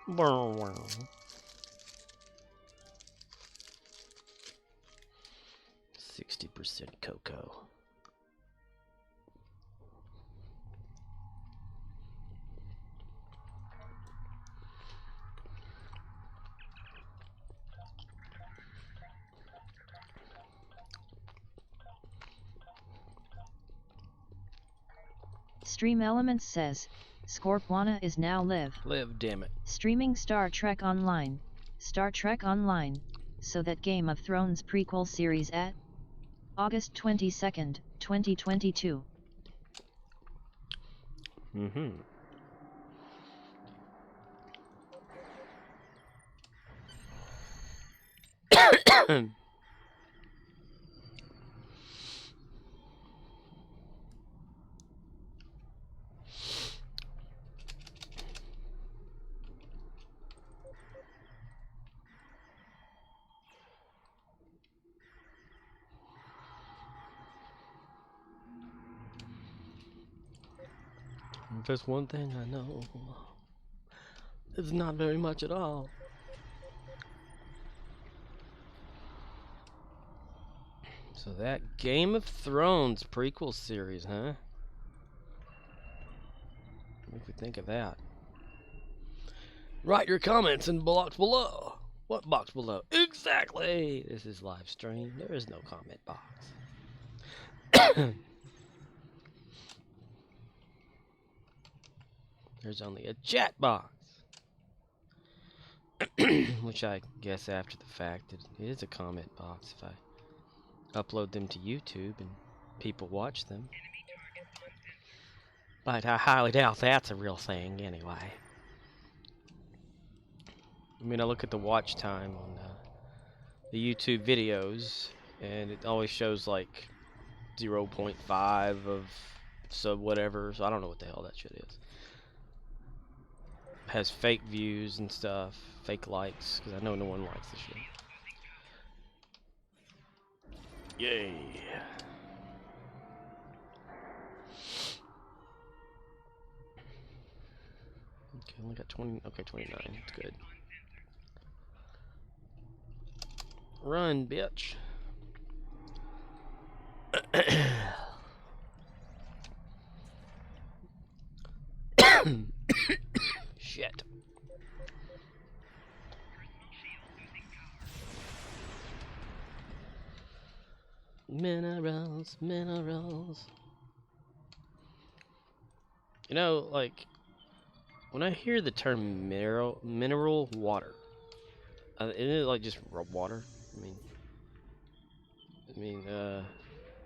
60% cocoa. Stream Elements says, Scorpwana is now live. Live, damn it. Streaming Star Trek Online, so that Game of Thrones prequel series at August 22nd, 2022. Just one thing I know. It's not very much at all. So that Game of Thrones prequel series, huh? What do we think of that? Write your comments in the box below. What box below? Exactly! This is live stream. There is no comment box. There's only a chat box. Which I guess after the fact it is a comment box if I upload them to YouTube and people watch them. But I highly doubt that's a real thing anyway. I mean, I look at the watch time on the YouTube videos, and it always shows like 0.5 of sub whatever, so I don't know what the hell that shit is. Has fake views and stuff, fake likes, because I know no one likes this shit. Yay! Okay, only got 20. Okay, 29. It's good. Run, bitch. Shit. Minerals, minerals. You know, like, when I hear the term mineral water, isn't it like just water? I mean,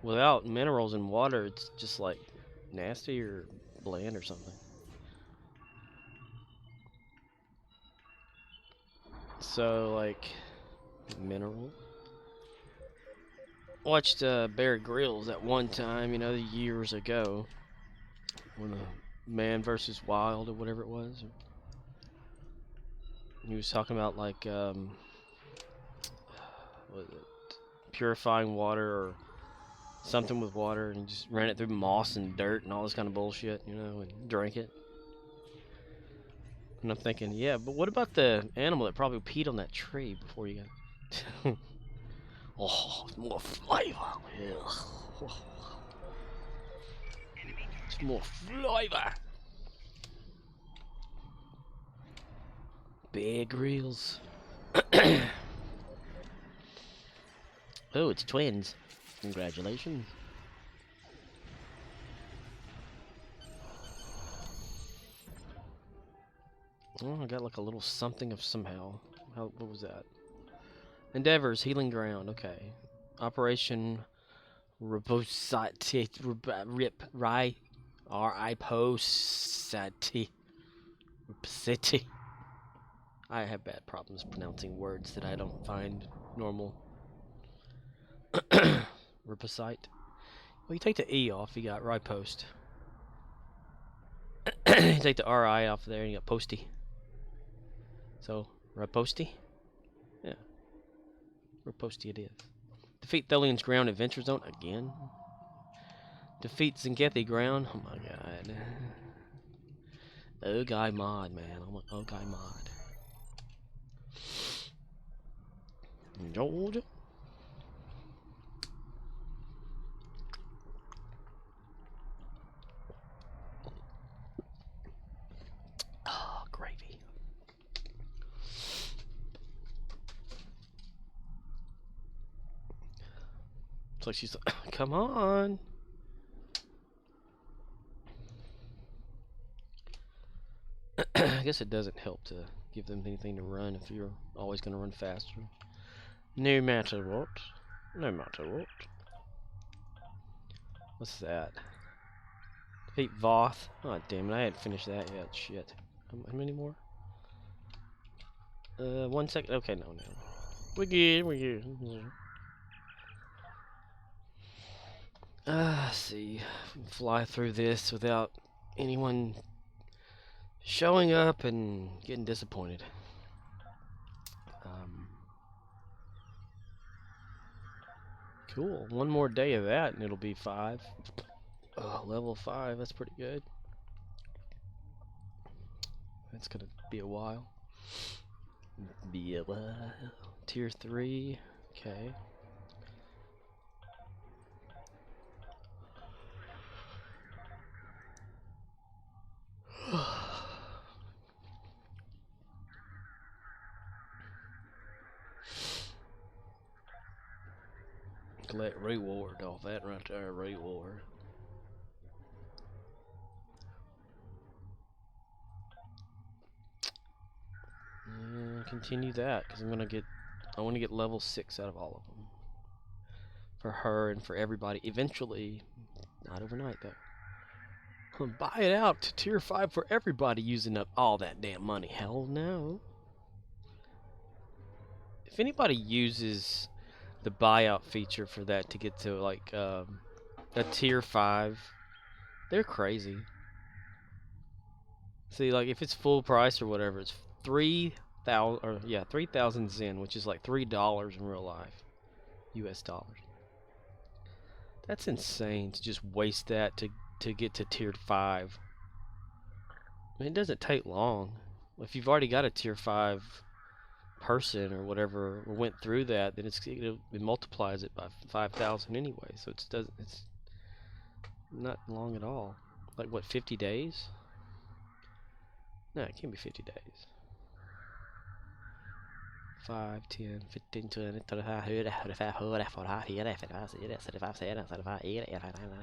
without minerals and water, it's just like nasty or bland or something. So, like, mineral. Watched Bear Grylls at one time, you know, years ago, when Man versus Wild or whatever it was. He was talking about like, what was it, purifying water or something with water, and he just ran it through moss and dirt and all this kind of bullshit, you know, and drank it. And I'm thinking, yeah, but what about the animal that probably peed on that tree before you got? Oh, more flavor. Ugh. It's more flavor. Bear Grylls. Oh, it's twins. Congratulations. Oh, I got like a little something of somehow. What was that? Endeavors, Healing Ground. Okay. Operation Riposati. Rip. Rai. R-I-Posati. Ripsiti. I have bad problems pronouncing words that I don't find normal. Riposite. Well, you take the E off, you got ripost. You take the R-I off there, and you got posty. So, riposty? Yeah. Riposty it is. Defeat Thelian's Ground Adventure Zone again. Defeat Zengethi Ground. Oh my god. Oh guy mod, man. Oh guy mod. Georgia. Oh, gravy. So she's like, come on. I guess it doesn't help to give them anything to run if you're always going to run faster. No matter what. No matter what. What's that? Defeat Voth. Oh, damn it. I hadn't finished that yet. Shit. How many more? 1 second. Okay, no. We're good. We're good. See. Fly through this without anyone showing up and getting disappointed. Cool. One more day of that and it'll be 5. Level 5. That's pretty good. That's gonna be a while. Tier 3. Okay. Collect reward off that right there. Reward. Continue that because I want to get level 6 out of all of them. For her and for everybody. Eventually, not overnight though. Buy it out to tier 5 for everybody using up all that damn money. Hell no. If anybody uses the buyout feature for that to get to like a tier 5, they're crazy. See, like if it's full price or whatever, it's 3,000 Zen, which is like $3 in real life, US dollars. That's insane to just waste that to get to tier 5. I mean, it doesn't take long. If you've already got a tier 5 person or whatever or went through that, then it multiplies it by 5,000 anyway. So it's not long at all. Like what, 50 days? No, it can't be 50 days. 5, 10, 15, 20, 35, 45, 45, 45,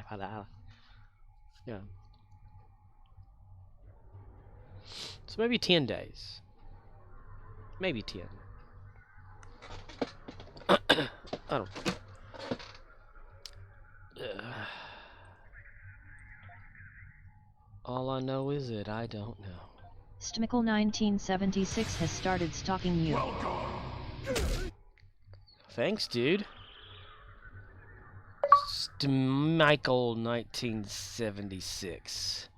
45, yeah. So maybe 10 days. Maybe 10. I don't know. All I know is that I don't know. Stmickle 1976 has started stalking you. Thanks, dude. Michael 1976.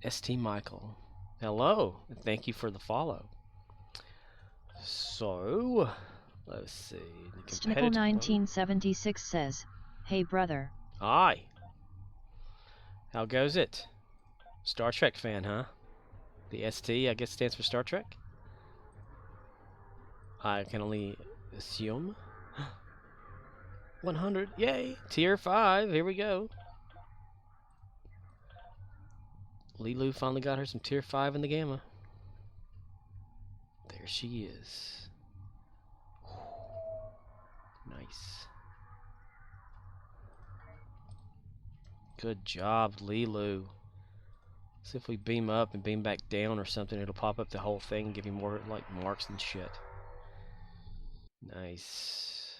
ST Michael. Hello, and thank you for the follow. So, let's see. Stmickle 1976 says, "Hey brother." Hi. How goes it? Star Trek fan, huh? The ST, I guess, stands for Star Trek? I can only assume. 100, yay! Tier 5, here we go. Lilu finally got her some tier 5 in the Gamma. There she is. Nice. Good job, Lilu. See if we beam up and beam back down or something, it'll pop up the whole thing and give you more like marks and shit. Nice.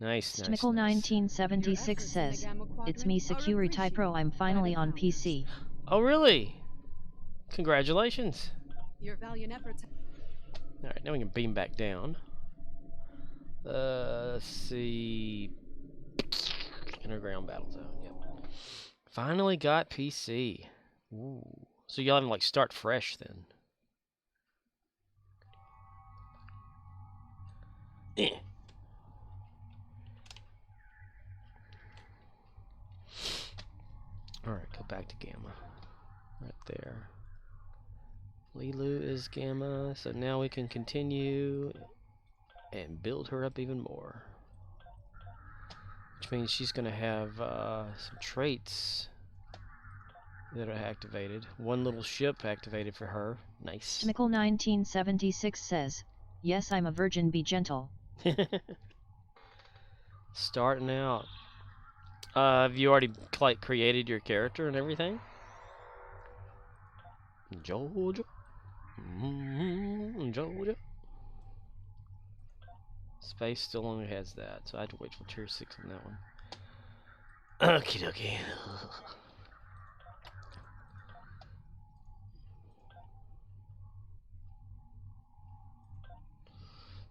Nice, nice. Stmickle 1976 says, "It's me Security Pro, I'm finally on PC." Oh really? Congratulations. Your valiant efforts. Alright, now we can beam back down. Let's see. Underground battle zone, yep. Finally got PC. Ooh. So y'all have to like start fresh then. Alright, go back to Gamma. Right there. Lilu is Gamma, so now we can continue and build her up even more. Which means she's going to have some traits that are activated. One little ship activated for her. Nice. Stimical 1976 says, yes, I'm a virgin, be gentle. Starting out. Have you already like created your character and everything? Georgia. Georgia. Space still only has that, so I have to wait till tier 6 on that one. Okie dokie.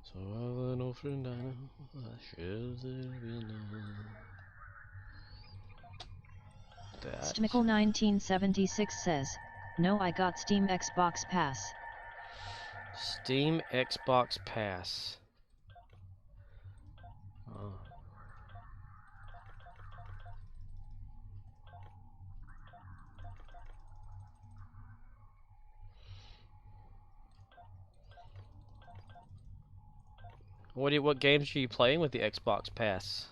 So I've an old friend I know, I shows that. Stimical 1976 says, no, I got Steam Xbox Pass. Steam Xbox Pass. Oh. What games are you playing with the Xbox Pass?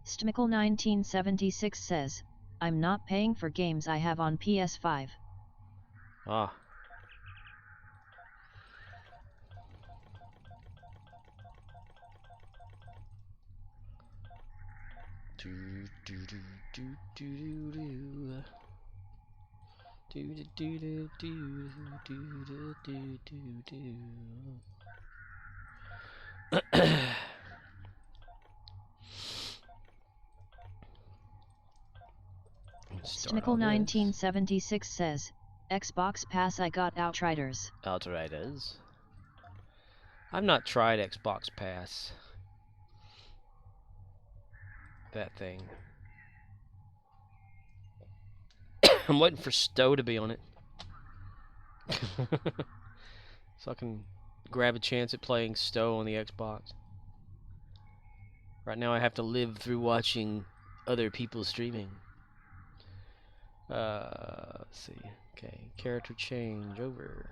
Stimical 1976 says, I'm not paying for games I have on PS5. Ah. Stimical 1976 says, Xbox Pass I got Outriders. Outriders. I've not tried Xbox Pass. That thing. I'm waiting for Stowe to be on it. So I can grab a chance at playing Stowe on the Xbox. Right now I have to live through watching other people streaming. Let's see. Okay, character change over.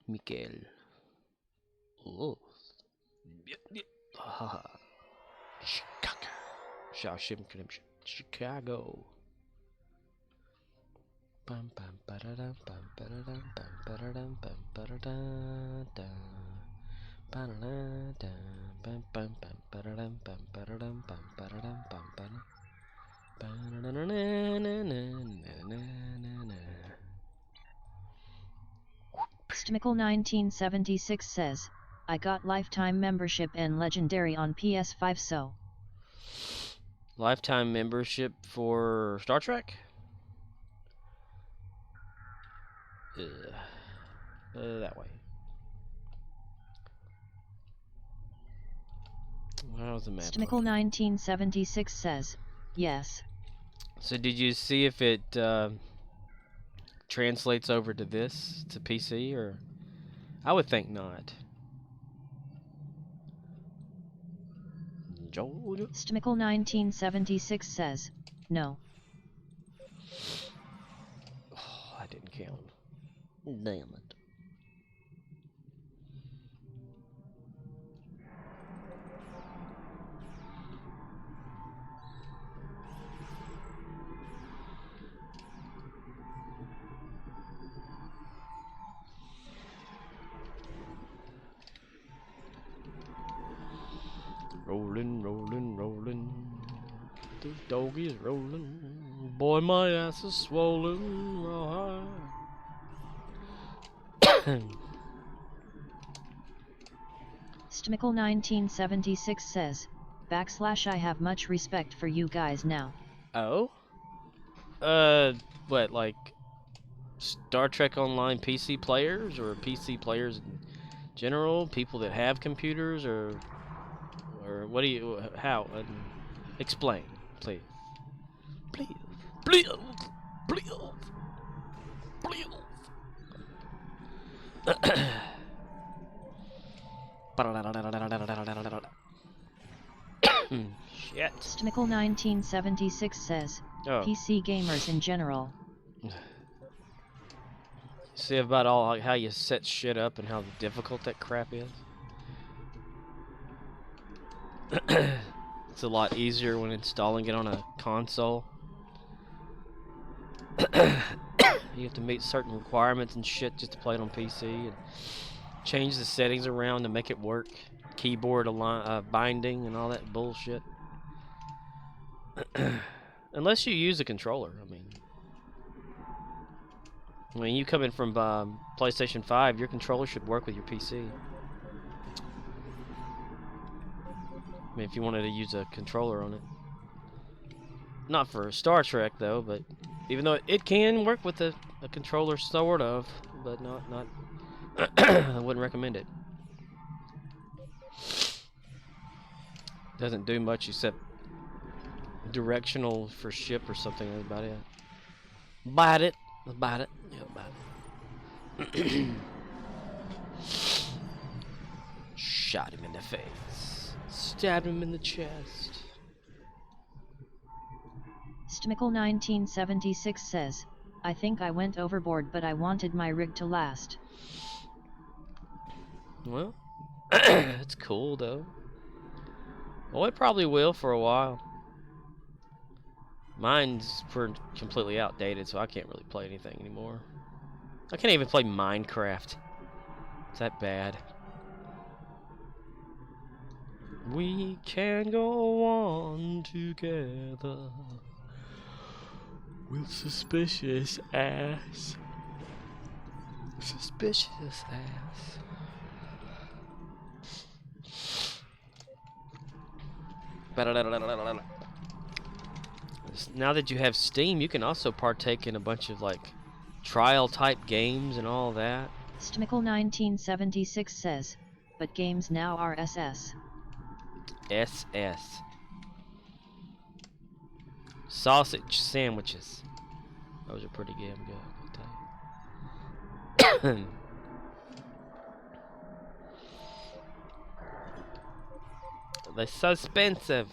Mikael. Oh. Chicago. Chicago. Bum bum ba-da-dum bum ba-da-dum bum ba-da-dum bum ba-da-dum dum. Ba-da-dum dum bum bum bum ba-da-dum bum ba-da-dum bum ba-da-dum bum ba-da. Ba-da-da-na-na-na-na-na-na-na. Stimical 1976 says, I got lifetime membership and legendary on PS5 so. Lifetime membership for Star Trek? That way. How's the map Stimical looking? 1976 says, yes. So did you see if it translates over to this, to PC, or? I would think not. Georgia? Stimical 1976 says, no. Oh, I didn't count. Damn it. Rolling, rolling, rolling. Those doggies rolling. Boy, my ass is swollen. Oh, Stimical 1976 says, I have much respect for you guys now. oh? What, like Star Trek Online PC players, or PC players in general? People that have computers, or what do you, how? Explain, please. Please. Please. Please. Please. Stmickle 1976 says, Oh. PC gamers in general. See about all how you set shit up and how difficult that crap is? It's a lot easier when installing it on a console. You have to meet certain requirements and shit just to play it on PC and change the settings around to make it work. Keyboard binding and all that bullshit. Unless you use a controller, I mean, you coming from PlayStation 5, your controller should work with your PC. I mean, if you wanted to use a controller on it. Not for Star Trek, though, but even though it can work with a controller, sort of, but not I wouldn't recommend it. Doesn't do much except directional for ship or something. That's about it. About it. Yeah, about it. Shot him in the face. Stabbed him in the chest. Stmickle 1976 says, I think I went overboard but I wanted my rig to last. Well, it's cool though. Well, it probably will for a while. Mine's completely outdated, so I can't really play anything anymore. I can't even play Minecraft. It's that bad. We can go on together with suspicious ass. Suspicious ass. Now that you have Steam, you can also partake in a bunch of like trial type games and all that. Stmickle 1976 says, but games now are SS. SS. Sausage sandwiches. Those are pretty damn good, I'll tell you. They're so expensive.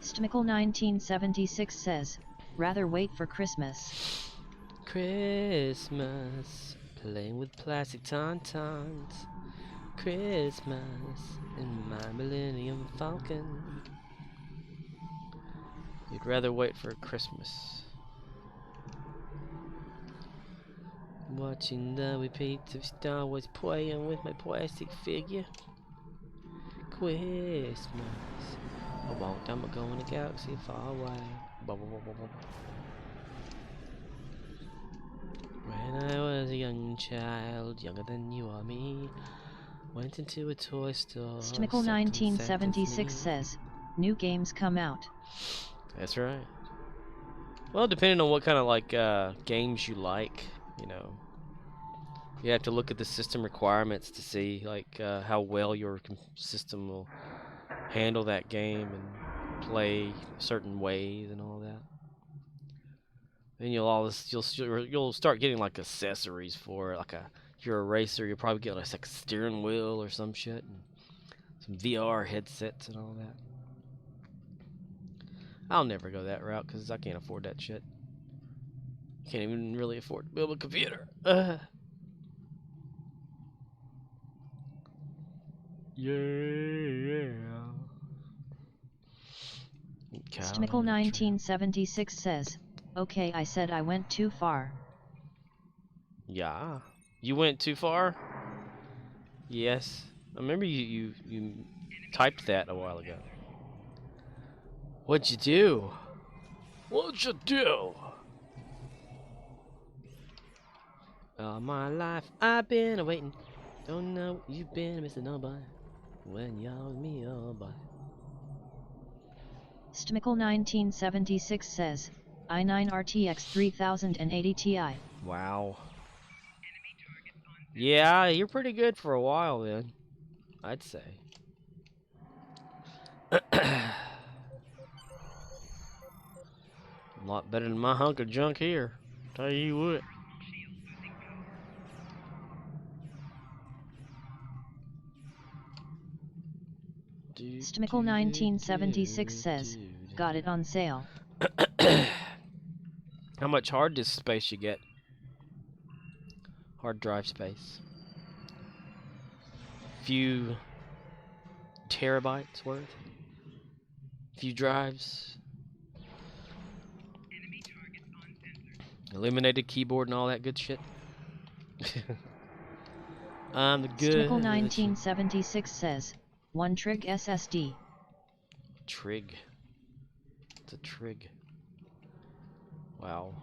Stmickle 1976 says, rather wait for Christmas. Christmas, playing with plastic tauntauns. Christmas in my Millennium Falcon. You'd rather wait for Christmas. Watching the repeats of Star Wars, playing with my plastic figure. Christmas. I won't, I'm going in a galaxy far away. When I was a young child, younger than you or me, went into a toy store. Stmickle 1976 says, new games come out. That's right. Well, depending on what kind of like games you like, you know, you have to look at the system requirements to see like how well your system will handle that game and play certain ways and all that. Then you'll start getting like accessories for it. Like if you're a racer, you'll probably get like a steering wheel or some shit, and some VR headsets and all that. I'll never go that route because I can't afford that shit. Can't even really afford to build a computer. Yeah. Stmickle 1976 says, okay, I said I went too far. Yeah. You went too far? Yes. I remember you typed that a while ago. What'd you do? What'd you do? All my life I've been waiting. Don't know you've been missing nobody. When you're with me, oh boy. Stmickle 1976 says, i9 RTX 3080 Ti. Wow. Yeah, you're pretty good for a while then, I'd say. A lot better than my hunk of junk here. Tell you what. Stmickle 1976 says, got it on sale. How much hard disk space you get? Hard drive space. Few terabytes worth. Few drives. Eliminated keyboard and all that good shit. I'm the good. Stmickle 1976 says, 1 trig SSD. Trig. It's a trig. Wow.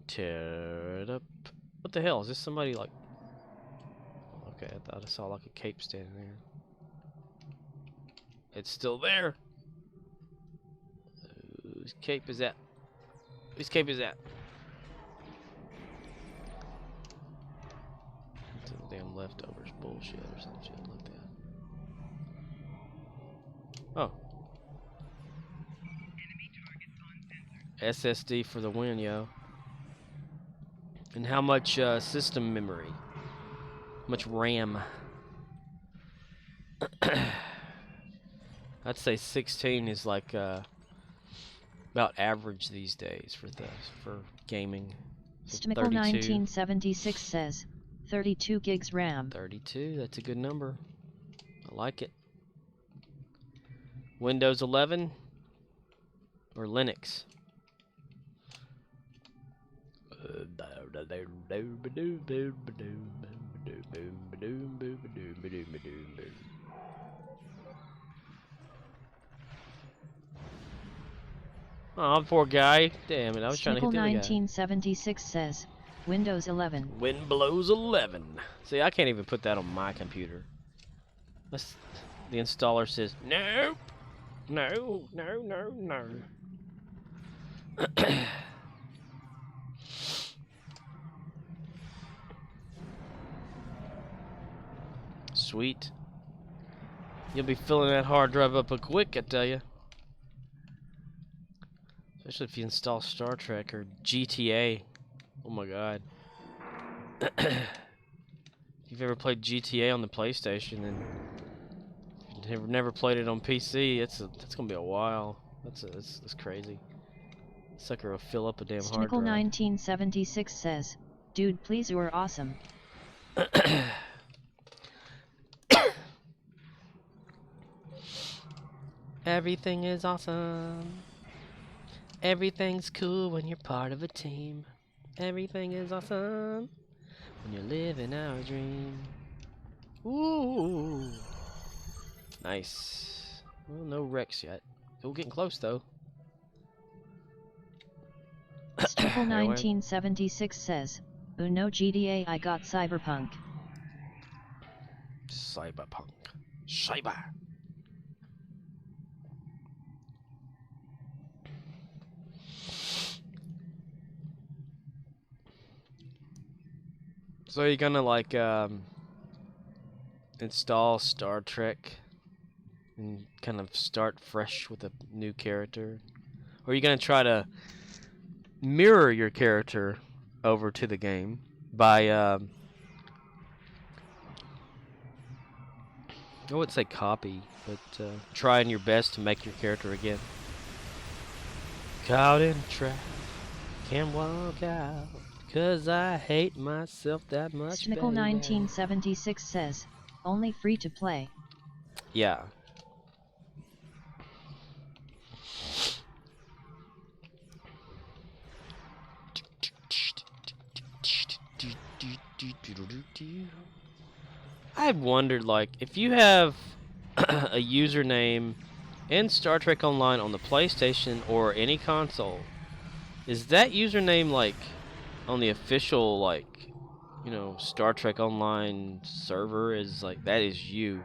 Tear it up. What the hell? Is this somebody like... Okay, I thought I saw like a cape standing there. It's still there. Whose cape is that? Whose cape is that? Some damn leftovers bullshit or some shit like that. Oh. SSD for the win, yo. And how much system memory? How much RAM? I'd say 16 is like about average these days for gaming. So Stmickle 1976 says, 32 gigs RAM. 32, that's a good number. I like it. Windows 11 or Linux? Oh, poor guy. Damn it, I was trying to hit the other guy. 1976 says, Windows 11. Wind blows 11. See, I can't even put that on my computer. The installer says, nope. No, no, no, no. Sweet. You'll be filling that hard drive up quick, I tell you. Especially if you install Star Trek or GTA. Oh my god. If you've ever played GTA on the PlayStation and you've never played it on PC, that's gonna be a while. That's crazy. Sucker will fill up a damn hard Stmickle drive. 1976 says, dude, please, you are awesome. Everything is awesome. Everything's cool when you're part of a team. Everything is awesome when you're living our dream. Ooh. Nice. Well, no wrecks yet. Still getting close though. Stmickle 1976 says, oh no GTA, I got Cyberpunk. Cyberpunk. Cyber. So you're gonna like install Star Trek and kind of start fresh with a new character? Or are you gonna try to mirror your character over to the game by I wouldn't say copy, but trying your best to make your character again? Caught in a trap, can't walk out, 'cause I hate myself that much, Stmickle 1976 says, only free to play. Yeah. I've wondered, like, if you have a username in Star Trek Online on the PlayStation or any console, is that username, like, on the official, like, you know, Star Trek Online server? Is, like, that is you.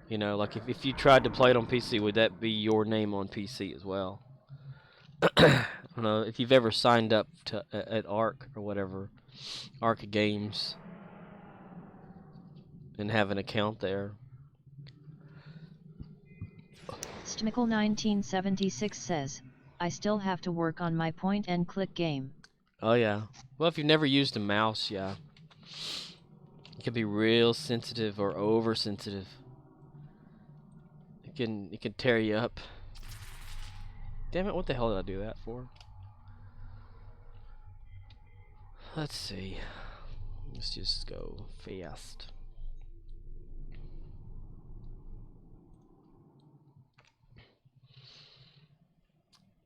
You know, like, if you tried to play it on PC, would that be your name on PC as well? I don't know if you've ever signed up to at Arc or whatever, Arc Games, and have an account there. Stmickle 1976 says, I still have to work on my point and click game. Oh yeah. Well, if you've never used a mouse, yeah. It can be real sensitive or oversensitive. It can tear you up. Damn it, what the hell did I do that for? Let's see. Let's just go fast.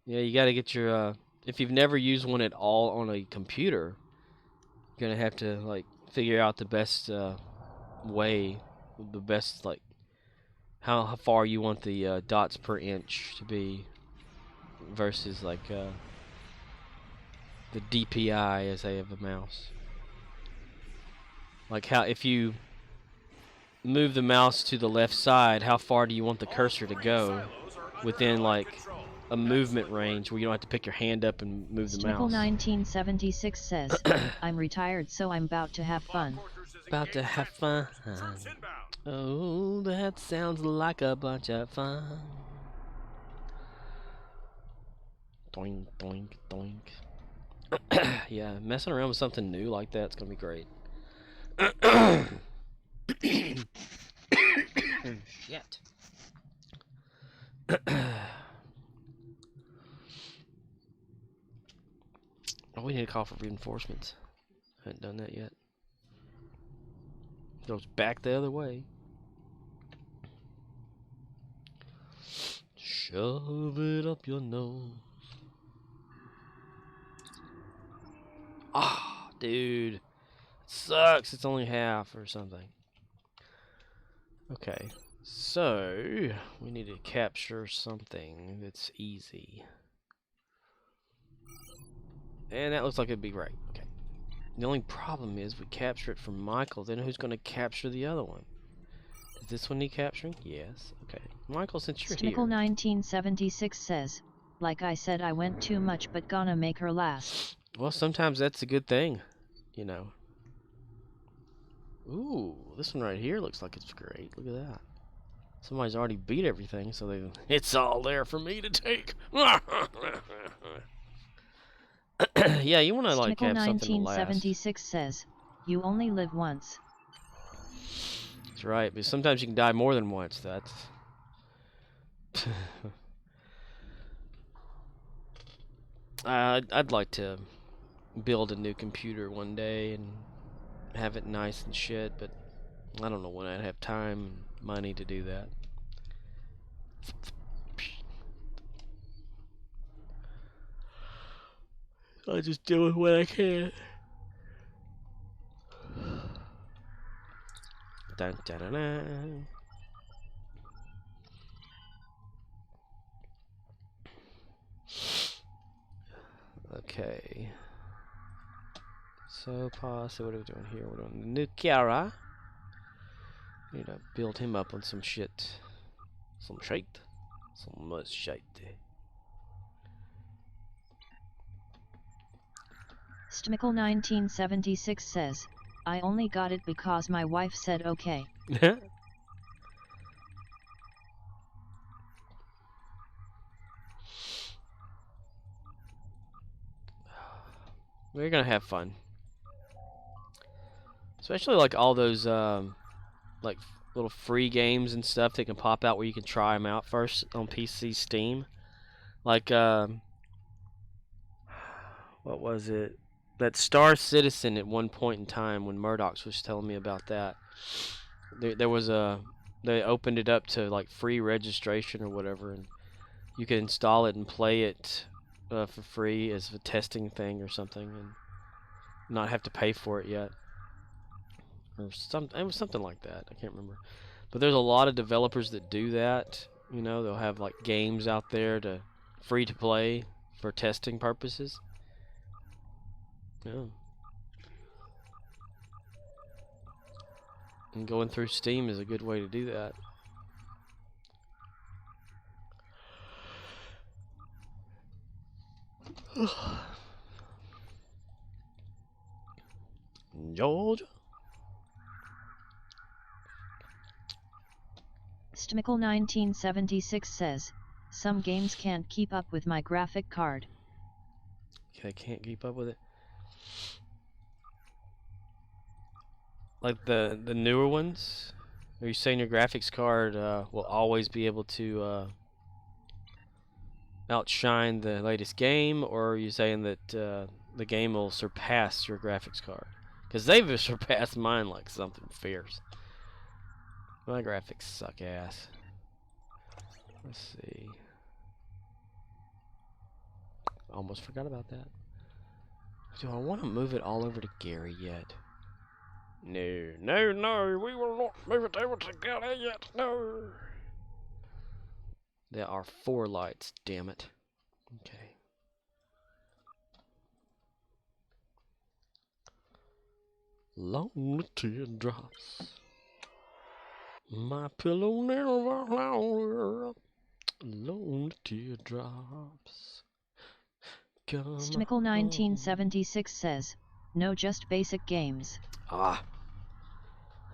Yeah, you gotta get your, if you've never used one at all on a computer, you're gonna have to, like, figure out the best, way, the best, like, how far you want the, dots per inch to be versus, like, the DPI as they have a mouse. Like how, if you move the mouse to the left side, how far do you want the cursor to go within, like, a movement range where you don't have to pick your hand up and move the mouse. 1976 says, I'm retired so I'm about to have fun. About to have fun. Oh, that sounds like a bunch of fun. Doink, doink, doink. Yeah, messing around with something new like that's gonna be great. Shit. Oh, we need to call for reinforcements. Haven't done that yet. Goes back the other way. Shove it up your nose. Ah, dude. It sucks. It's only half or something. Okay. So, we need to capture something that's easy. And that looks like it'd be right. Okay. The only problem is we capture it from Michael, then who's going to capture the other one? Is this one need capturing? Yes. Okay. Michael, since you're here. 1976 says, like I said I went too much but gonna make her last. Well, sometimes that's a good thing, you know. Ooh, this one right here looks like it's great. Look at that. Somebody's already beat everything, so it's all there for me to take. Yeah, you want to like have something to last. 1976 says, you only live once. That's right, but sometimes you can die more than once. That's I'd like to build a new computer one day and have it nice and shit, but I don't know when I'd have time and money to do that. I just do it when I can. Dun, dun, dun, dun. Okay. So, so what are we doing here? We're doing the new Kiara. Need to build him up on some shit. Some shite. Some much shite. Stmickle 1976 says, I only got it because my wife said okay. We're gonna have fun. Especially like all those like little free games and stuff that can pop out where you can try them out first on PC Steam. Like what was it? That Star Citizen at one point in time when Murdoch was telling me about that. There was they opened it up to like free registration or whatever, and you could install it and play it for free as a testing thing or something, and not have to pay for it yet. Or it was something like that. I can't remember. But there's a lot of developers that do that. You know, they'll have like games out there to free to play for testing purposes. Yeah. And going through Steam is a good way to do that. Georgia. Stmickle 1976 says, Some games can't keep up with my graphic card. Okay, can't keep up with it. Like the newer ones? Are you saying your graphics card will always be able to outshine the latest game, or are you saying that the game will surpass your graphics card? Because they've surpassed mine like something fierce. My graphics suck ass. Let's see. Almost forgot about that. Do I want to move it all over to Gary yet? No, no, no, we will not move it over to Gary yet, no. There are 4 lights, damn it. Okay. Lonely teardrops. My pillow never longer. Lonely teardrops. Stmickle 1976 says, no, just basic games. Ah.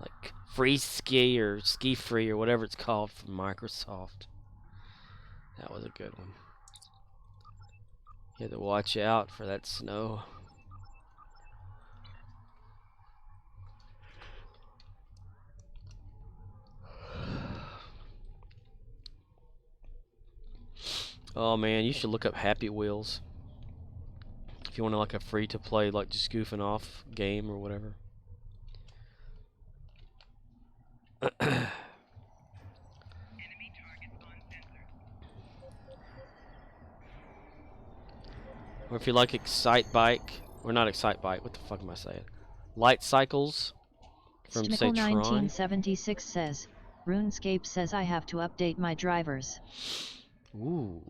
Like Free Ski or Ski Free or whatever it's called from Microsoft. That was a good one. You had to watch out for that snow. Oh man, you should look up Happy Wheels. If you want like a free to play, like just goofing off game or whatever. Or if you like Excite Bike, or not Excite Bike, what the fuck am I saying? Light Cycles from say Stmickle Tron. 1976 says, RuneScape says I have to update my drivers. Ooh.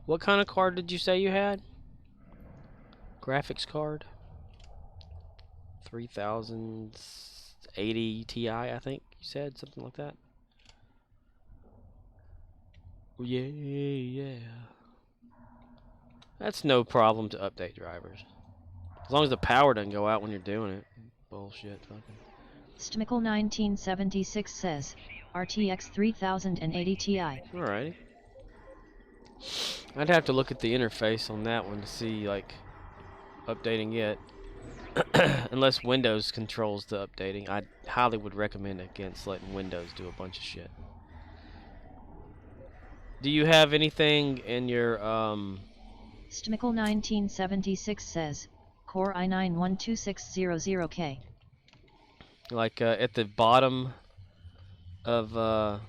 What kind of card did you say you had? Graphics card? 3080 Ti, I think you said, something like that. Yeah, yeah. That's no problem to update drivers. As long as the power doesn't go out when you're doing it. Bullshit fucking. Stmickle 1976 says, RTX 3080 Ti. Alrighty. I'd have to look at the interface on that one to see, like, updating it. Unless Windows controls the updating. I highly would recommend against letting Windows do a bunch of shit. Do you have anything in your, Stmickle 1976 says, Core i9-12600K. like, at the bottom of, I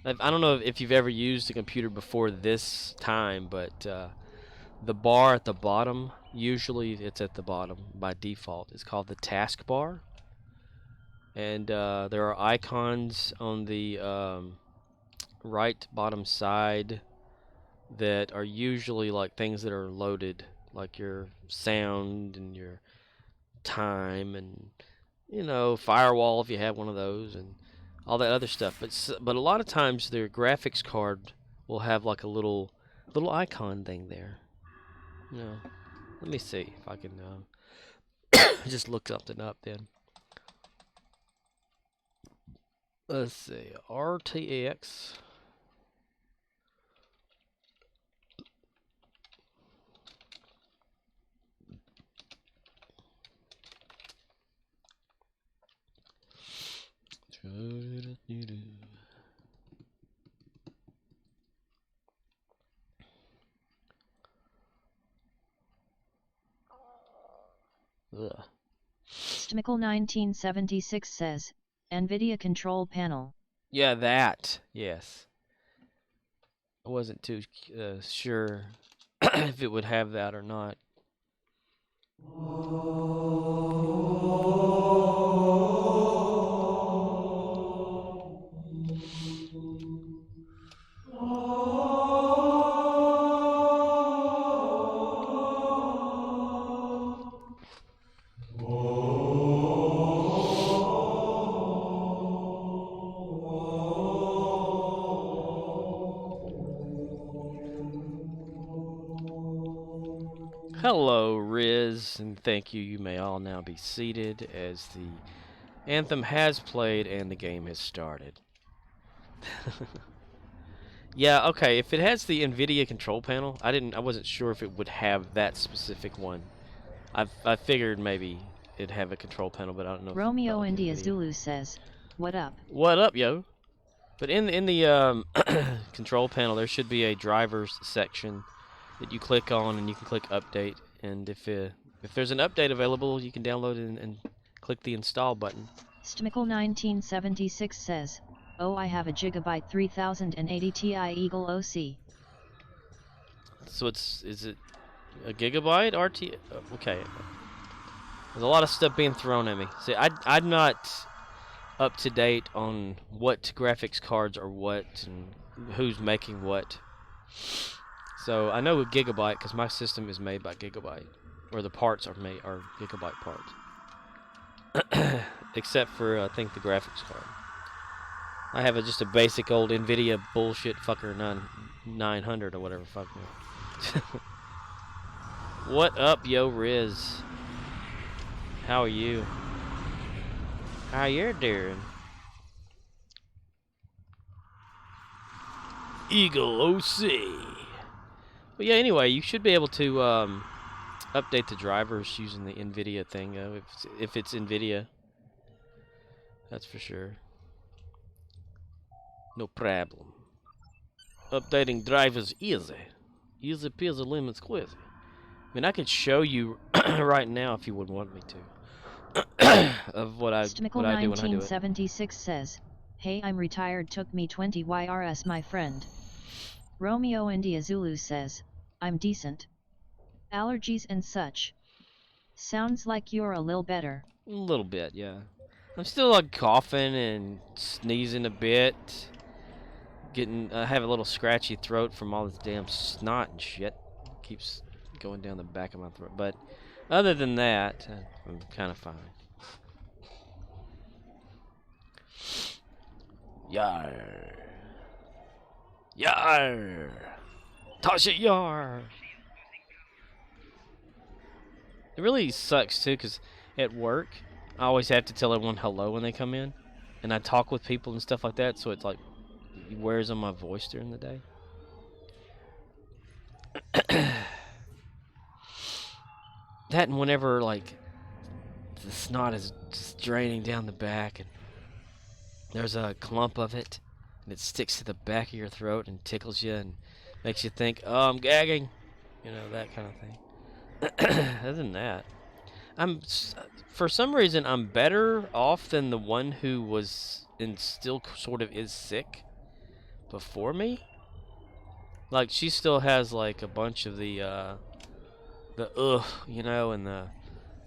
don't know if you've ever used a computer before this time, but the bar at the bottom, usually it's at the bottom by default. It's called the taskbar. And there are icons on the right bottom side that are usually like things that are loaded, like your sound and your time and, you know, firewall if you have one of those and all that other stuff. But a lot of times their graphics card will have like a little icon thing there. You know, let me see if I can just look something up then. Let's see, RTX. Ugh. Stmickle 1976 says, NVIDIA Control Panel. Yeah, that. Yes. I wasn't too sure if it would have that or not. Hello, Riz, and thank you. You may all now be seated as the Anthem has played and the game has started. Yeah, okay, if it has the NVIDIA control panel, I wasn't sure if it would have that specific one. I figured maybe it'd have a control panel, but I don't know if Romeo like India NVIDIA. Zulu says, "What up?" What up, yo? But in the control panel, there should be a drivers section that you click on, and you can click update. And if there's an update available, you can download it and click the install button. Stmickle 1976 says, "Oh, I have a gigabyte 3080 Ti Eagle OC." So is it a gigabyte RT? Okay, there's a lot of stuff being thrown at me. See, I'm not up to date on what graphics cards are what and who's making what. So I know a gigabyte because my system is made by Gigabyte, or the parts are Gigabyte parts. Except for I think the graphics card. I have just a basic old NVIDIA bullshit fucker 900 or whatever fuck me. What up, yo Riz? How are you? How you doing? Eagle OC. But yeah, anyway, you should be able to update the drivers using the NVIDIA thing, if it's NVIDIA. That's for sure. No problem. Updating drivers easy. Easy peasy lemon squeezy. I mean, I could show you right now if you would want me to of what I do when I do it. 1976 says, "Hey, I'm retired. Took me 20 YRS, my friend." Romeo India Zulu says, "I'm decent. Allergies and such. Sounds like you're a little better." A little bit, yeah. I'm still like coughing and sneezing a bit. I have a little scratchy throat from all this damn snot and shit. Keeps going down the back of my throat. But other than that, I'm kind of fine. Yar. Yar. Tasha Yar. It really sucks too, because at work, I always have to tell everyone hello when they come in. And I talk with people and stuff like that, so it's like it wears on my voice during the day. That and whenever like the snot is just draining down the back and there's a clump of it and it sticks to the back of your throat and tickles you and makes you think, oh, I'm gagging, you know, that kind of thing. Other than that, for some reason I'm better off than the one who was and still sort of is sick before me. Like she still has like a bunch of the you know, and the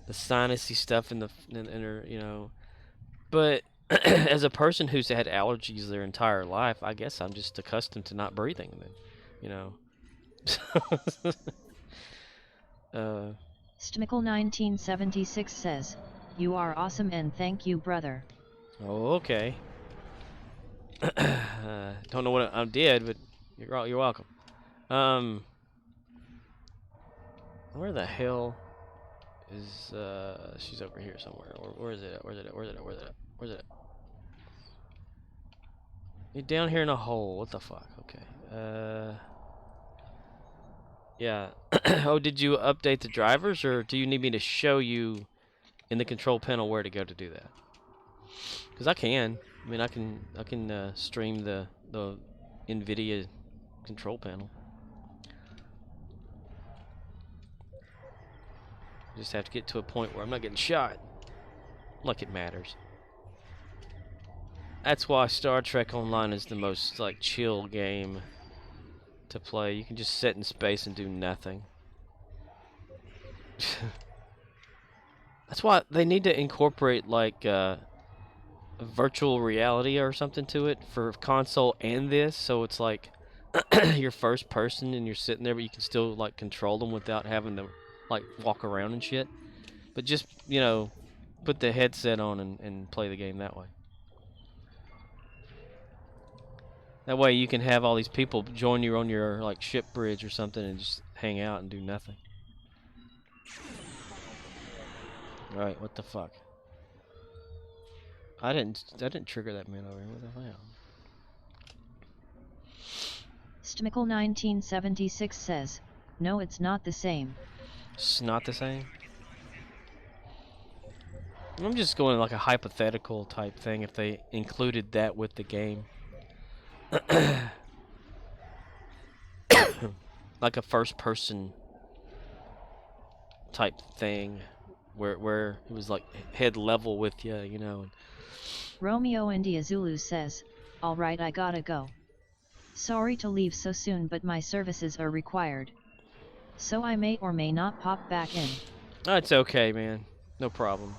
sinusy stuff in her, you know. But as a person who's had allergies their entire life, I guess I'm just accustomed to not breathing them, you know. Stmickle 1976 says, "You are awesome and thank you, brother." Oh, okay. Don't know what I did, but you're welcome. Where the hell is she's over here somewhere. Where is it at? Where's it at? Where's it at? Where's it at? Where's it at? You're down here in a hole. What the fuck? Okay. Yeah. Oh, did you update the drivers, or do you need me to show you in the control panel where to go to do that? Because I can. I mean, I can stream the NVIDIA control panel. Just have to get to a point where I'm not getting shot. Like it matters. That's why Star Trek Online is the most like chill game to play. You can just sit in space and do nothing. That's why they need to incorporate like virtual reality or something to it for console and this, so it's like you're first person and you're sitting there, but you can still like control them without having to like walk around and shit. But just, you know, put the headset on and play the game that way. That way you can have all these people join you on your like ship bridge or something and just hang out and do nothing. Alright, what the fuck? I didn't trigger that man over here. What the hell? Stmickle 1976 says, no, it's not the same. It's not the same. I'm just going like a hypothetical type thing if they included that with the game. Like a first person type thing where it was like head level with you, you know. Romeo India Zulu says, alright, I gotta go. Sorry to leave so soon, but my services are required. So I may or may not pop back in. Oh, it's okay, man. No problem.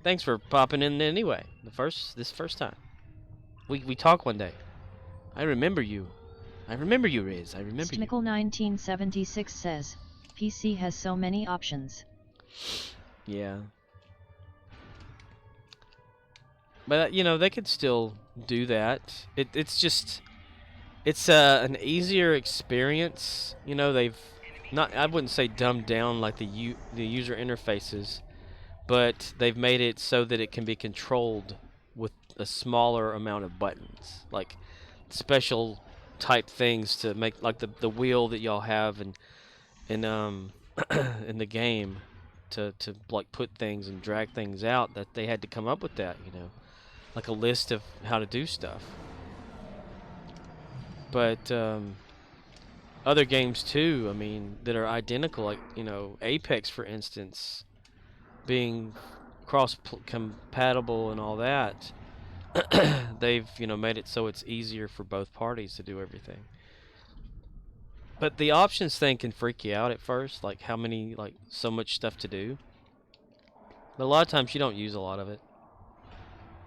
Thanks for popping in anyway. This first time. We talk one day. I remember you. I remember you, Riz. I remember you. Stmickle 1976 says, PC has so many options. Yeah. But you know, they could still do that. It's an easier experience. You know, they've not, I wouldn't say dumbed down like the user interfaces, but they've made it so that it can be controlled with a smaller amount of buttons, like special type things to make, like the wheel that y'all have in in the game to like put things and drag things out. That they had to come up with that, you know, like a list of how to do stuff. But other games too, I mean, that are identical, like, you know, Apex, for instance, being cross-compatible and all that, they've, you know, made it so it's easier for both parties to do everything. But the options thing can freak you out at first, like how many, like, so much stuff to do. But a lot of times you don't use a lot of it.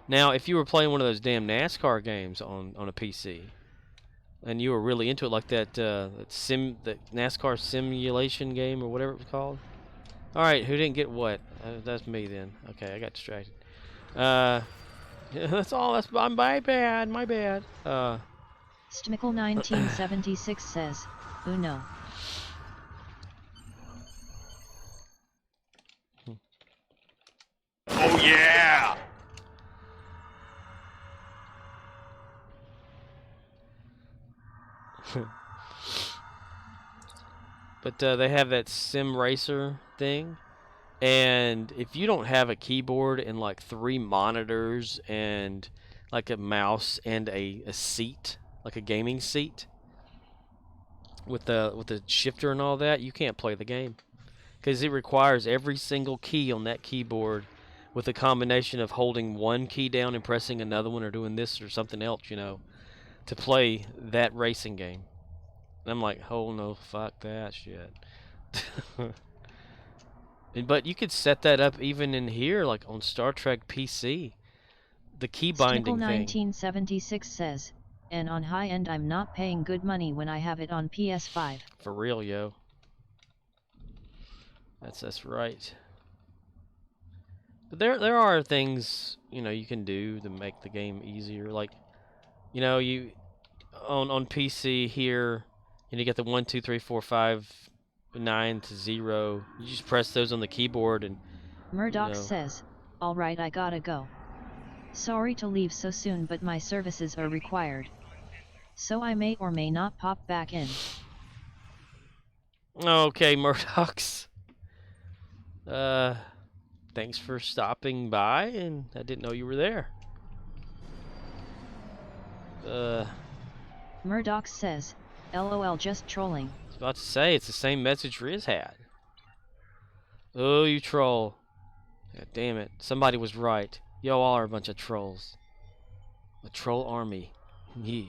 Now, if you were playing one of those damn NASCAR games on a PC, and you were really into it, like that that NASCAR simulation game or whatever it was called. All right, who didn't get what? That's me then. Okay, I got distracted. Yeah, that's all. That's my bad. My bad. Stmickle 1976 says, Uno. Oh yeah! But they have that sim racer thing, and if you don't have a keyboard and like 3 monitors and like a mouse and a seat, like a gaming seat with the shifter and all that, you can't play the game, because it requires every single key on that keyboard with a combination of holding one key down and pressing another one or doing this or something else, you know, to play that racing game. And I'm like, oh no, fuck that shit. But you could set that up even in here, like on Star Trek PC. The key binding Stmickle thing. 1976 says, and on high end I'm not paying good money when I have it on PS5. For real, yo. That's right. But there are things, you know, you can do to make the game easier. Like, you know, you on PC here, you get the 1, 2, 3, 4, 5, 9 to 0. You just press those on the keyboard and. Murdoch You know. says, alright, I gotta go. Sorry to leave so soon, but my services are required. So I may or may not pop back in. Okay, Murdochs. Thanks for stopping by, and I didn't know you were there. Murdoch says, LOL, just trolling. I was about to say, it's the same message Riz had. Oh, you troll. God damn it. Somebody was right. Y'all are a bunch of trolls. A troll army. Yes.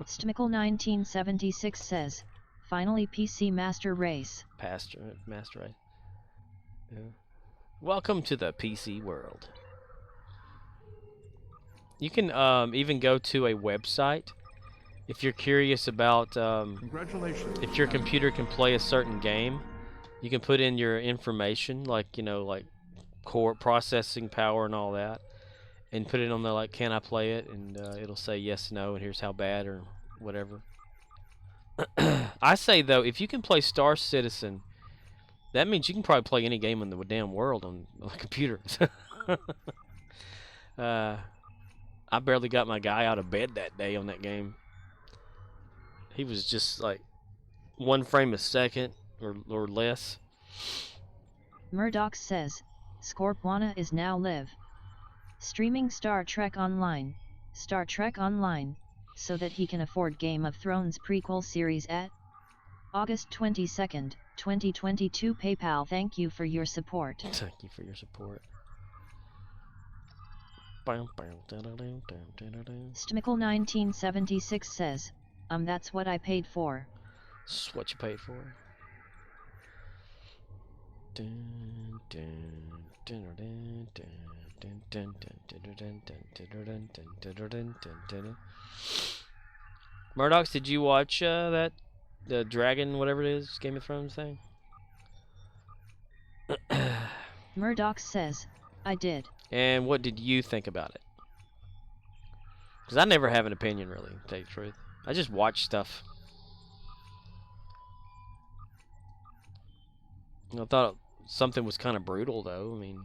Stmickle 1976 says, finally PC Master Race. Master Race. Yeah. Welcome to the PC world. You can even go to a website if you're curious about Congratulations. if your computer can play a certain game. You can put in your information, like, you know, like core processing power and all that, and put it on the, like, can I play it, and it'll say yes, no, and here's how bad or whatever. I say though, if you can play Star Citizen, that means you can probably play any game in the damn world on a computer. I barely got my guy out of bed that day on that game. He was just like 1 frame a second or less. Murdoch says, Scorpwana is now live. Streaming Star Trek Online, so that he can afford Game of Thrones prequel series at August 22nd, 2022. PayPal. Thank you for your support. Thank you for your support. Stmickle1976 says, that's what I paid for. That's what you paid for. Murdoch, did you watch the dragon, whatever it is, Game of Thrones thing? Murdoch says, I did. And what did you think about it? Because I never have an opinion, really, to tell you the truth. I just watch stuff. I thought something was kind of brutal, though. I mean,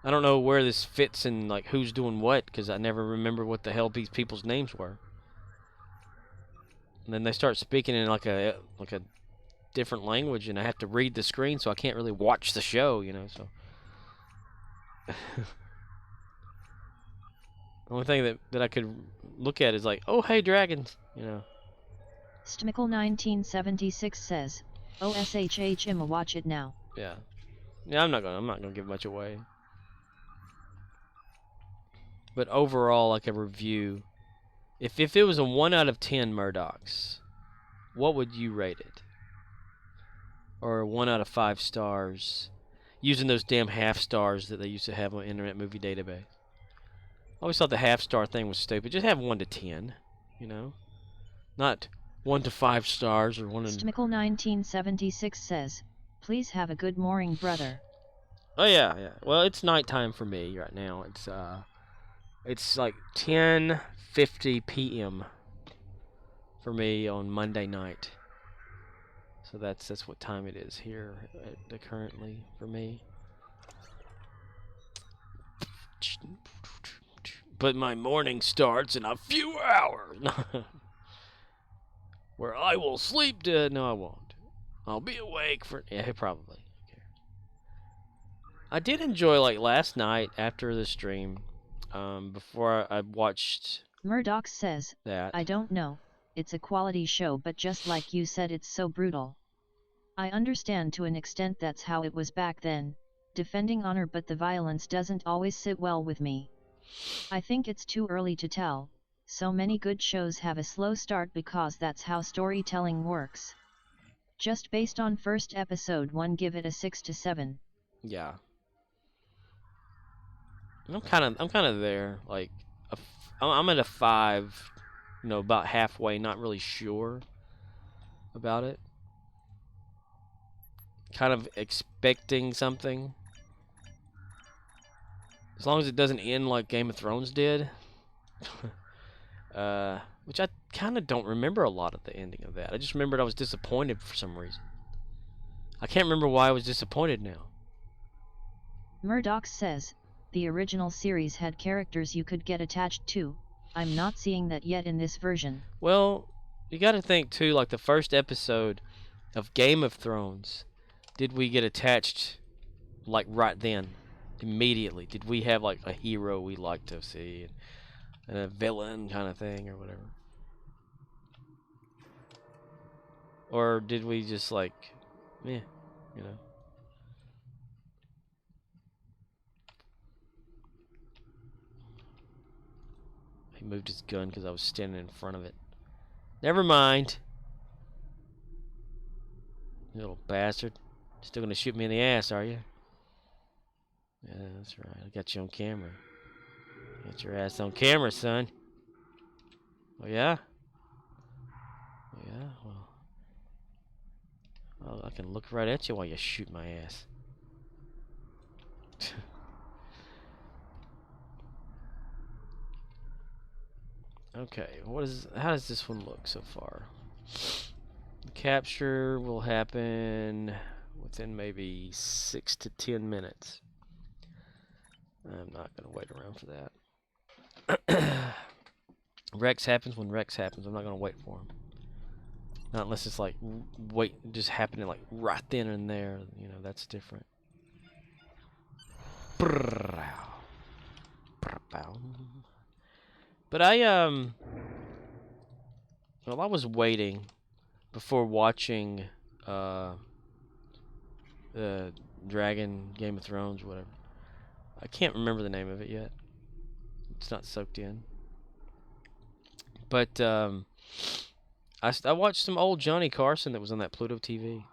I don't know where this fits in, like, who's doing what, because I never remember what the hell these people's names were. And then they start speaking in like a different language, and I have to read the screen, so I can't really watch the show, you know. So the only thing that I could look at is like, oh, hey, dragons, you know. Stmickle1976 says, OSHHM, watch it now. Yeah. Yeah, I'm not gonna give much away. But overall, like a review, if it was a 1 out of 10 Murdochs, what would you rate it? Or a 1 out of 5 stars, using those damn half stars that they used to have on Internet Movie Database. I always thought the half star thing was stupid. Just have 1 to 10, you know, not 1 to 5 stars or 1 to. Stmickle1976 says, please have a good morning, brother. Oh yeah, yeah. Well, it's nighttime for me right now. It's like 10:50 p.m. for me on Monday night. So that's what time it is here currently for me. But my morning starts in a few hours. Where I will sleep. No, I won't. I'll be awake for. Yeah, probably. Okay. I did enjoy, like, last night after the stream. Before I watched. Murdoch says, that. I don't know. It's a quality show, but just like you said, it's so brutal. I understand to an extent that's how it was back then, defending honor, but the violence doesn't always sit well with me. I think it's too early to tell. So many good shows have a slow start because that's how storytelling works. Just based on first episode 1, give it a 6 to 7. Yeah. I'm kind of there. Like, I'm at a 5. You know, about halfway. Not really sure about it. Kind of expecting something. As long as it doesn't end like Game of Thrones did. Which I kind of don't remember a lot of the ending of that. I just remembered I was disappointed for some reason. I can't remember why I was disappointed now. Murdoch says, the original series had characters you could get attached to. I'm not seeing that yet in this version. Well, you got to think too, like the first episode of Game of Thrones, did we get attached like right then, immediately? Did we have like a hero we like to see and a villain kind of thing or whatever? Or did we just like, you know? He moved his gun because I was standing in front of it. Never mind. You little bastard. Still gonna shoot me in the ass, are you? Yeah, that's right. I got you on camera. Got your ass on camera, son. Oh, yeah? Oh, yeah? Well, I can look right at you while you shoot my ass. Okay, how does this one look so far? The capture will happen within maybe 6 to 10 minutes. I'm not gonna wait around for that. Rex happens when Rex happens. I'm not gonna wait for him. Not unless it's like just happening like right then and there. You know, that's different. But well, I was waiting before watching the Dragon Game of Thrones, whatever. I can't remember the name of it yet. It's not soaked in. But I watched some old Johnny Carson that was on that Pluto TV.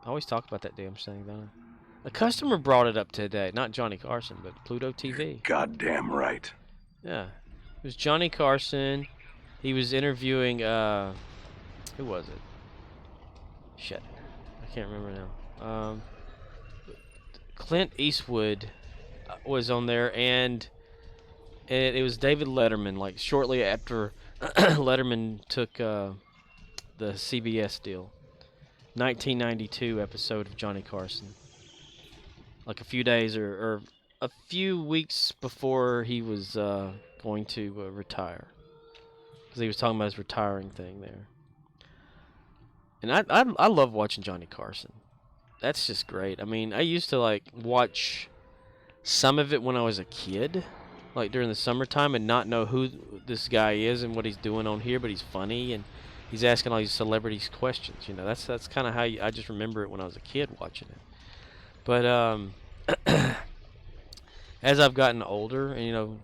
I always talk about that damn thing, don't I? A customer brought it up today. Not Johnny Carson, but Pluto TV. Goddamn right. Yeah. It was Johnny Carson. He was interviewing, who was it? Shit. I can't remember now. Clint Eastwood was on there, and it was David Letterman, like shortly after Letterman took the CBS deal. 1992 episode of Johnny Carson. Like a few days or a few weeks before he was going to retire. Because he was talking about his retiring thing there. And I love watching Johnny Carson. That's just great. I mean, I used to like watch some of it when I was a kid, like during the summertime, and not know who this guy is and what he's doing on here, but he's funny and he's asking all these celebrities questions. You know, that's kind of how I just remember it when I was a kid watching it. But as I've gotten older, and you know,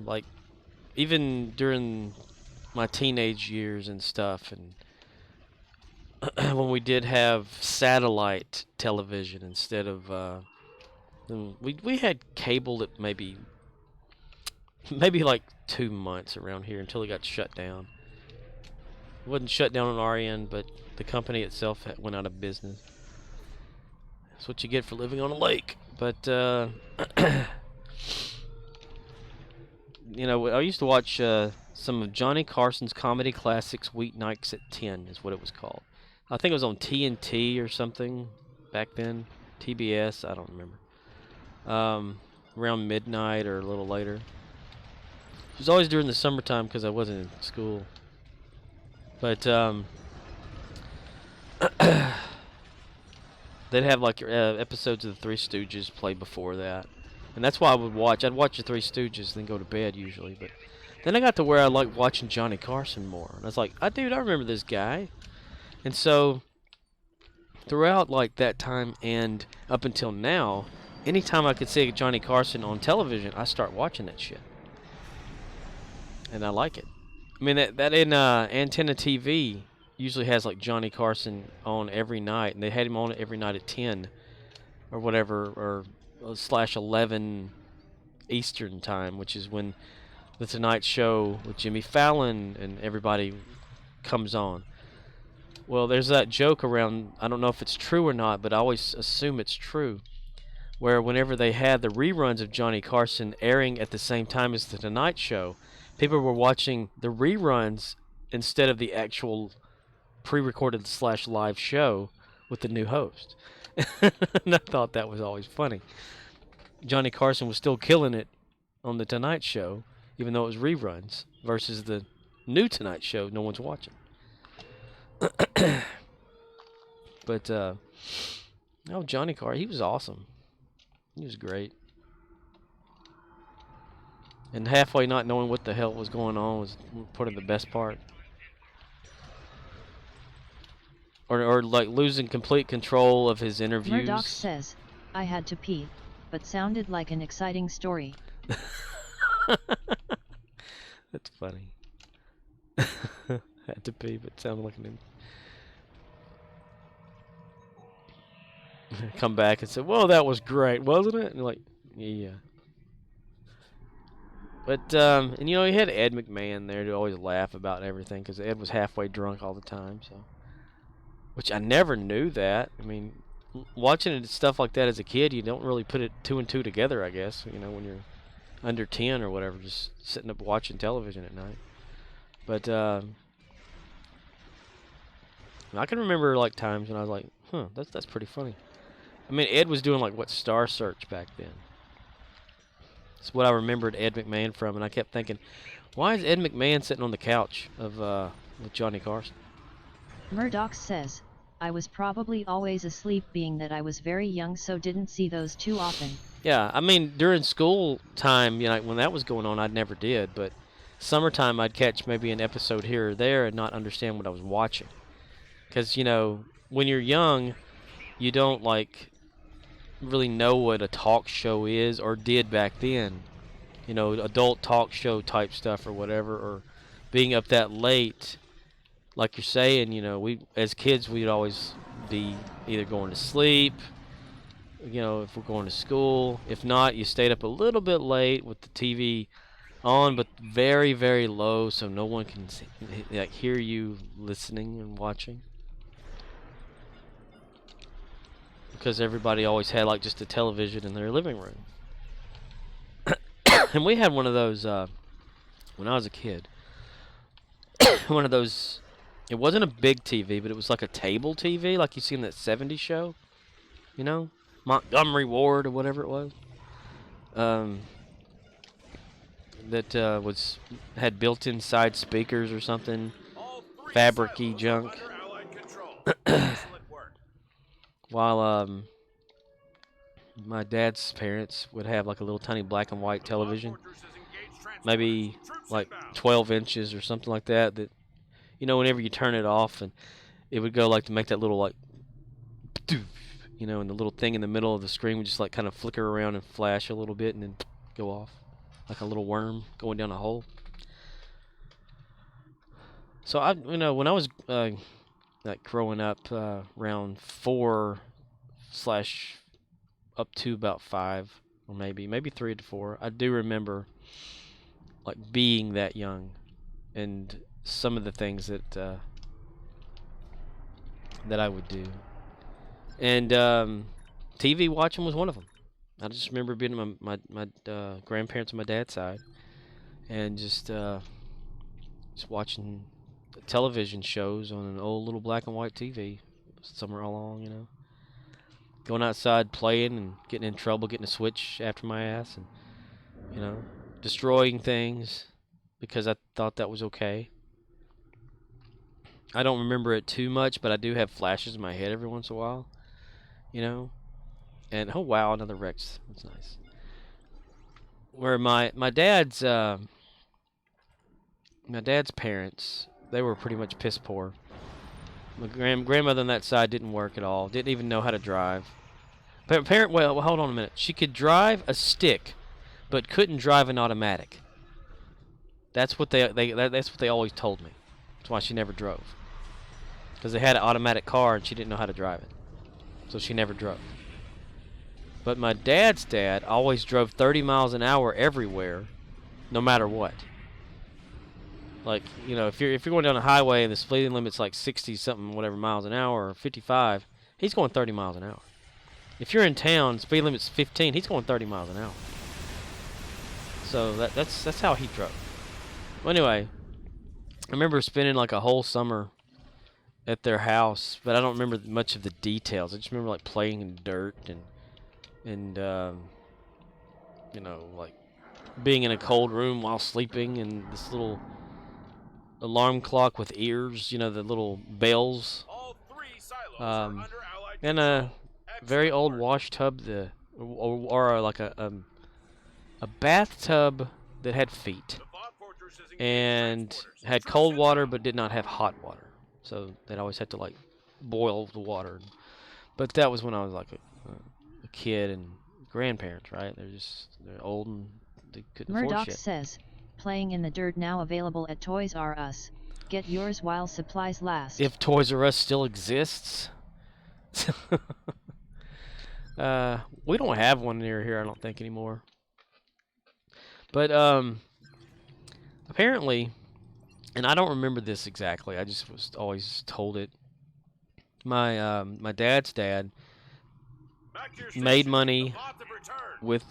like even during my teenage years and stuff, and when we did have satellite television instead of we had cable that maybe like 2 months around here until it got shut down. It wasn't shut down on our end, but the company itself went out of business. That's what you get for living on a lake. But you know, I used to watch some of Johnny Carson's comedy classics weeknights at 10 is what it was called. I think it was on TNT or something back then. TBS, I don't remember. Around midnight or a little later. It was always during the summertime because I wasn't in school. But they'd have like episodes of the Three Stooges play before that. And that's why I would watch. I'd watch the Three Stooges, then go to bed usually. But then I got to where I liked watching Johnny Carson more. And I was like, dude, I remember this guy. And so throughout like that time and up until now, anytime I could see Johnny Carson on television, I start watching that shit. And I like it. I mean, that in Antenna TV usually has like Johnny Carson on every night, and they had him on every night at 10 or whatever, or /11 Eastern time, which is when the Tonight Show with Jimmy Fallon and everybody comes on. Well, there's that joke around, I don't know if it's true or not, but I always assume it's true, where whenever they had the reruns of Johnny Carson airing at the same time as the Tonight Show, people were watching the reruns instead of the actual pre-recorded /live show with the new host. And I thought that was always funny. Johnny Carson was still killing it on the Tonight Show, even though it was reruns, versus the new Tonight Show no one's watching. But, Johnny Carson, he was awesome. He was great. And halfway not knowing what the hell was going on was probably the best part. Or like losing complete control of his interviews. Murdoch says, I had to pee, but sounded like an exciting story. That's funny. Had to pee, but sounded like an... Come back and say, well, that was great, wasn't it? And like, yeah. But, and you know, he had Ed McMahon there to always laugh about everything, because Ed was halfway drunk all the time, so. Which I never knew that. I mean, watching stuff like that as a kid, you don't really put it 2 and 2 together, I guess, you know, when you're under 10 or whatever, just sitting up watching television at night. But, I can remember, like, times when I was like, that's pretty funny. I mean, Ed was doing, like, Star Search back then. It's what I remembered Ed McMahon from, and I kept thinking, why is Ed McMahon sitting on the couch of with Johnny Carson? Murdoch says, I was probably always asleep being that I was very young so didn't see those too often. Yeah, I mean, during school time, you know, when that was going on, I never did, but summertime I'd catch maybe an episode here or there and not understand what I was watching. Because, you know, when you're young, you don't, like, really know what a talk show is or did back then. You know, adult talk show type stuff or whatever, or being up that late. Like you're saying, you know, we as kids we'd always be either going to sleep, you know, if we're going to school. If not, you stayed up a little bit late with the TV on, but very, very low, so no one can like hear you listening and watching. Because everybody always had like just a television in their living room. And we had one of those when I was a kid. One of those. It wasn't a big TV, but it was like a table TV, like you see in that '70s show. You know, Montgomery Ward or whatever it was. That had built-in side speakers or something, fabric-y junk. While my dad's parents would have like a little tiny black and white television, maybe like 12 inches or something like that. That, you know, whenever you turn it off, and it would go like to make that little like, you know, and the little thing in the middle of the screen would just like kind of flicker around and flash a little bit and then go off like a little worm going down a hole. So you know, when I was like growing up, around 4/ up to about 5, or maybe 3 to 4, I do remember like being that young, and some of the things that that I would do, and TV watching was one of them. I just remember being at my grandparents on my dad's side, and just watching television shows on an old little black and white TV somewhere along, you know. Going outside playing and getting in trouble, getting a switch after my ass, and, you know, destroying things because I thought that was okay. I don't remember it too much, but I do have flashes in my head every once in a while, you know. And oh wow, another Rex. That's nice. Where my dad's parents, they were pretty much piss poor. My grandmother on that side didn't work at all. Didn't even know how to drive. Well, hold on a minute. She could drive a stick, but couldn't drive an automatic. That's what that's what they always told me. That's why she never drove. Because they had an automatic car and she didn't know how to drive it, so she never drove. But my dad's dad always drove 30 miles an hour everywhere, no matter what. Like, you know, if you're going down a highway and the speed limit's like 60 something whatever miles an hour or 55, he's going 30 miles an hour. If you're in town, speed limit's 15, he's going 30 miles an hour. So that's how he drove. Well, anyway, I remember spending like a whole summer at their house, but I don't remember much of the details. I just remember like playing in dirt and you know, like being in a cold room while sleeping, and this little alarm clock with ears, you know, the little bells, and a very old wash tub, or like a bathtub that had feet and had cold water but did not have hot water, so they'd always had to like boil the water. But that was when I was like a kid, and grandparents, right? They're old and they couldn't afford Murdoch shit. says, playing in the dirt now available at Toys R Us. Get yours while supplies last. If Toys R Us still exists. We don't have one near here, I don't think, anymore. But apparently, and I don't remember this exactly, I just was always told it. My dad's dad made money with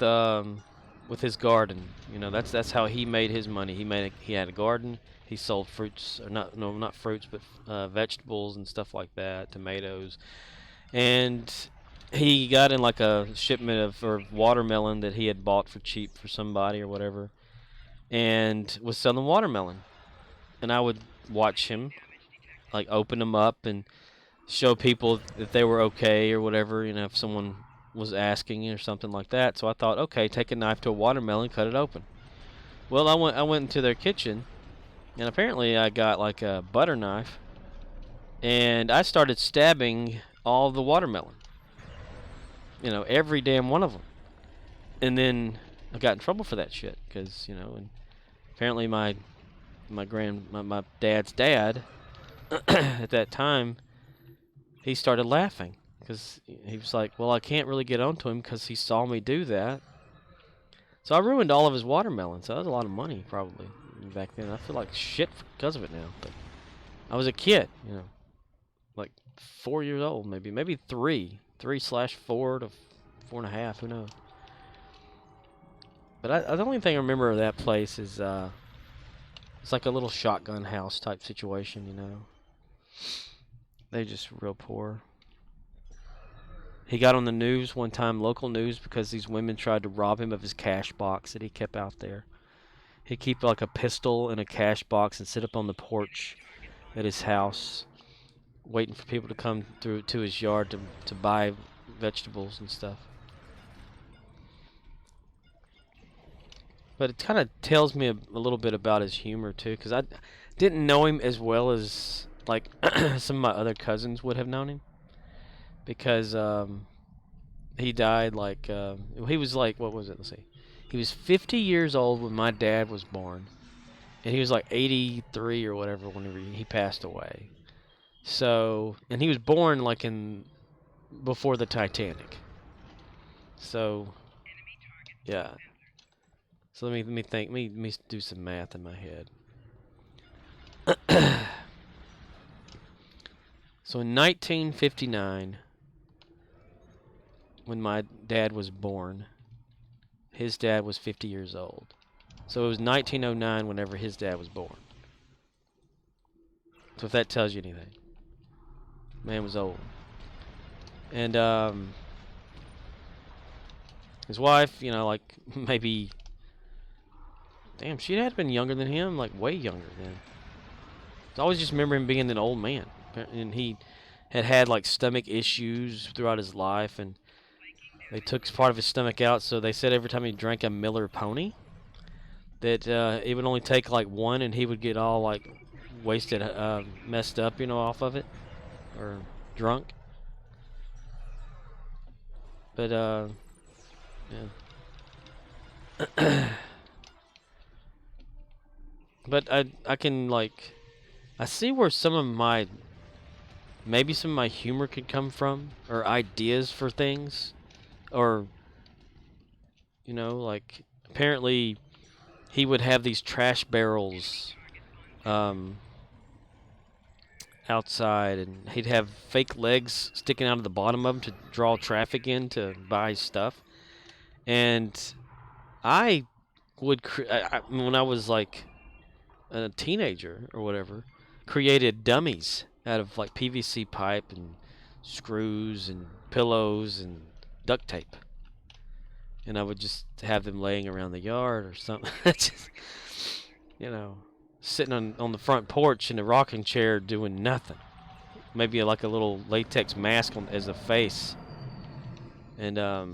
his garden. You know, that's how he made his money. He had a garden. He sold fruits, or not fruits, but vegetables and stuff like that, tomatoes. And he got in like a shipment of or watermelon that he had bought for cheap for somebody or whatever, and was selling watermelon. And I would watch him like open them up and show people that they were okay or whatever, you know, if someone was asking or something like that. So I thought, okay, take a knife to a watermelon, cut it open. Well, I went into their kitchen, and apparently I got like a butter knife, and I started stabbing all the watermelon. You know, every damn one of them. And then I got in trouble for that shit because, you know, and apparently my dad's dad at that time, he started laughing because he was like, well, I can't really get onto him because he saw me do that. So I ruined all of his watermelons. So that was a lot of money probably back then. I feel like shit because of it now. But I was a kid, you know, like 4 years old, maybe 3/4 to 4.5, who knows. But the only thing I remember of that place is it's like a little shotgun house type situation, you know. They're just real poor. He got on the news one time, local news, because these women tried to rob him of his cash box that he kept out there. He'd keep like a pistol in a cash box and sit up on the porch at his house, waiting for people to come through to his yard to buy vegetables and stuff. But it kind of tells me a little bit about his humor too, because I didn't know him as well as like some of my other cousins would have known him, because he died like he was like, what was it? Let's see, he was 50 years old when my dad was born, and he was like 83 or whatever whenever he passed away. So, and he was born like in before the Titanic. So, yeah. So let me think. Let me do some math in my head. So in 1959, when my dad was born, his dad was 50 years old. So it was 1909 whenever his dad was born. So if that tells you anything, man was old. And his wife, you know, like maybe, damn, she had been younger than him, like way younger then. I always just remember him being an old man, and he had like stomach issues throughout his life, and they took part of his stomach out. So they said every time he drank a Miller Pony, that it would only take like one, and he would get all like wasted, messed up, you know, off of it, or drunk. But yeah. But I can like, I see where some of my, maybe some of my humor could come from, or ideas for things, or, you know, like apparently he would have these trash barrels outside, and he'd have fake legs sticking out of the bottom of them to draw traffic in to buy stuff. And I would, when I was like a teenager or whatever, created dummies out of like PVC pipe and screws and pillows and duct tape, and I would just have them laying around the yard or something. Just, you know, sitting on the front porch in a rocking chair doing nothing. Maybe like a little latex mask as a face, and I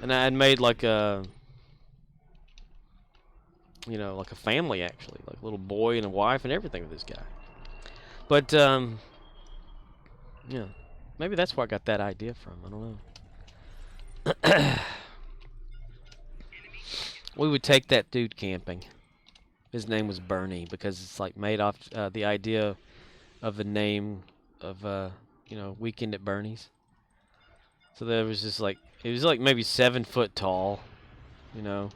had made like a, you know, like a family actually, like a little boy and a wife and everything with this guy. But yeah, maybe that's where I got that idea from. I don't know. We would take that dude camping. His name was Bernie, because it's like made off the idea of the name of you know, Weekend at Bernie's. So there was just like, it was like maybe 7 foot tall, you know,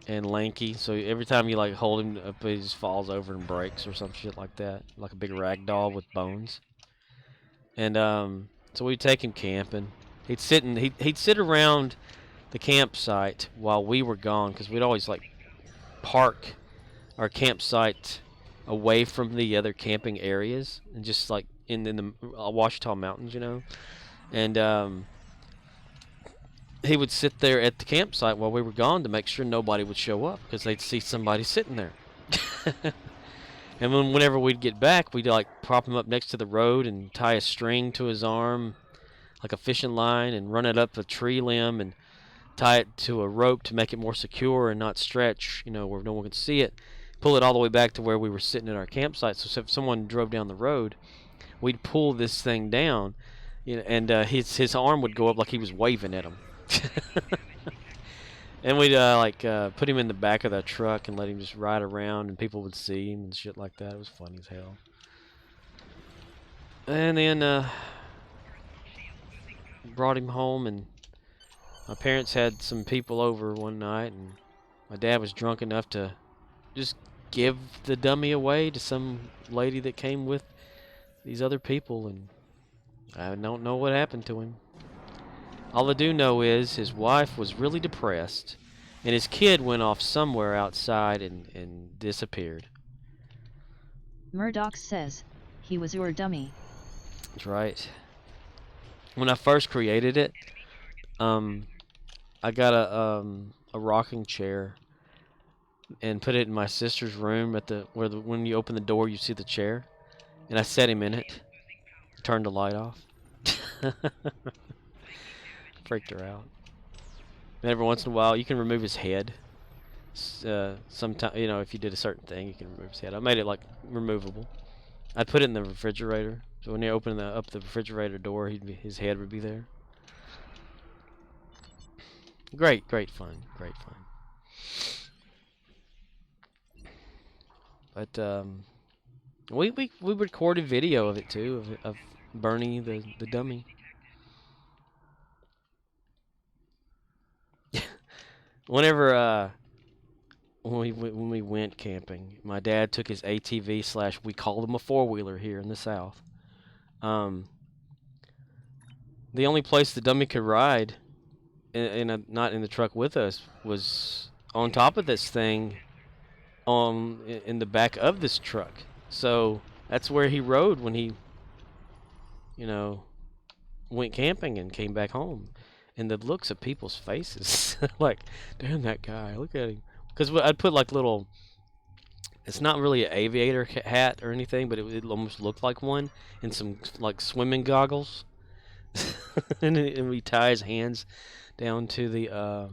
and lanky. So every time you like hold him up, he just falls over and breaks or some shit like that, like a big rag doll with bones. And so we'd take him camping. He'd sit around the campsite while we were gone, because we'd always like park our campsite away from the other camping areas and just like in the Ouachita Mountains, you know, and he would sit there at the campsite while we were gone to make sure nobody would show up because they'd see somebody sitting there. And whenever we'd get back, we'd like prop him up next to the road and tie a string to his arm, like a fishing line, and run it up a tree limb and tie it to a rope to make it more secure and not stretch, you know, where no one could see it. Pull it all the way back to where we were sitting at our campsite. So if someone drove down the road, we'd pull this thing down, you know, and his arm would go up like he was waving at him. And we'd put him in the back of the truck and let him just ride around, and people would see him and shit like that. It was funny as hell. And then brought him home, and my parents had some people over one night, and my dad was drunk enough to just give the dummy away to some lady that came with these other people, and I don't know what happened to him. All I do know is his wife was really depressed, and his kid went off somewhere outside and disappeared. Murdoch says, he was your dummy. That's right. When I first created it, I got a rocking chair and put it in my sister's room at when you open the door you see the chair, and I set him in it, turned the light off. Freaked her out. And every once in a while, you can remove his head. Sometimes, you know, if you did a certain thing, you can remove his head. I made it like removable. I put it in the refrigerator, so when you open up the refrigerator door, his head would be there. Great fun, great fun. But we recorded video of it too, of Bernie the dummy. Whenever when we went camping, my dad took his ATV / we called him a 4-wheeler here in the South. The only place the dummy could ride, not in the truck with us, was on top of this thing, in the back of this truck. So that's where he rode when he, you know, went camping and came back home. And the looks of people's faces, like, damn, that guy, look at him. Because I'd put like little, it's not really an aviator hat or anything, but it almost looked like one, and some like swimming goggles. and we tie his hands down to the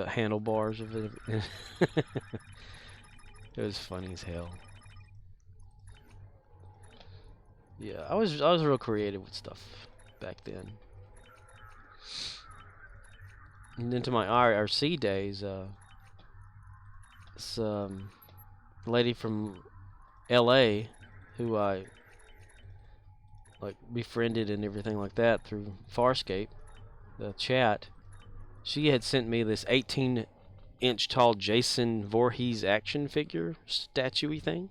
handlebars of it. It was funny as hell. Yeah, I was real creative with stuff back then. And into my IRC days, this lady from LA who I like befriended and everything like that through Farscape, the chat, she had sent me this 18-inch tall Jason Voorhees action figure statue-y thing,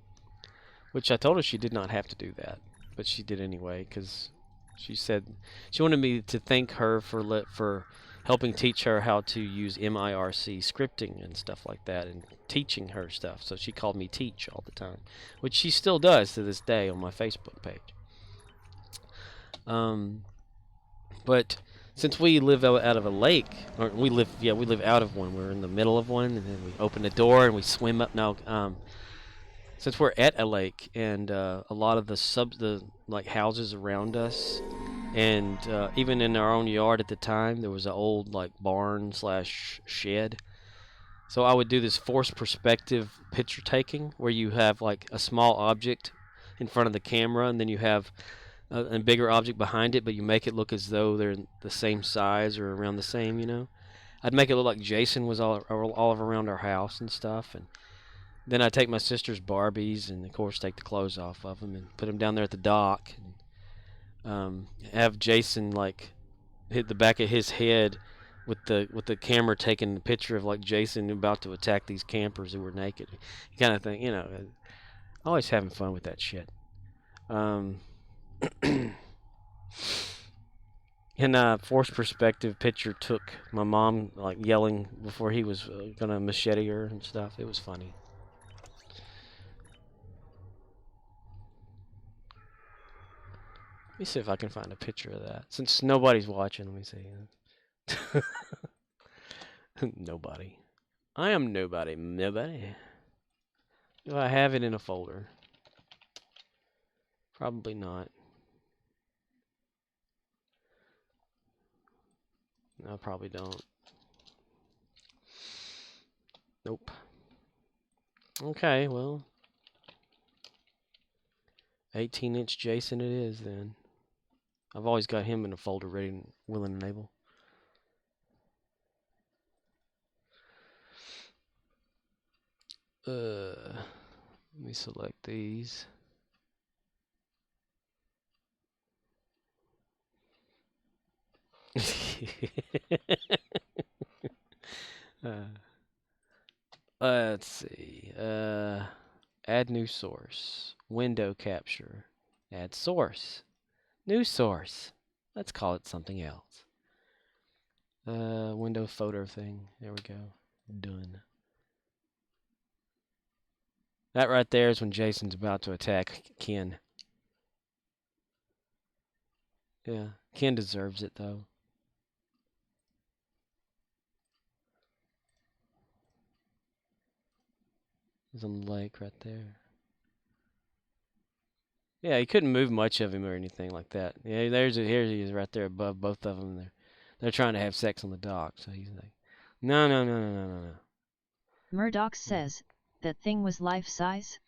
which I told her she did not have to do that, but she did anyway because she said she wanted me to thank her for helping teach her how to use MIRC scripting and stuff like that, and teaching her stuff. So she called me Teach all the time, which she still does to this day on my Facebook page. But since we live out of a lake, or we live out of one. We're in the middle of one, and then we open the door and we swim up. Now, since we're at a lake, and a lot of the like houses around us, and even in our own yard at the time, there was an old like barn / shed. So I would do this forced perspective picture taking, where you have like a small object in front of the camera, and then you have a bigger object behind it, but you make it look as though they're the same size or around the same, you know. I'd make it look like Jason was all around our house and stuff, and then I'd take my sister's Barbies and, of course, take the clothes off of them and put them down there at the dock, and have Jason like hit the back of his head with the camera taking the picture of like Jason about to attack these campers who were naked, kind of thing, you know. Always having fun with that shit. And forced perspective picture took my mom like yelling before he was gonna machete her and stuff. It was funny. Let me see if I can find a picture of that. Since nobody's watching, let me see. Nobody. I am nobody. Nobody. Do I have it in a folder? Probably not. No, I probably don't. Nope. Okay, well. 18-inch Jason it is then. I've always got him in a folder ready and willing and able. Let me select these. uh, let's see. Add new source. Window capture. Add source. New source. Let's call it something else. Window photo thing. There we go. Done. That right there is when Jason's about to attack Ken. Yeah, Ken deserves it though. He's on the lake right there. Yeah, he couldn't move much of him or anything like that. Yeah, here he is right there above both of them. They're trying to have sex on the dock. So he's like, no, no, no, no, no, no, no. Murdoch says, that thing was life-size?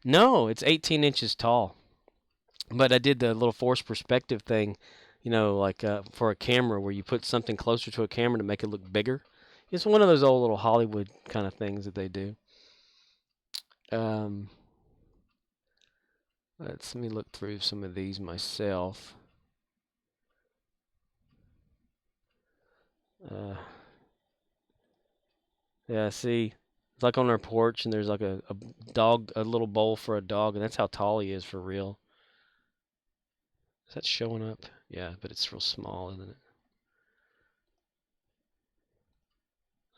No, it's 18 inches tall. But I did the little forced perspective thing, you know, like for a camera where you put something closer to a camera to make it look bigger. It's one of those old little Hollywood kind of things that they do. Let me look through some of these myself. Yeah, see, it's like on our porch, and there's like a dog, a little bowl for a dog, and that's how tall he is for real. Is that showing up? Yeah, but it's real small, isn't it?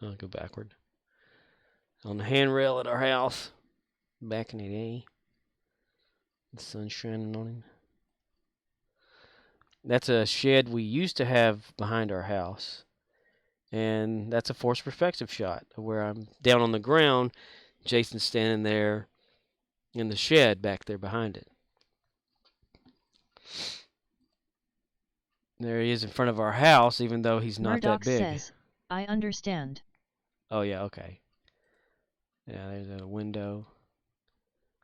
I'll go backward. On the handrail at our house, back in the day. The sun's shining on him. That's a shed we used to have behind our house. And that's a forced perspective shot where I'm down on the ground. Jason's standing there in the shed back there behind it. There he is in front of our house, even though he's not Murdoch that big. says, I understand. Oh, yeah, okay. Yeah, there's a window.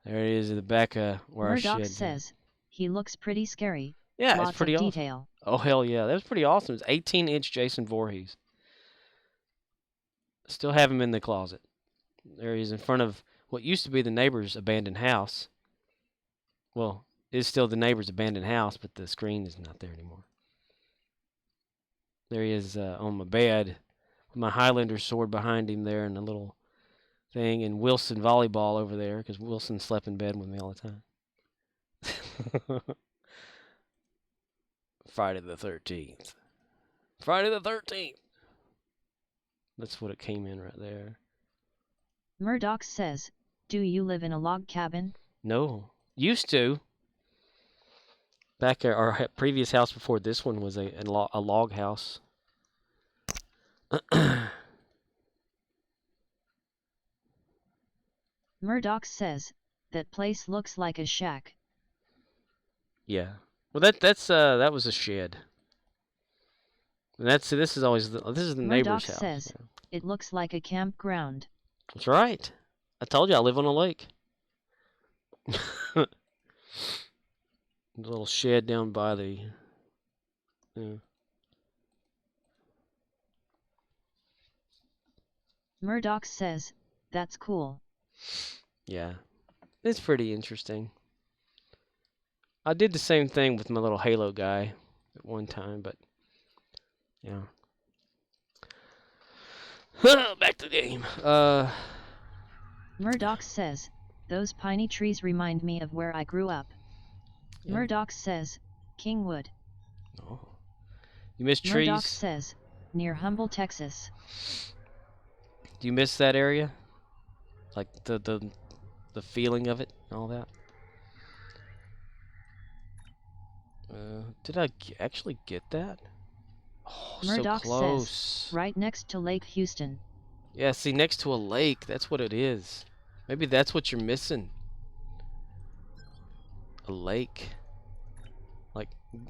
There he is in the back of where Murdoch our shed's says, he looks pretty scary. Yeah, Lots it's pretty of awesome. detail. Oh, hell yeah. That was pretty awesome. It's 18-inch Jason Voorhees. Still have him in the closet. There he is in front of what used to be the neighbor's abandoned house. Well, it's still the neighbor's abandoned house, but the screen is not there anymore. There he is on my bed with my Highlander sword behind him there and a little thing, and Wilson volleyball over there because Wilson slept in bed with me all the time. Friday the 13th. Friday the 13th. That's what it came in right there. Murdoch says, do you live in a log cabin? No. Used to. Back at our previous house before this one was a log house. Murdoch says, that place looks like a shack. Yeah. Well, that was a shed. And this is always this is the neighbor's Murdoch house. says, Yeah. it looks like a campground. That's right. I told you I live on a lake. A little shed down by the. Yeah. Murdoch says, that's cool. Yeah. It's pretty interesting. I did the same thing with my little Halo guy at one time, but yeah. Back to the game. Murdoch says, those piney trees remind me of where I grew up. Yeah. Murdoch says, Kingwood. Oh. You miss trees? Murdoch says, near Humble, Texas. Do you miss that area? Like the feeling of it and all that? Did I actually get that? Oh, so Murdoch says, close. right next to Lake Houston. Yeah, see, next to a lake. That's what it is. Maybe that's what you're missing. A lake. Like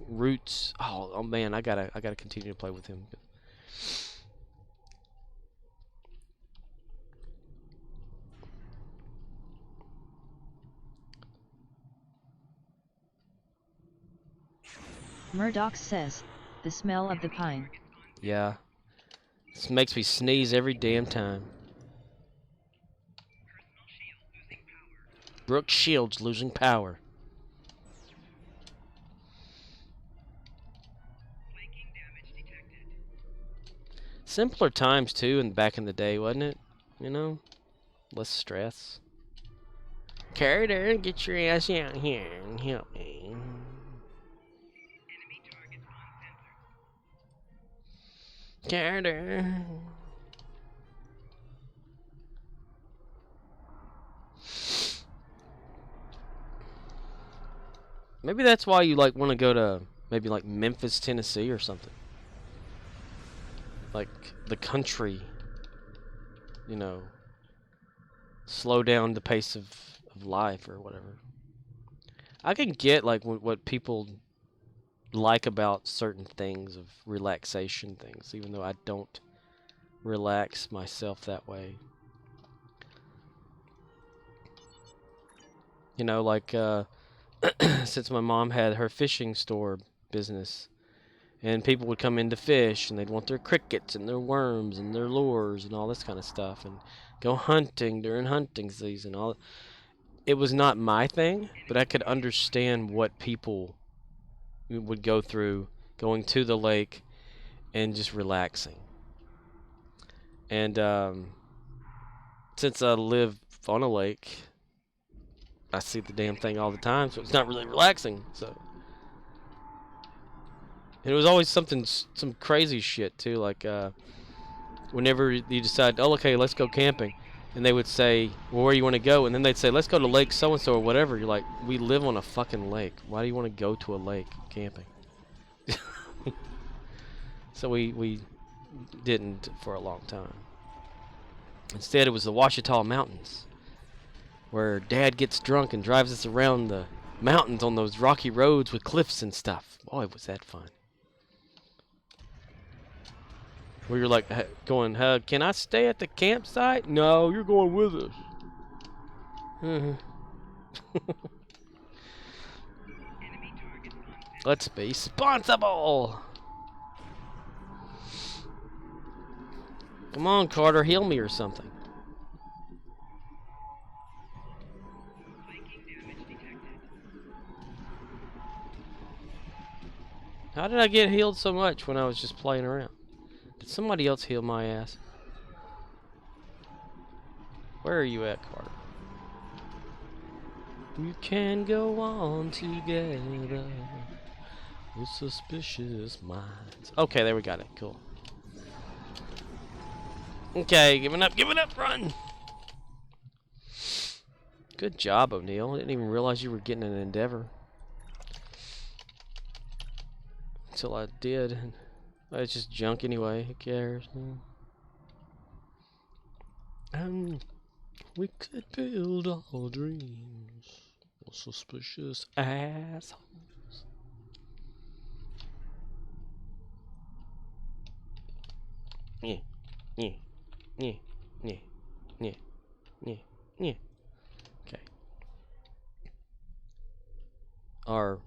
roots. Oh man, I gotta continue to play with him. Murdoch says, the smell of the pine. Yeah. This makes me sneeze every damn time. Brooke Shields losing power. Simpler times too, and back in the day, wasn't it? You know, less stress. Carter, get your ass out here and help me. Carter. Maybe that's why you like want to go to maybe like Memphis, Tennessee or something. Like the country, you know, slow down the pace of life or whatever. I can get like what people like about certain things of relaxation things, even though I don't relax myself that way. You know, like since my mom had her fishing store business, and people would come in to fish, and they'd want their crickets and their worms and their lures and all this kind of stuff, and go hunting during hunting season. All it was not my thing, but I could understand what people would go through going to the lake and just relaxing. And since I live on a lake, I see the damn thing all the time, so it's not really relaxing. So, and it was always something, some crazy shit too. Like whenever you decide, oh, okay, let's go camping, and they would say, well, where do you want to go? And then they'd say, let's go to Lake so and so or whatever. You're like, we live on a fucking lake. Why do you want to go to a lake camping? So we didn't for a long time. Instead, it was the Ouachita Mountains, where Dad gets drunk and drives us around the mountains on those rocky roads with cliffs and stuff. Boy, was that fun. We were like going, can I stay at the campsite? No, you're going with us. Let's be responsible. Come on, Carter, heal me or something. How did I get healed so much when I was just playing around? Did somebody else heal my ass? Where are you at, Carter? You can go on together with suspicious minds. Okay, there we got it. Cool. Okay, giving up, run! Good job, O'Neil. I didn't even realize you were getting an endeavor. Until I did. It's just junk anyway. Who cares? And we could build our dreams. Suspicious assholes. Yeah, yeah, yeah, yeah, yeah, yeah, yeah. Okay. Our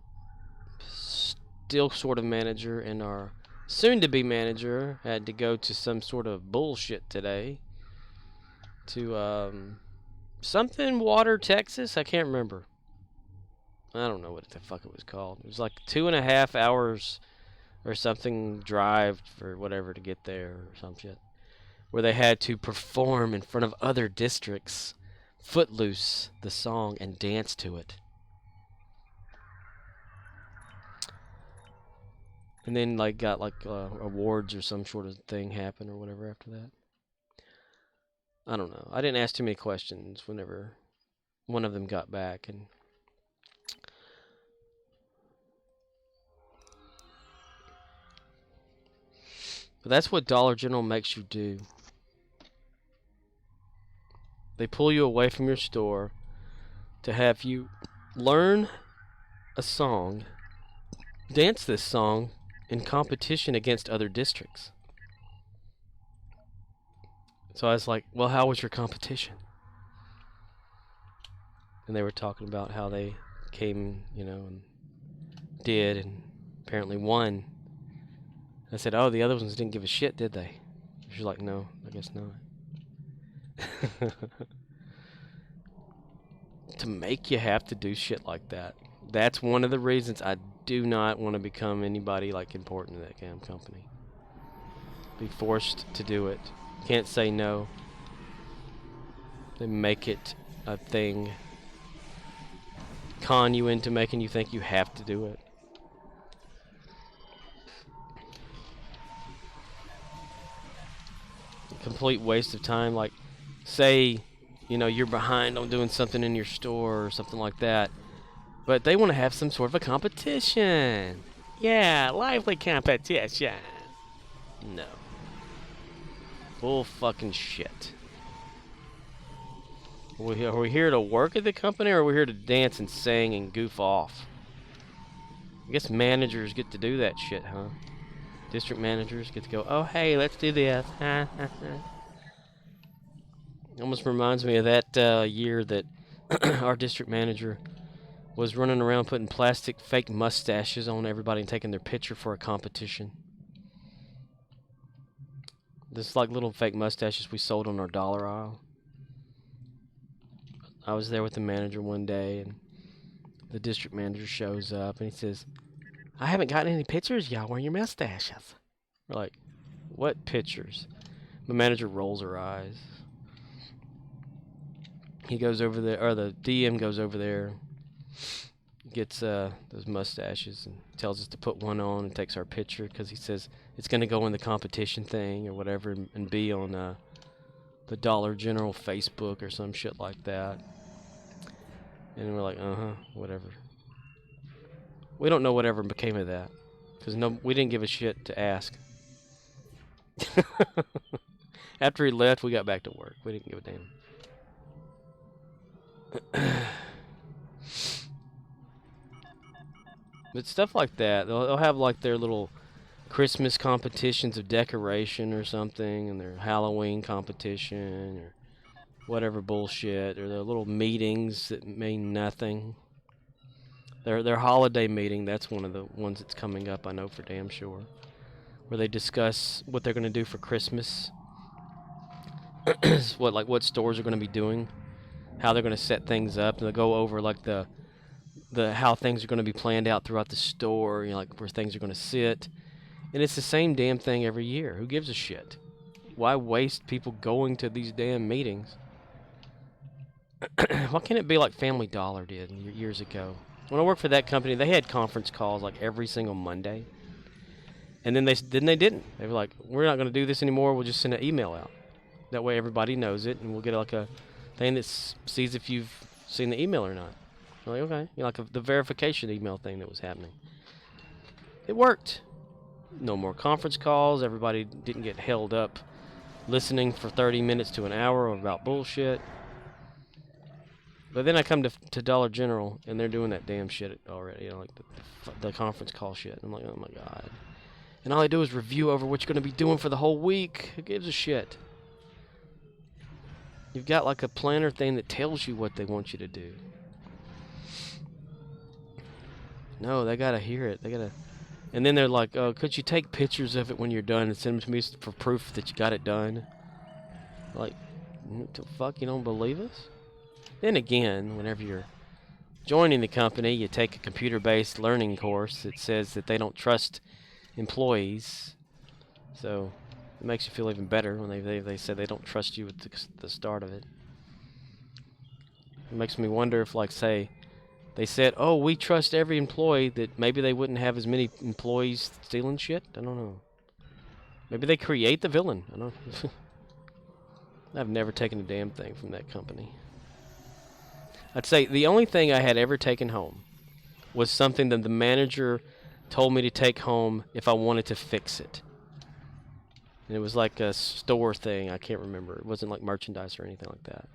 still sort of manager and our soon-to-be manager had to go to some sort of bullshit today. To something Water, Texas. I can't remember. I don't know what the fuck it was called. It was like 2.5 hours or something drive for whatever to get there or some shit. Where they had to perform in front of other districts, Footloose, the song, and dance to it. And then like got like awards or some sort of thing happen or whatever after that. I don't know. I didn't ask too many questions whenever one of them got back, and But that's what Dollar General makes you do. They pull you away from your store to have you learn a song, dance this song in competition against other districts. So I was like, well, how was your competition? And they were talking about how they came, and did, and apparently won. I said, oh, the other ones didn't give a shit, did they? She's like, no, I guess not. To make you have to do shit like that. That's one of the reasons I do not want to become anybody like important in that damn company. Be forced to do it. Can't say no. They make it a thing. Con you into making you think you have to do it. Complete waste of time. Like, say, you're behind on doing something in your store or something like that, but they want to have some sort of a competition. Yeah, lively competition. No. Bull fucking shit. Are we here to work at the company, or are we here to dance and sing and goof off? I guess managers get to do that shit, huh? District managers get to go, oh, hey, let's do this. Almost reminds me of that year that our district manager was running around putting plastic fake mustaches on everybody and taking their picture for a competition. This like little fake mustaches we sold on our dollar aisle. I was there with the manager one day, and the district manager shows up, and he says, I haven't gotten any pictures of y'all wearing your mustaches. We're like, what pictures? The manager rolls her eyes. He goes over there, or the DM goes over there, gets those mustaches and tells us to put one on and takes our picture because he says it's going to go in the competition thing or whatever and be on the Dollar General Facebook or some shit like that. And we're like, whatever. We don't know whatever became of that because we didn't give a shit to ask. After he left, we got back to work. We didn't give a damn. But stuff like that, they'll have like their little Christmas competitions of decoration or something, and their Halloween competition or whatever bullshit, or their little meetings that mean nothing. Their holiday meeting, that's one of the ones that's coming up, I know for damn sure, where they discuss what they're going to do for Christmas, what stores are going to be doing, how they're going to set things up, and they'll go over like the how things are going to be planned out throughout the store, like where things are going to sit. And it's the same damn thing every year. Who gives a shit? Why waste people going to these damn meetings? Why can't it be like Family Dollar did years ago? When I worked for that company, they had conference calls like every single Monday. And then they didn't. They were like, we're not going to do this anymore. We'll just send an email out. That way everybody knows it, and we'll get like a thing that sees if you've seen the email or not. I'm like, okay. Like the verification email thing that was happening. It worked. No more conference calls. Everybody didn't get held up listening for 30 minutes to an hour about bullshit. But then I come to Dollar General, and they're doing that damn shit already. Like the conference call shit. I'm like, oh my god. And all they do is review over what you're going to be doing for the whole week. Who gives a shit? You've got like a planner thing that tells you what they want you to do. No, they gotta hear it. They gotta, and then they're like, "Oh, could you take pictures of it when you're done and send them to me for proof that you got it done?" Like, what the fuck? You don't believe us? Then again, whenever you're joining the company, you take a computer-based learning course that says that they don't trust employees, so it makes you feel even better when they say they don't trust you at the start of it. It makes me wonder if, like, say, they said, oh, we trust every employee, that maybe they wouldn't have as many employees stealing shit? I don't know. Maybe they create the villain. I don't know. I've never taken a damn thing from that company. I'd say the only thing I had ever taken home was something that the manager told me to take home if I wanted to fix it. And it was like a store thing. I can't remember. It wasn't like merchandise or anything like that.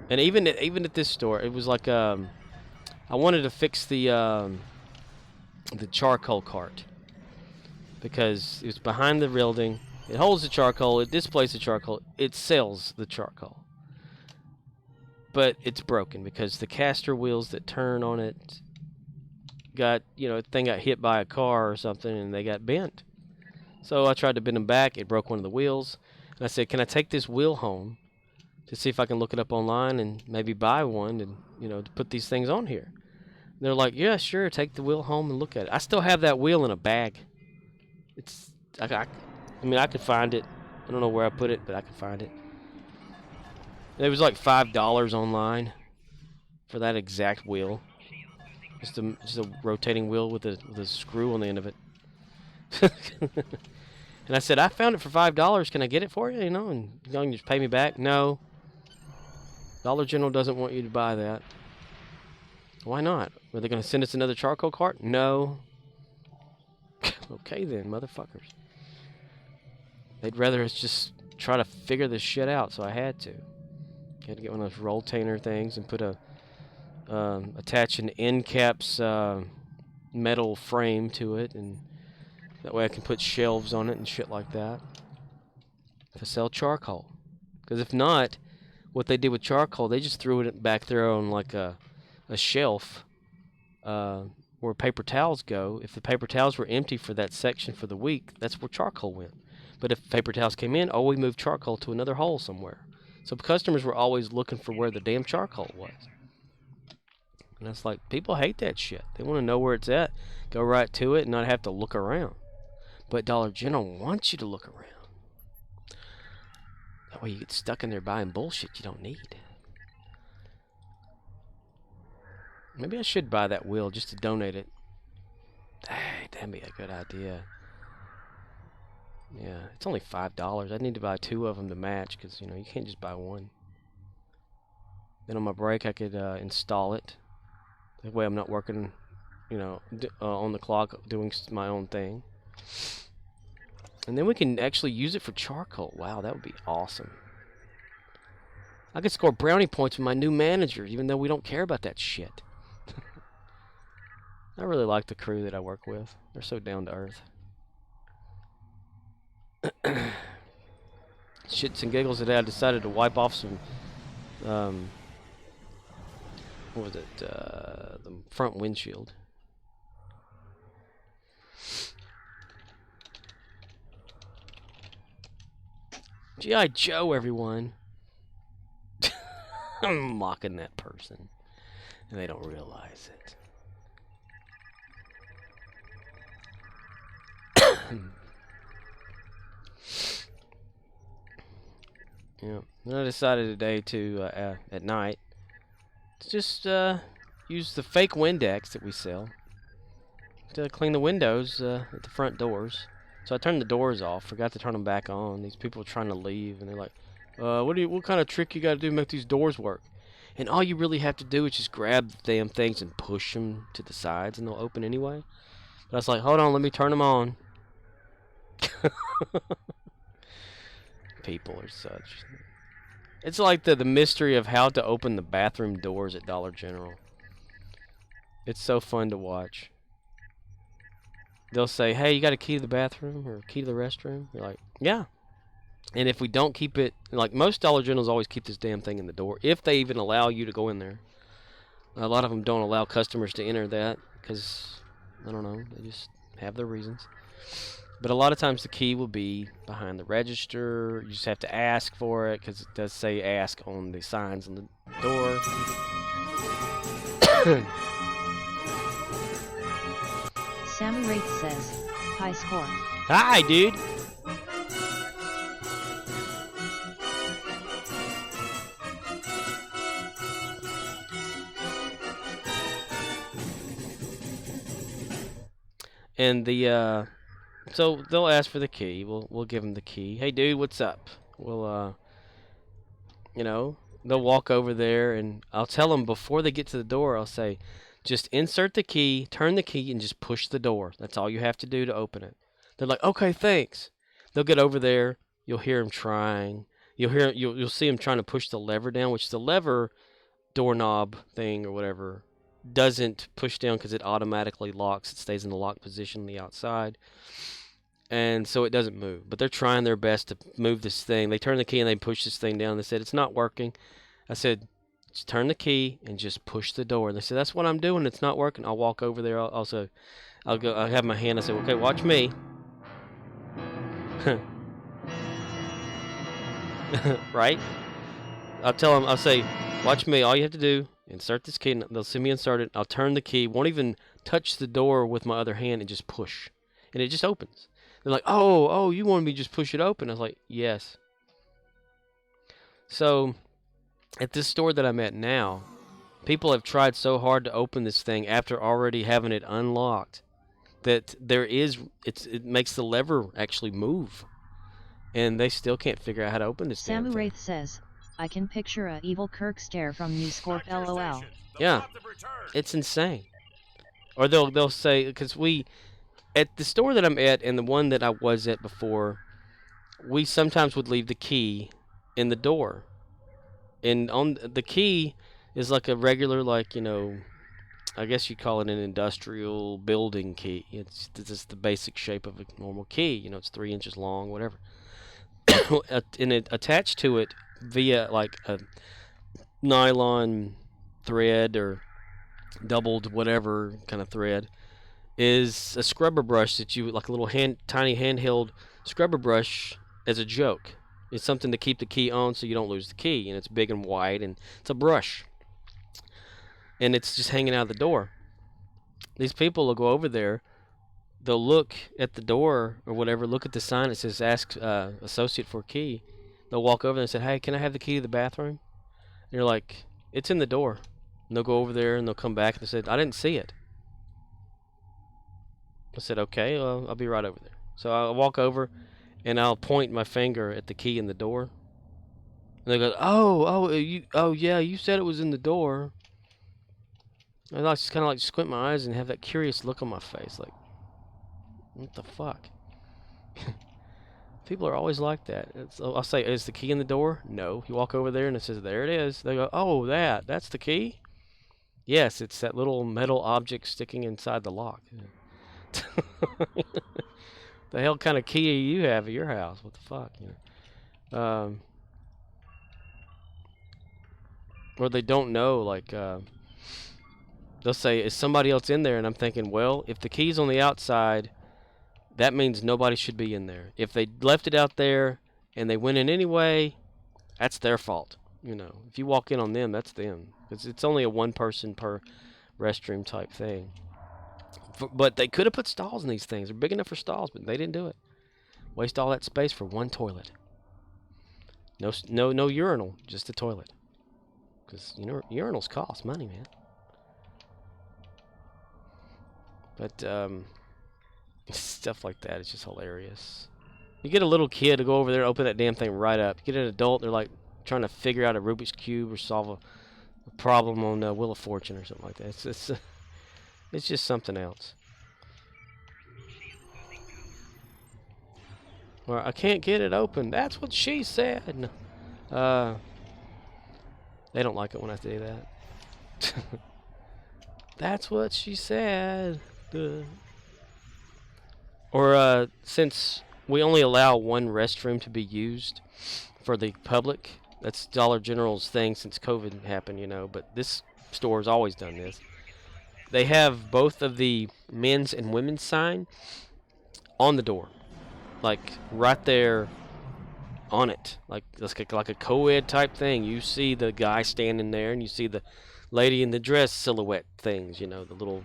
And even at this store, it was like I wanted to fix the charcoal cart because it was behind the building. It holds the charcoal. It displays the charcoal. It sells the charcoal. But it's broken because the caster wheels that turn on it got, thing got hit by a car or something and they got bent. So I tried to bend them back. It broke one of the wheels. And I said, can I take this wheel home to see if I can look it up online and maybe buy one and, to put these things on here? And they're like, yeah, sure. Take the wheel home and look at it. I still have that wheel in a bag. I could find it. I don't know where I put it, but I could find it. It was like $5 online for that exact wheel. Just a rotating wheel with a screw on the end of it. And I said, I found it for $5. Can I get it for you? And you can just pay me back? No. Dollar General doesn't want you to buy that. Why not? Are they going to send us another charcoal cart? No. Okay then, motherfuckers. They'd rather us just try to figure this shit out, so I had to. I had to get one of those rolltainer things and put attach an end cap's metal frame to it, and that way I can put shelves on it and shit like that to sell charcoal. Because if not, what they did with charcoal, they just threw it back there on like a shelf where paper towels go. If the paper towels were empty for that section for the week, that's where charcoal went. But if paper towels came in, we moved charcoal to another hole somewhere. So customers were always looking for where the damn charcoal was. And it's like, people hate that shit. They want to know where it's at, go right to it, and not have to look around. But Dollar General wants you to look around. That way you get stuck in there buying bullshit you don't need. Maybe I should buy that wheel just to donate it. Hey, that'd be a good idea. Yeah, it's only $5. I need to buy 2 of them to match because, you can't just buy one. Then on my break, I could install it. That way I'm not working, on the clock doing my own thing. And then we can actually use it for charcoal. Wow, that would be awesome. I could score brownie points with my new manager, even though we don't care about that shit. I really like the crew that I work with. They're so down to earth. Shits and giggles today, I decided to wipe off some, what was it, the front windshield. G.I. Joe, everyone. I'm mocking that person, and they don't realize it. Yeah, and I decided today to, at night, to just use the fake Windex that we sell to clean the windows at the front doors. So I turned the doors off, forgot to turn them back on. These people were trying to leave, and they're like, what kind of trick you got to do to make these doors work? And all you really have to do is just grab the damn things and push them to the sides, and they'll open anyway. But I was like, hold on, let me turn them on. People are such. It's like the mystery of how to open the bathroom doors at Dollar General. It's so fun to watch. They'll say, hey, you got a key to the bathroom or a key to the restroom? You're like, yeah. And if we don't keep it, like most Dollar Generals always keep this damn thing in the door, if they even allow you to go in there. A lot of them don't allow customers to enter that because, I don't know, they just have their reasons. But a lot of times the key will be behind the register. You just have to ask for it because it does say ask on the signs on the door. Sammy Wraith says, high score. Hi, dude. And the so they'll ask for the key. We'll give them the key. Hey, dude, what's up? We'll they'll walk over there, and I'll tell them before they get to the door. I'll say, just insert the key, turn the key, and just push the door. That's all you have to do to open it. They're like, okay, thanks. They'll get over there. You'll hear them trying. You'll see them trying to push the lever down, which the lever doorknob thing or whatever doesn't push down because it automatically locks. It stays in the lock position on the outside, and so it doesn't move. But they're trying their best to move this thing. They turn the key and they push this thing down. They said it's not working. I said, just turn the key and just push the door. They said, that's what I'm doing. It's not working. I'll walk over there. I'll go. I have my hand. I said, okay, watch me. Right? I'll tell them. I'll say, watch me. All you have to do, insert this key. And they'll see me insert it. I'll turn the key. Won't even touch the door with my other hand and just push, and it just opens. They're like, oh, you want me to just push it open? I was like, yes. So, at this store that I'm at now, people have tried so hard to open this thing after already having it unlocked that it makes the lever actually move, and they still can't figure out how to open this damn Samu thing. Wraith says, I can picture a evil Kirk stare from New Scorp LOL. Yeah, it's insane. Or they'll say, because at the store that I'm at and the one that I was at before, we sometimes would leave the key in the door. And on the key is like a regular, like, I guess you'd call it an industrial building key. It's just the basic shape of a normal key. It's 3 inches long, whatever. And it attached to it via like a nylon thread or doubled whatever kind of thread is a scrubber brush that you like a little tiny handheld scrubber brush as a joke. It's something to keep the key on so you don't lose the key, and it's big and wide, and it's a brush, and it's just hanging out of the door. These people will go over there, they'll look at the door or whatever, look at the sign that says ask associate for a key. They'll walk over there and say, hey, can I have the key to the bathroom? And you're like, it's in the door. And they'll go over there and they'll come back and they said, I didn't see it. I said, okay, well, I'll be right over there. So I'll walk over and I'll point my finger at the key in the door. And they go, oh yeah, you said it was in the door. And I just kind of like squint my eyes and have that curious look on my face, like, what the fuck? People are always like that. I'll say, is the key in the door? No. You walk over there and it says, there it is. They go, oh, that's the key? Yes, it's that little metal object sticking inside the lock. The hell kind of key you have at your house? What the fuck? Or they don't know, like, they'll say, is somebody else in there? And I'm thinking, well, if the key's on the outside, that means nobody should be in there. If they left it out there and they went in anyway, that's their fault. If you walk in on them, that's them. Because it's only a one person per restroom type thing. But they could have put stalls in these things. They're big enough for stalls, but they didn't do it. Waste all that space for one toilet. No urinal, just a toilet. Because urinals cost money, man. But stuff like that is just hilarious. You get a little kid to go over there and open that damn thing right up. You get an adult, they're like trying to figure out a Rubik's Cube or solve a problem on Wheel of Fortune or something like that. It's just something else. Or I can't get it open. That's what she said. They don't like it when I say that. That's what she said. Or since we only allow one restroom to be used for the public, that's Dollar General's thing since COVID happened, but this store has always done this. They have both of the men's and women's sign on the door, like right there on it, like a co-ed type thing. You see the guy standing there, and you see the lady in the dress silhouette things, the little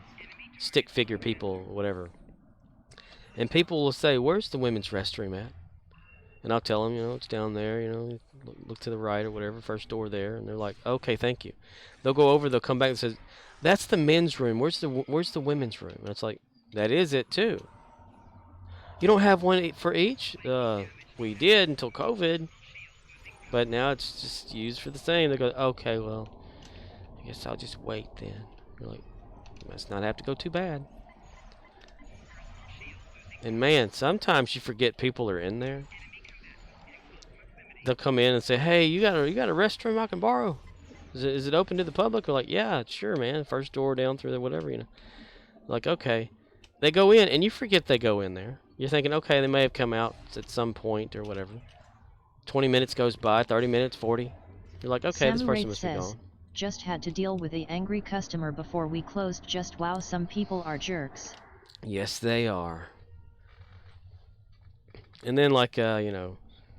stick figure people, or whatever. And people will say, "Where's the women's restroom at?" And I'll tell them, it's down there. Look to the right or whatever, first door there. And they're like, "Okay, thank you." They'll go over. They'll come back and say, "That's the men's room. Where's the women's room?" And it's like, that is it too. You don't have one for each? We did until COVID, but now it's just used for the same. They go, "Okay, well, I guess I'll just wait then." You're like, you must not have to go too bad. And man, sometimes you forget people are in there. They'll come in and say, "Hey, you got a restroom I can borrow? Is it open to the public?" We're like, "Yeah, sure, man. First door down through the whatever, you know." Like, okay. They go in, and you forget they go in there. You're thinking, okay, they may have come out at some point or whatever. 20 minutes goes by, 30 minutes, 40. You're like, okay, this person Samuraith must be says, gone. just had to deal with a angry customer before we closed. Just wow, some people are jerks. Yes, they are. And then, like,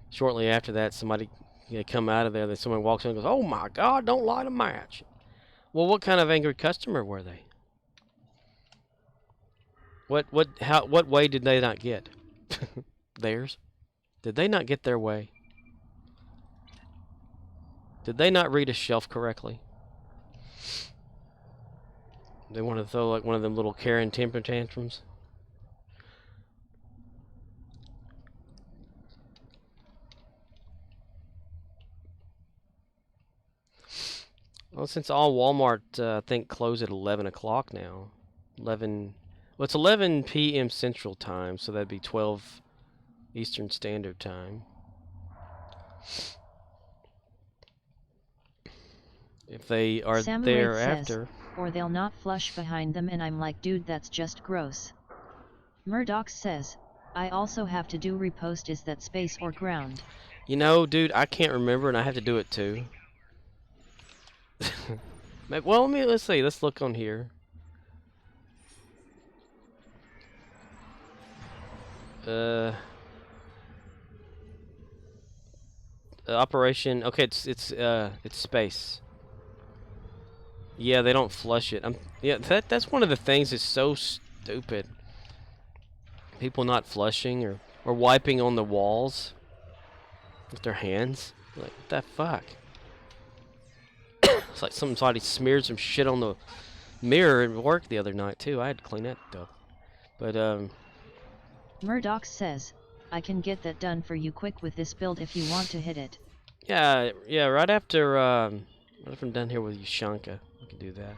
shortly after that, somebody come out of there. Then someone walks in and goes, "Oh my God, don't light a match." Well, what kind of angry customer were they? What way did they not get? Theirs? Did they not get their way? Did they not read a shelf correctly? They want to throw like one of them little Karen temper tantrums. Well, since all Walmart, I think, close at 11 o'clock now. 11. Well, it's 11 p.m. Central Time, so that'd be 12 Eastern Standard Time. If they are there after. Or they'll not flush behind them, and I'm like, dude, that's just gross. Murdoch says, I also have to do repost. Is that space or ground? You know, dude, I can't remember, and I have to do it too. Well, let's see. Let's look on here. Operation. Okay, it's space. Yeah, they don't flush it. Yeah, that's one of the things that's so stupid. People not flushing or wiping on the walls with their hands. Like, what the fuck? It's like somebody smeared some shit on the mirror at work the other night too. I had to clean that up. But Murdoch says, I can get that done for you quick with this build if you want to hit it. Yeah, right after right after I'm done here with Yushanka, I can do that.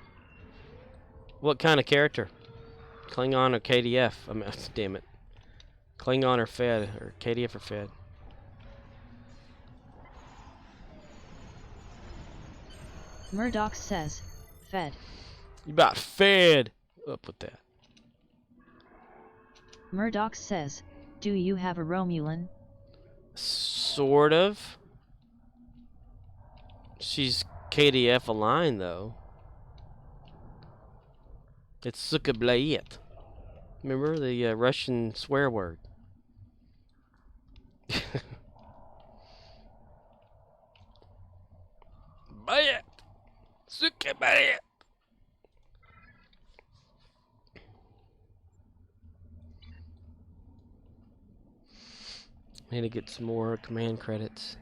What kind of character? Klingon or KDF? I mean, damn it. Klingon or Fed, or KDF or Fed? Murdoch says, Fed. You about Fed up with that. Murdoch says, do you have a Romulan? Sort of. She's KDF aligned though. It's Sukablayet. Remember the Russian swear word? Bayet! Sukablayet! Need to get some more command credits.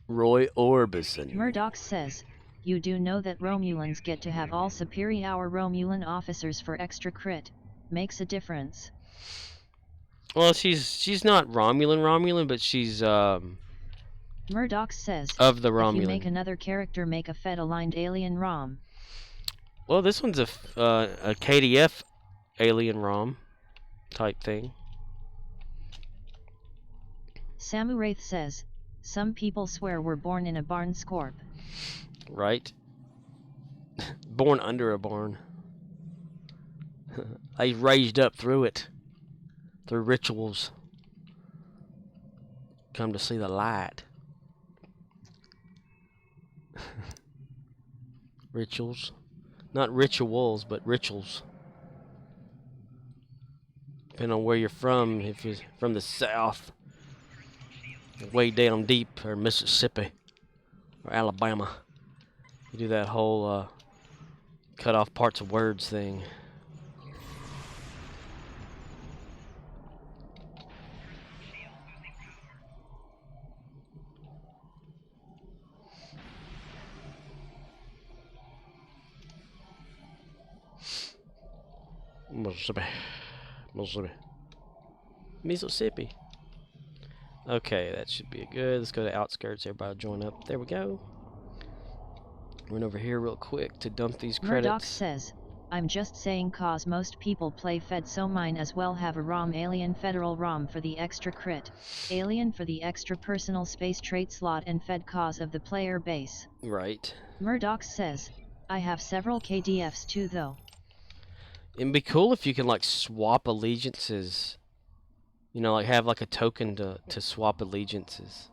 Roy Orbison. Murdoch says, you do know that Romulans get to have all superior Romulan officers for extra crit. Makes a difference. Well, she's not Romulan, but she's Murdoch says, of the Romulan. If you make another character, make a Fed-aligned alien ROM. Well, this one's a KDF alien ROM type thing. Samuraith says, some people swear we're born in a barn scorp. Right. Born under a barn. I raised up through it. Through rituals. Come to see the light. Rituals. Not rituals, but rituals. Depending on where you're from. If you're from the south, way down deep, or Mississippi, or Alabama, you do that whole cut off parts of words thing. Mississippi. Okay, that should be good. Let's go to outskirts. Everybody join up. There we go. Run over here real quick to dump these credits. Murdoch says, I'm just saying cause most people play Fed, so mine as well have a ROM, Alien Federal ROM for the extra crit, Alien for the extra personal space trait slot, and Fed cause of the player base. Right. Murdoch says, I have several KDFs too though. It'd be cool if you can like swap allegiances. You know, like have like a token to swap allegiances.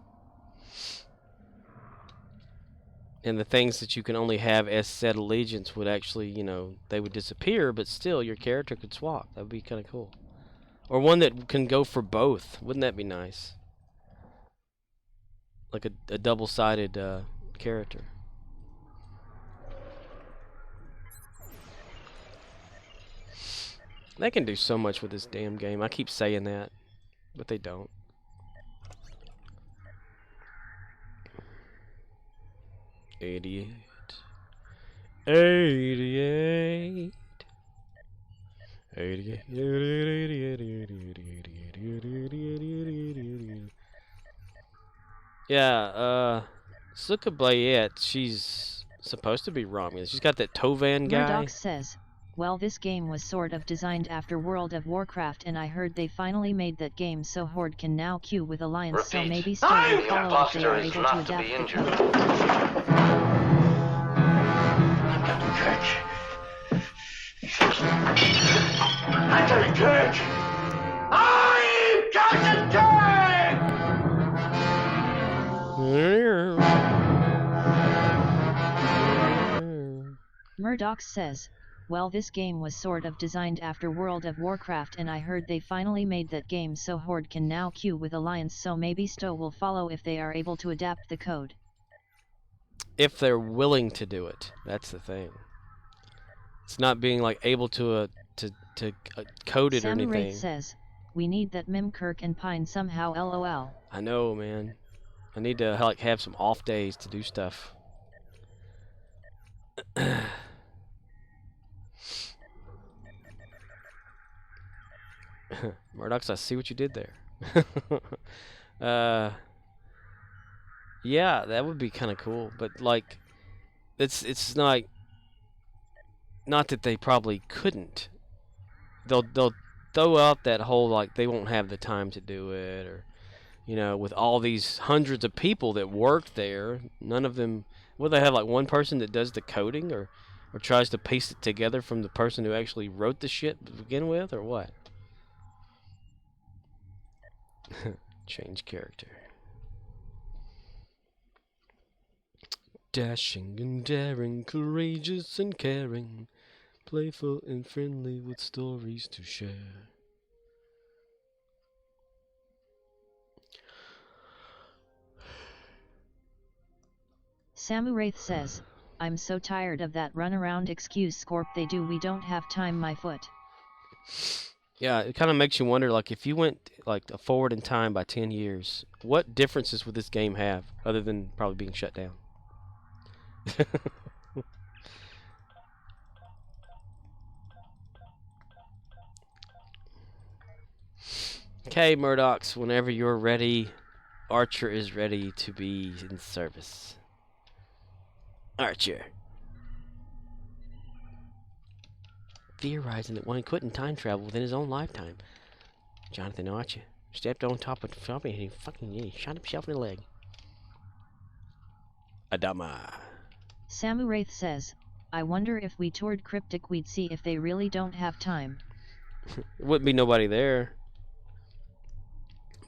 And the things that you can only have as said allegiance would actually, you know, they would disappear, but still your character could swap. That would be kind of cool. Or one that can go for both. Wouldn't that be nice? Like a double-sided character. They can do so much with this damn game. I keep saying that, but they don't. '88. 88. 88. Yeah, Suka Bayet, she's supposed to be Romulus. She's got that Tovan guy. Murdoch says, well, this game was sort of designed after World of Warcraft, and I heard they finally made that game so Horde can now queue with Alliance. Repeat. So maybe still will follow if they are able to adapt the code. Captain Kirk! I'm Captain Kirk! Murdoch says, well, this game was sort of designed after World of Warcraft, and I heard they finally made that game so Horde can now queue with Alliance, so maybe Stowe will follow if they are able to adapt the code. If they're willing to do it, that's the thing. It's not being like able to code it or anything. Wraith says, we need that Mimkirk and Pine somehow, lol. I know, man. I need to like have some off days to do stuff. Murdoch, I see what you did there. Yeah, that would be kind of cool, but like, it's not that they probably couldn't. They'll throw out that whole like they won't have the time to do it, or you know, with all these hundreds of people that work there, none of them. Will they have like one person that does the coding, or tries to piece it together from the person who actually wrote the shit to begin with, or what? Change character. Dashing and daring, courageous and caring, playful and friendly with stories to share. Wraith says, I'm so tired of that runaround excuse Scorp they do, we don't have time, my foot. Yeah, it kind of makes you wonder, like, if you went like forward in time by 10 years, what differences would this game have other than probably being shut down? Okay, Murdochs, whenever you're ready, Archer is ready to be in service. Archer. Theorizing that one couldn't time travel within his own lifetime. Jonathan Archer stepped on top of the top and he fucking shot himself in the leg. Adama. Wraith says, I wonder if we toured Cryptic we'd see if they really don't have time. There wouldn't be nobody there.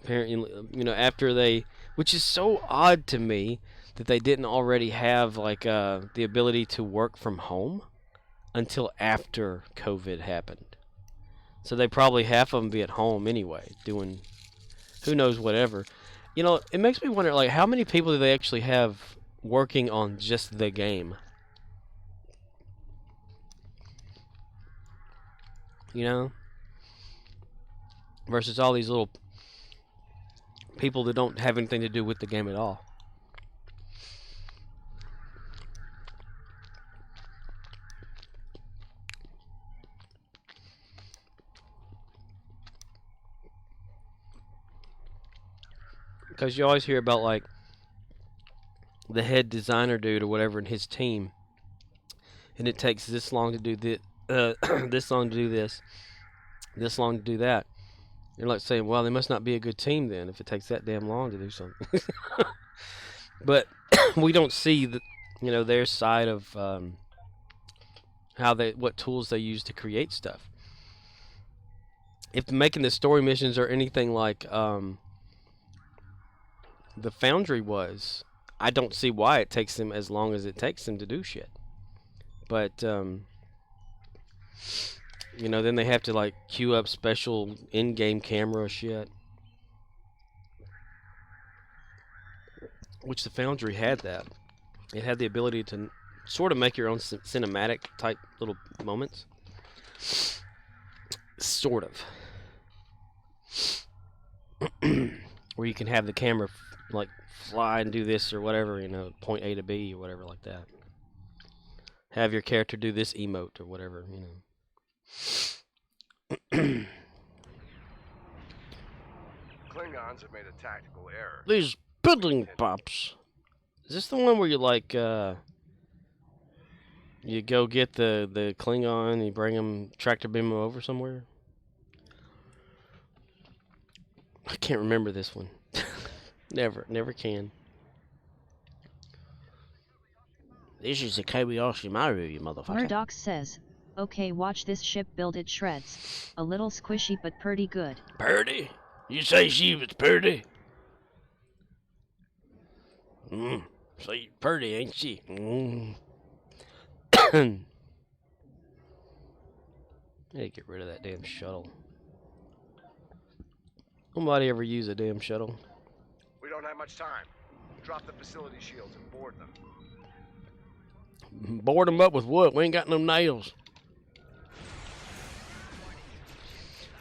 Apparently, you know, after they, which is so odd to me that they didn't already have like the ability to work from home until after COVID happened. So they probably half of them be at home anyway, doing who knows whatever. You know, it makes me wonder, like, how many people do they actually have working on just the game? You know? Versus all these little people that don't have anything to do with the game at all. Because you always hear about, like, the head designer dude or whatever in his team, and it takes this long to do this long to do this long to do that. You're like saying, well, they must not be a good team then if it takes that damn long to do something. But we don't see their side of what tools they use to create stuff. If making the story missions are anything like the Foundry was, I don't see why it takes them as long as it takes them to do shit. But then they have to like queue up special in-game camera shit, which the Foundry had that. It had the ability to sort of make your own cinematic type little moments. Sort of. Where you can have the camera like fly and do this or whatever, point A to B or whatever like that. Have your character do this emote or whatever, Klingons have made a tactical error. These piddling pops. Is this the one where you like you go get the Klingon and you bring him, tractor beam him over somewhere? I can't remember this one. Never can. This is the Kobayashi Maru, you motherfucker. Murdoch says, okay, watch this ship build it shreds. A little squishy but pretty good. Purdy? You say she was purdy? Say purdy, ain't she? I need to get rid of that damn shuttle. Nobody ever use a damn shuttle. We don't have much time. Drop the facility shields and board them. Board them up with what? We ain't got no nails.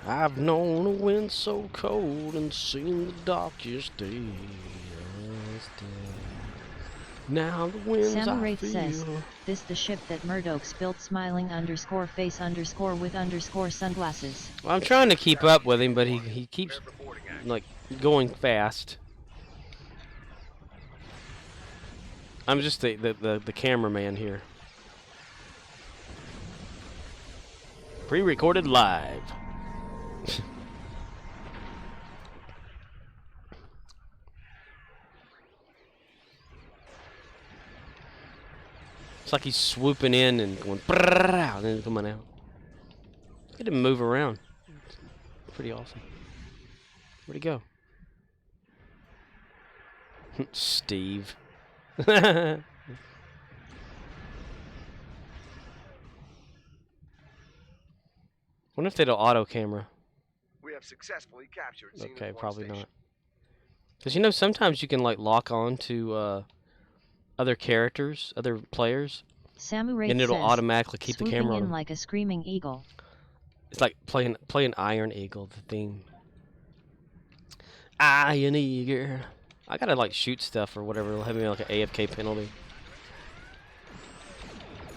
I've known a wind so cold and seen the darkest day. Now the winds I Samurai feel. says, this the ship that Murdoch's built smiling _face _ with sunglasses. Well, I'm trying to keep up with him, but he keeps like going fast. I'm just the cameraman here. Pre-recorded live. It's like he's swooping in and going and then coming out. Look at him move around. Pretty awesome. Where'd he go? Steve. Wonder if they do auto camera. We have successfully captured. Okay, probably not. Because sometimes you can like lock on to other characters, other players, Samurai and it'll says, automatically keep the camera in on. like a screaming eagle. It's like playing Iron Eagle, the theme. Iron Eagle. I gotta like shoot stuff or whatever. It'll have me like an AFK penalty.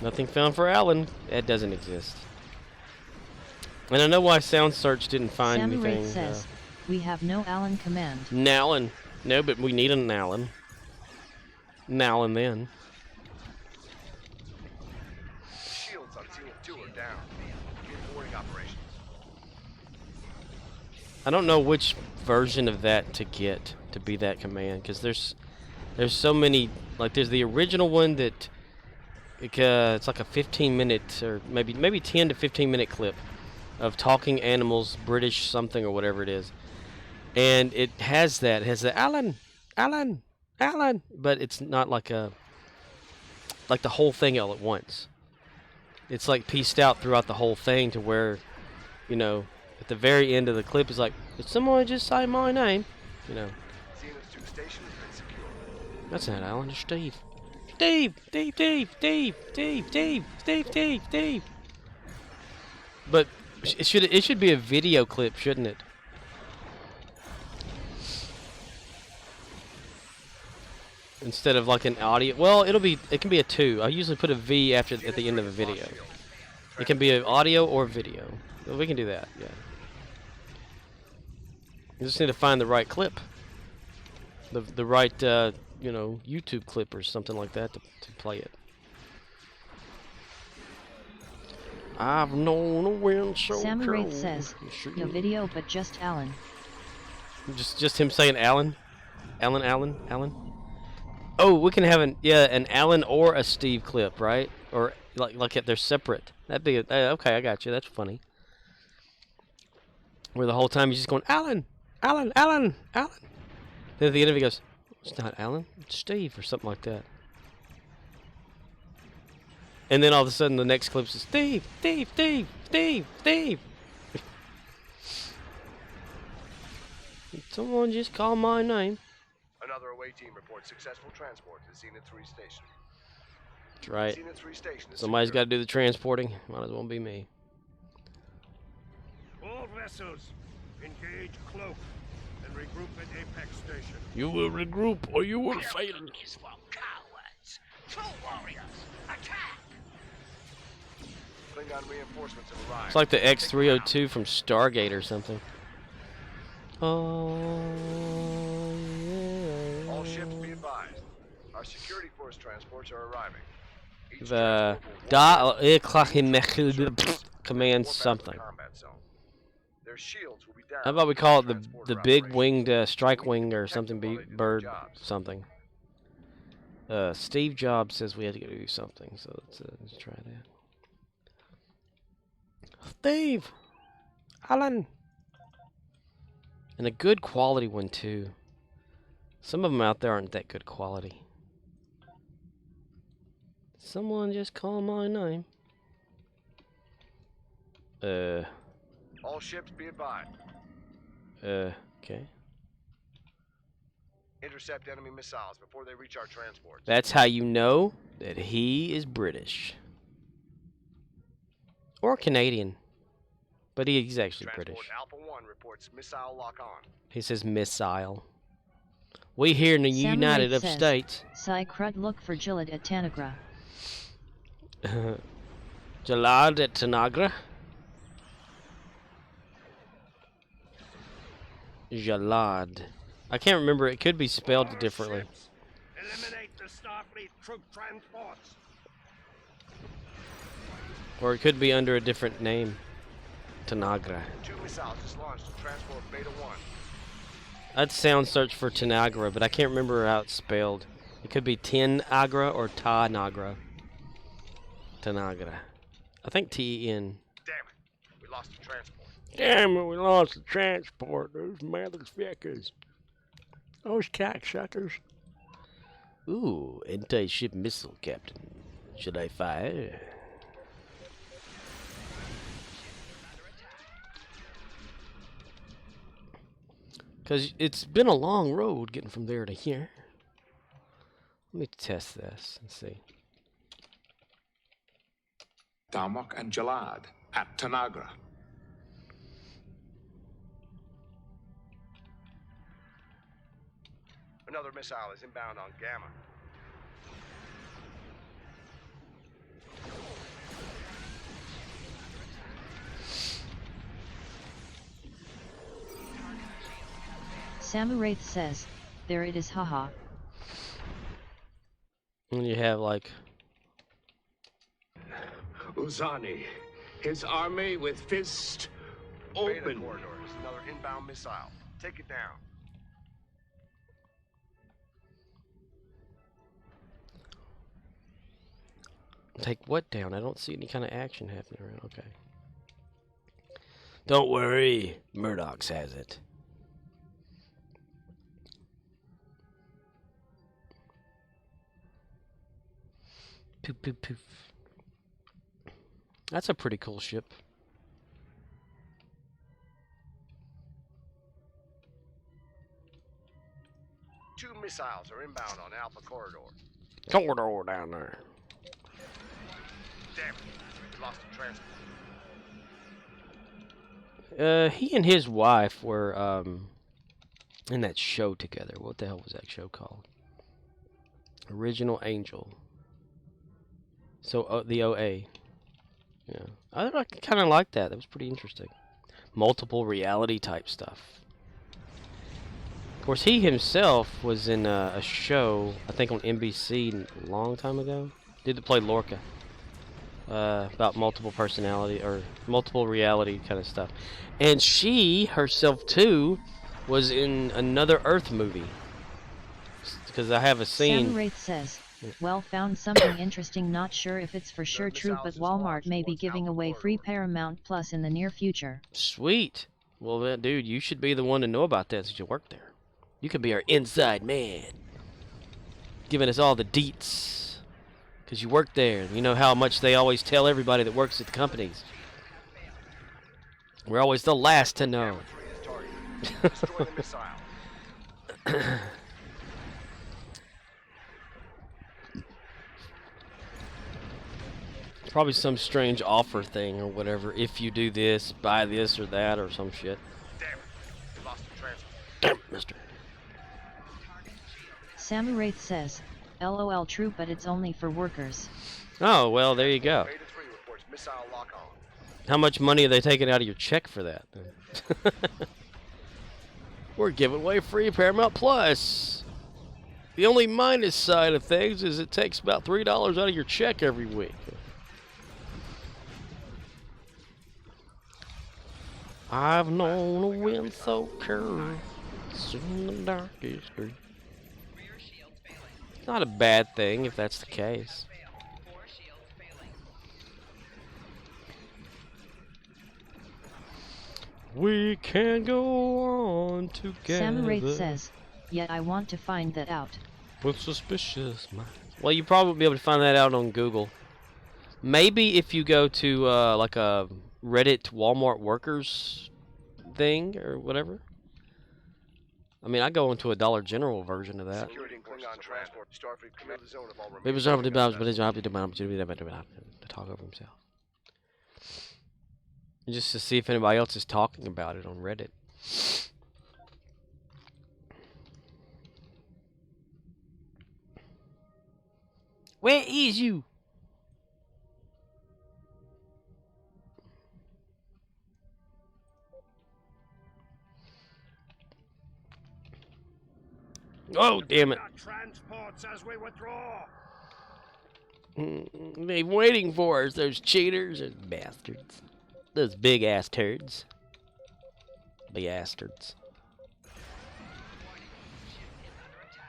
Nothing found for Alan. That doesn't exist. And I know why Sound Search didn't find Samurai anything. says, we have no Alan command. Nalin. No, but we need an Alan. Now and then. Shields on TF2 are down. Begin boarding operations. I don't know which version of that to get to be that command, because there's so many. Like there's the original one that it's like a 15-minute or maybe 10 to 15-minute clip of talking animals, British something or whatever it is, and it has the Alan, but it's not like the whole thing all at once. It's like pieced out throughout the whole thing to where, at the very end of the clip is like, did someone just say my name? Zenith's 2 station has been secured. That's not Alan, it's Steve. Steve. But it should be a video clip, shouldn't it? Instead of like an audio. Well, it can be a 2. I usually put a V at the end of a video. It can be an audio or video. Well, we can do that, yeah. You just need to find the right clip. The right YouTube clip or something like that to play it. I've known a wind so Sam Wraith cold. says, Sure. no video but just Alan. Just him saying Alan. Alan. Oh, we can have an Alan or a Steve clip, right? Or like if they're separate. That'd be okay. I got you. That's funny. Where the whole time he's just going Alan. Then at the end of it he goes, it's not Alan, it's Steve or something like that. And then all of a sudden the next clip is Steve. Someone just call my name. Another away team reports successful transport to Zenith 3 station. That's right. Zenith 3 station is Somebody's got secure. to do the transporting. Might as well be me. All vessels, engage cloak and regroup at Apex Station. You will regroup or you will fail. Is for cowards. True warriors, attack! Klingon reinforcements have arrived. It's like the X-302 from Stargate or something. Oh, yeah. All ships be advised. Our security force transports are arriving. Each The transport will command warp out of the something. combat zone. Their shields will be down How about we call it transporter the big operations. winged strike We need to wing or protect something, them while they do their bird jobs. something. Steve Jobs says we had to go do something, so let's try that. Steve, Alan, and a good quality one too. Some of them out there aren't that good quality. Someone just call my name. All ships be advised. Okay. Intercept enemy missiles before they reach our transports. That's how you know that he is British. Or Canadian. But he's actually Transport British. Alpha 1 reports missile lock on. He says missile. We here in the Sam United Wraith of says, States. Psy crud look for Gillette at Tanagra. Jalad at Tanagra. Jalad. I can't remember. It could be spelled All differently. ships, eliminate the Starfleet troop transports. Or it could be under a different name. Tanagra. 2 missiles just launched to transport Beta 1. I'd sound search for Tanagra, but I can't remember how it's spelled. It could be Tanagra or Tanagra. Tanagra. I think T-E-N. Damn it. We lost the transport. Damn it, we lost the transport. Those motherfuckers. Those cocksuckers. Ooh, anti-ship missile, Captain. Should I fire? Because it's been a long road getting from there to here. Let me test this and see. Darmok and Jalad at Tanagra. Another missile is inbound on Gamma. Sam Wraith says, there it is haha. And you have like Uzani, his army with fist Beta open. corridor is another inbound missile. Take it down. take what down? I don't see any kind of action happening around. Okay. Don't worry, Murdoch's has it. Poof, poof, poof. That's a pretty cool ship. Two missiles are inbound on Alpha corridor. Corridor down there. Damn it. We lost the transport. He and his wife were in that show together. What the hell was that show called? Original Angel. So the OA. Yeah, I kind of like that. That was pretty interesting. Multiple reality type stuff. Of course, he himself was in a show, I think on NBC a long time ago. Dude that played Lorca. about multiple personality or multiple reality kind of stuff. And she herself too was in another Earth movie. Because I have a scene. Sam Wraith says, well, found something interesting. Not sure if it's for sure true, but Walmart may be giving away free Paramount Plus in the near future. Sweet. Well, dude, you should be the one to know about that since you work there. You could be our inside man, giving us all the deets. Because you work there. You know how much they always tell everybody that works at the companies. We're always the last to know. Destroy the missile. Probably some strange offer thing or whatever. If you do this, buy this or that or some shit. Damn it. We lost the transfer. Damn, mister. Sam Wraith says, LOL, true, but it's only for workers. Oh, well, there you go. Beta 3 reports missile lock on. How much money are they taking out of your check for that? We're giving away free Paramount Plus. The only minus side of things is it takes about $3 out of your check every week. I've known a wind so curve, soon the darkest street. It's not a bad thing if that's the case. We can go on together. Sam Wraith says, yet I want to find that out. With suspicious minds. Well, you probably be able to find that out on Google. Maybe if you go to like a Reddit Walmart workers thing or whatever. I mean, I go into a Dollar General version of that. Security and Klingon transport. Starfleet command the zone of all Maybe it's to talk over himself. Just to see if anybody else is talking about it on Reddit. Where is you? Oh, damn it. Transports as we withdraw. They waiting for us, those cheaters and bastards. Those big ass turds. Bastards.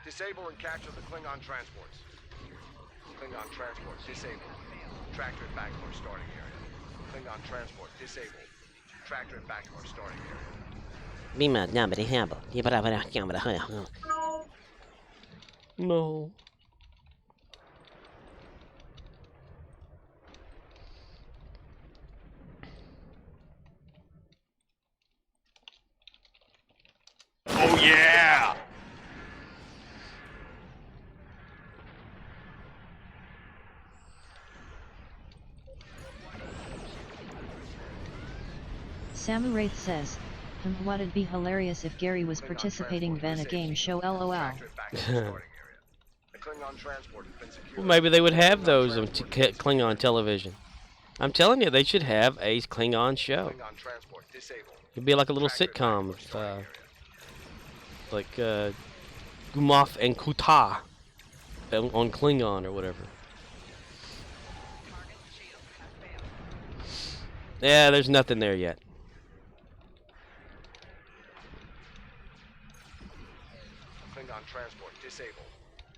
Disable and capture the Klingon transports. Klingon transport disabled. Tractor it back to our starting area. Klingon transport disabled. Tractor it back to our starting area. No. Oh yeah! Sam Wraith says, what'd be hilarious if Gary was participating in a game show, lol. Tractor it back to our starting area. The Klingon transport has been secured. Well, maybe they would have those on Klingon television. I'm telling you, they should have a Klingon show. Klingon transport disabled. It'd be like a little Tractor it back to our sitcom, starting area. like Gumaf and Kuta on Klingon or whatever. Yeah, there's nothing there yet. Klingon transport disabled.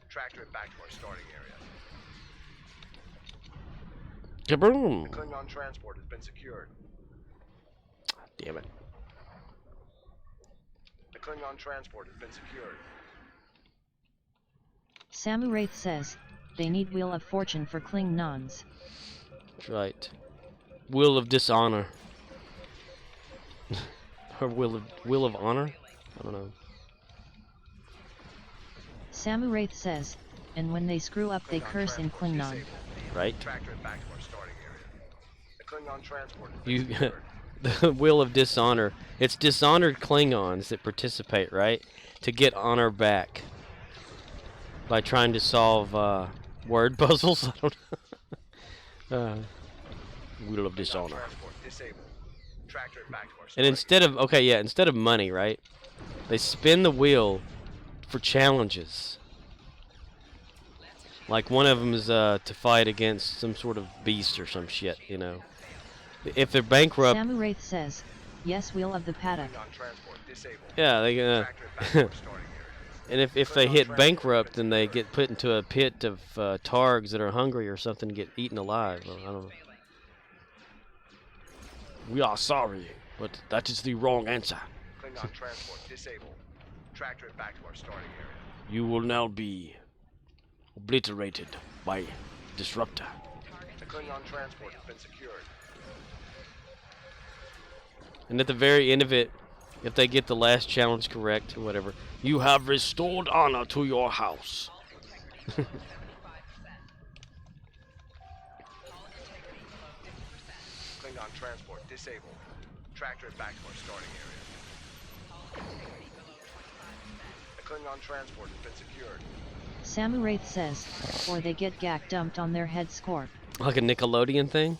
Tractor it back to our starting area. Kaboom! The Klingon transport has been secured. Damn it. The Klingon transport has been secured. Sam Wraith says, they need Wheel of Fortune for Klingons. That's right. Will of Dishonor. Or Will of Honor? I don't know. Sam Wraith says, and when they screw up they Klingon curse in transport Klingon. disabled. Right? Tractor it back to our starting area. The Klingon transport has been You, secured. the Will of Dishonor. It's dishonored Klingons that participate, right? To get honor back. By trying to solve word puzzles. I don't know. Wheel of Klingon Dishonor. transport disabled. Tractor it back to our And starting instead of, okay, yeah, instead of money, right? They spin the wheel for challenges. Like one of them is to fight against some sort of beast or some shit, you know. If they're bankrupt, Samu Wraith says, yes, wheel of the paddock. Klingon transport disabled. yeah, they Tractor at backport starting area. and if they hit bankrupt, then they get put into a pit of targs that are hungry or something, and get eaten alive. Or, I don't know. We are sorry, but that is the wrong answer. Klingon transport disabled. Tractor at backport starting area. You will now be obliterated by disruptor. The Klingon transport has been secured. And at the very end of it, if they get the last challenge correct or whatever, you have restored honor to your house. Klingon transport disabled. Tractor at backport starting area. The Klingon transport has been secured. Samu Wraith says, or they get gack dumped on their head scorp. Like a Nickelodeon thing?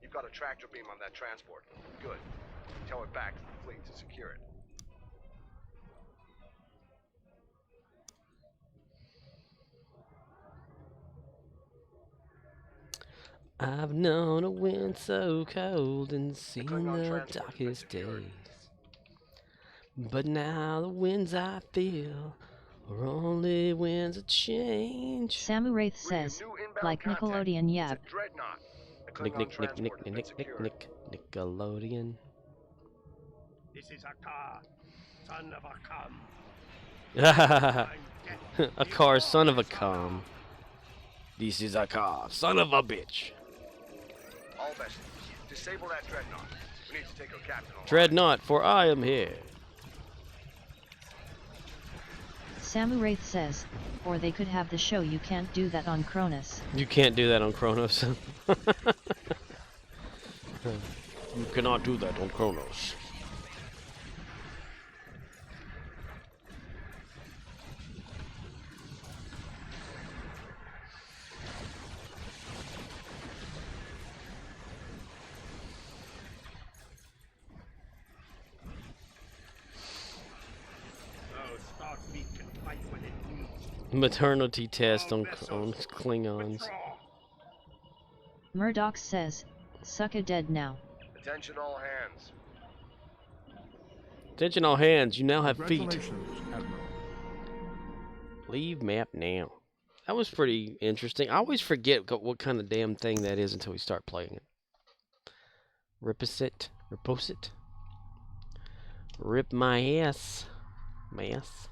You've got a tractor beam on that transport. Good. Tow it back to the fleet to secure it. I've known a wind so cold and seen Klingon the transport has been darkest secured. days. But now the winds I feel are only winds of change. Samu Wraith Reading says, new inbound like contact. Nickelodeon It's a yap. dreadnought. The Nick, Klingon Nick, Nick, transport Nick, has been Nick, Nick, secured. Nick, Nickelodeon. This is Akar, son of Akam. A car, son of a com. This is a car, son of a bitch. All vessels, disable that dreadnought. We need to take our captain on. Dreadnought, for I am here. Samu Wraith says, or they could have the show You Can't Do That on Cronus. You can't do that on Kronos. You cannot do that on Kronos. Oh, Starfleet can fight when it needs. Maternity test on Klingons. Withdraw. Murdoch says, Sucka dead now. Attention all hands. Attention all hands, you now have feet. Congratulations, Admiral. Leave map now. That was pretty interesting. I always forget what kind of damn thing that is until we start playing it. Riposit? Riposit? Rip my ass. My ass.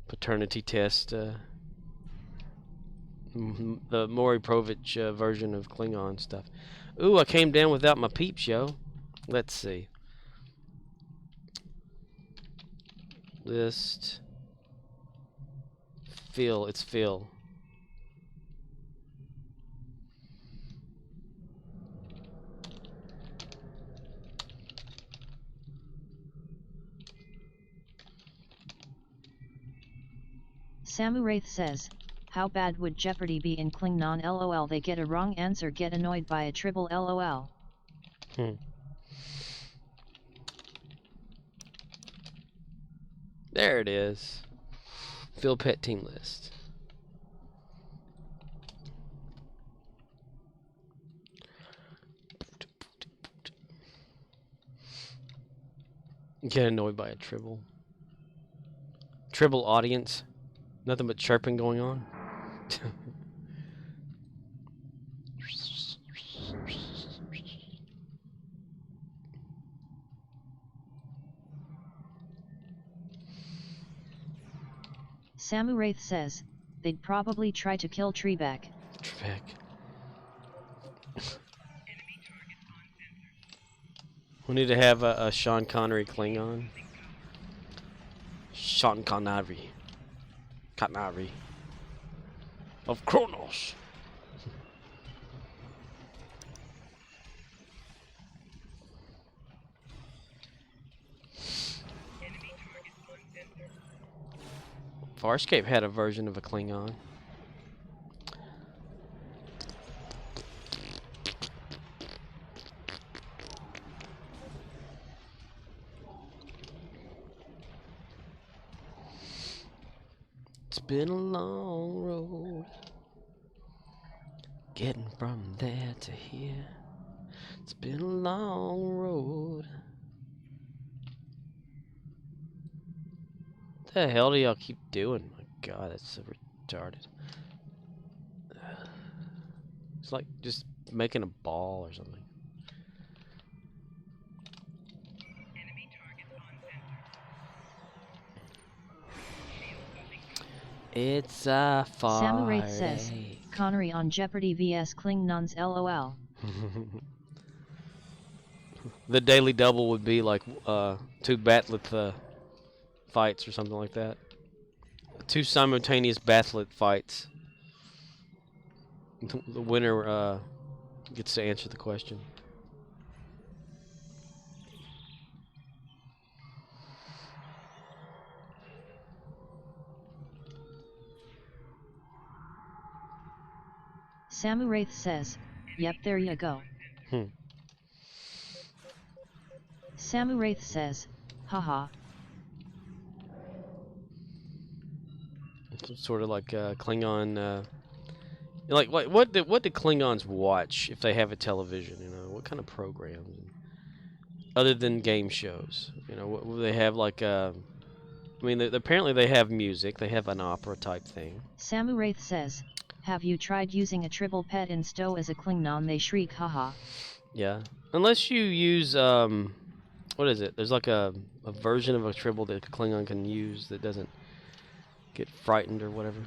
Paternity test. The Maury Povich version of Klingon stuff. Ooh, I came down without my peeps, yo. Let's see. List. Phil. It's Phil. Samu Wraith says, how bad would Jeopardy be in Klingon LOL? They get a wrong answer, get annoyed by a triple LOL. There it is. Phil Pet team list. Get annoyed by a tribble. Tribble audience. Nothing but chirping going on. Samu Wraith says, they'd probably try to kill Trebek. Trebek. We need to have a Sean Connery Klingon. Sean Connery. Connery. Of Kronos. Farscape had a version of a Klingon. been a long road. Getting from there to here. It's been a long road. What the hell do y'all keep doing? My god, that's so retarded. It's like just making a ball or something. It's a Samu Wraith says, Friday. Connery on Jeopardy vs Klingons LOL. The daily double would be like 2 bat'leth fights or something like that. 2 simultaneous bat'leth fights. The winner gets to answer the question. Samu Wraith says, yep, there you go. Samu Wraith says, haha. It's sort of like Klingon. Like what do Klingons watch if they have a television? You know, what kind of programs? Other than game shows, you know, what they have like. I mean, apparently they have music. They have an opera type thing. Samu Wraith says, have you tried using a tribble pet in Stowe as a Klingon? They shriek, haha. Yeah, unless you use what is it? There's like a version of a tribble that a Klingon can use that doesn't get frightened or whatever.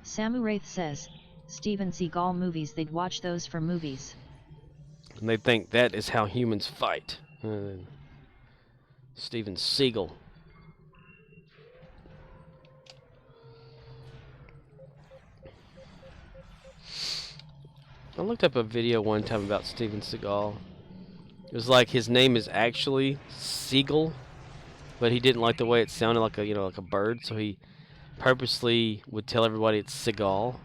Samu Wraith says, Steven Seagal movies, they'd watch those for movies. And they think that is how humans fight. Steven Seagal. I looked up a video one time about Steven Seagal. It was like his name is actually Seagal, but he didn't like the way it sounded like a like a bird, so he purposely would tell everybody it's Seagal.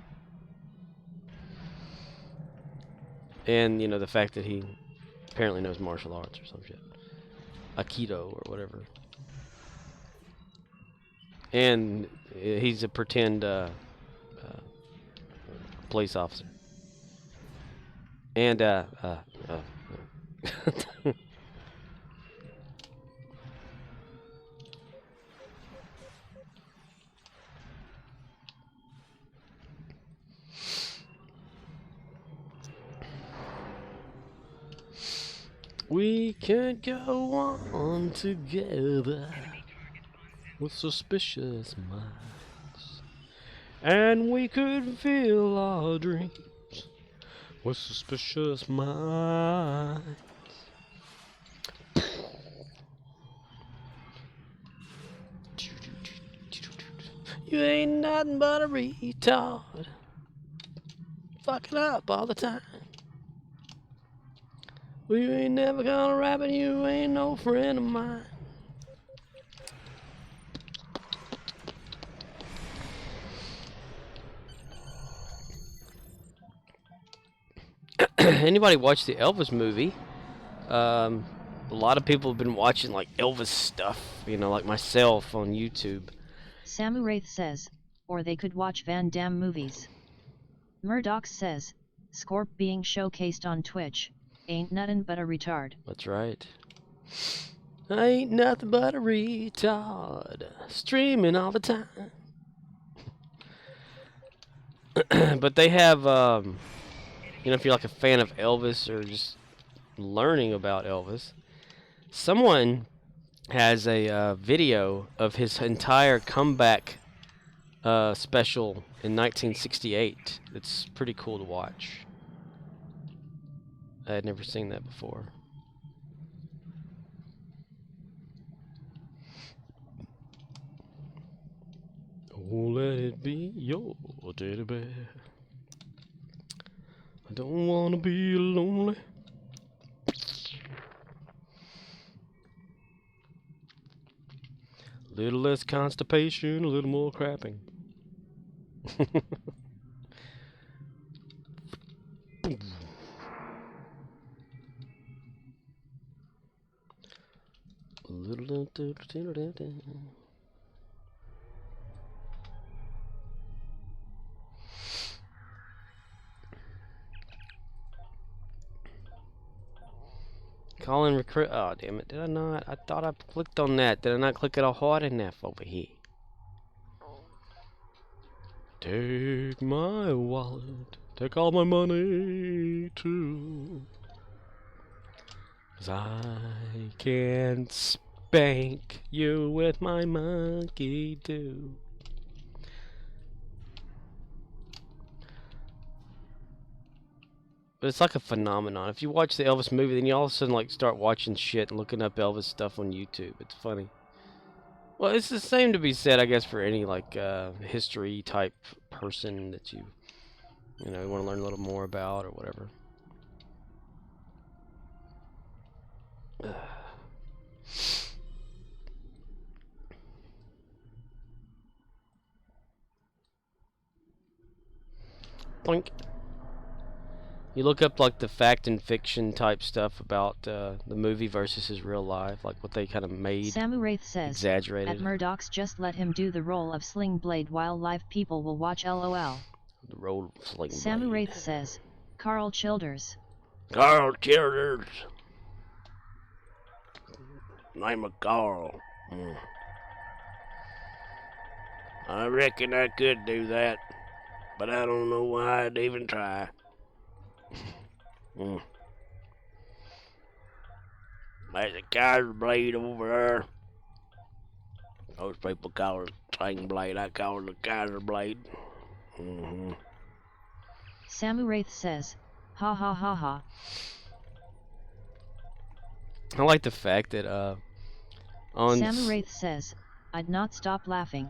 And the fact that he apparently knows martial arts or some shit, Aikido or whatever. And he's a pretend police officer. And we can't go on together with suspicious minds, and we could fill our dreams with suspicious minds. You ain't nothing but a retard, fucking up all the time. Well, you ain't never gonna rap and you ain't no friend of mine. Anybody watch the Elvis movie? A lot of people have been watching like Elvis stuff, like myself on YouTube. Samu Wraith says, or they could watch Van Damme movies. Murdoch says, Scorp being showcased on Twitch, ain't nothing but a retard. That's right. I ain't nothing but a retard, streaming all the time. But they have, if you're like a fan of Elvis or just learning about Elvis, someone has a video of his entire comeback special in 1968. It's pretty cool to watch. I had never seen that before. Oh, let it be your teddy bear. I don't want to be lonely. A little less constipation, a little more crapping. Calling recruit. Oh, damn it. Did I not? I thought I clicked on that. Did I not click it all hard enough over here? Take my wallet. Take all my money, too. 'Cause I can spank you with my monkey, too. But it's like a phenomenon. If you watch the Elvis movie, then you all of a sudden like start watching shit and looking up Elvis stuff on YouTube. It's funny. Well, it's the same to be said, I guess, for any like history type person that you want to learn a little more about or whatever. Boink. You look up like the fact and fiction type stuff about the movie versus his real life, like what they kind of made Samu Wraith says, exaggerated. at Murdoch's just let him do the role of Sling Blade while live people will watch LOL. The role of Sling Samu Blade. Wraith says, Carl Childers. Carl Childers. Name of Carl. I reckon I could do that, but I don't know why I'd even try. There's a Kaiser blade over there. Those people call it Sling Blade. I call it a Kaiser blade. Samu Wraith says, ha ha ha ha. I like the fact that on Samu Wraith says, I'd not stop laughing.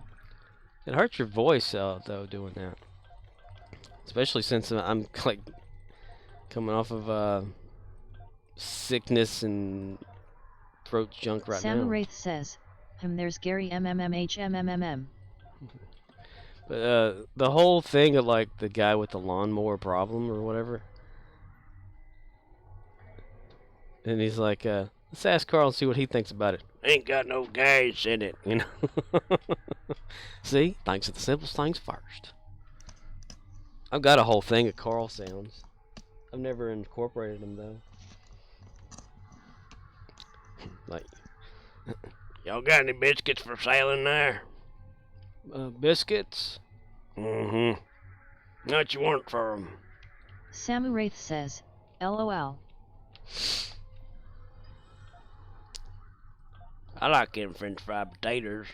It hurts your voice though doing that, especially since I'm like coming off of sickness and throat junk right now. Samu Wraith says, there's Gary MMMHMMM. But the whole thing of like the guy with the lawnmower problem or whatever, and he's like, let's ask Carl and see what he thinks about it. Ain't got no gas in it, you know. See, thanks to the simplest things first. I've got a whole thing of Carl sounds. I've never incorporated them though. Like, y'all got any biscuits for sale in there? Biscuits? What you want for them? Samu Wraith says, LOL. I like them French fried potatoes.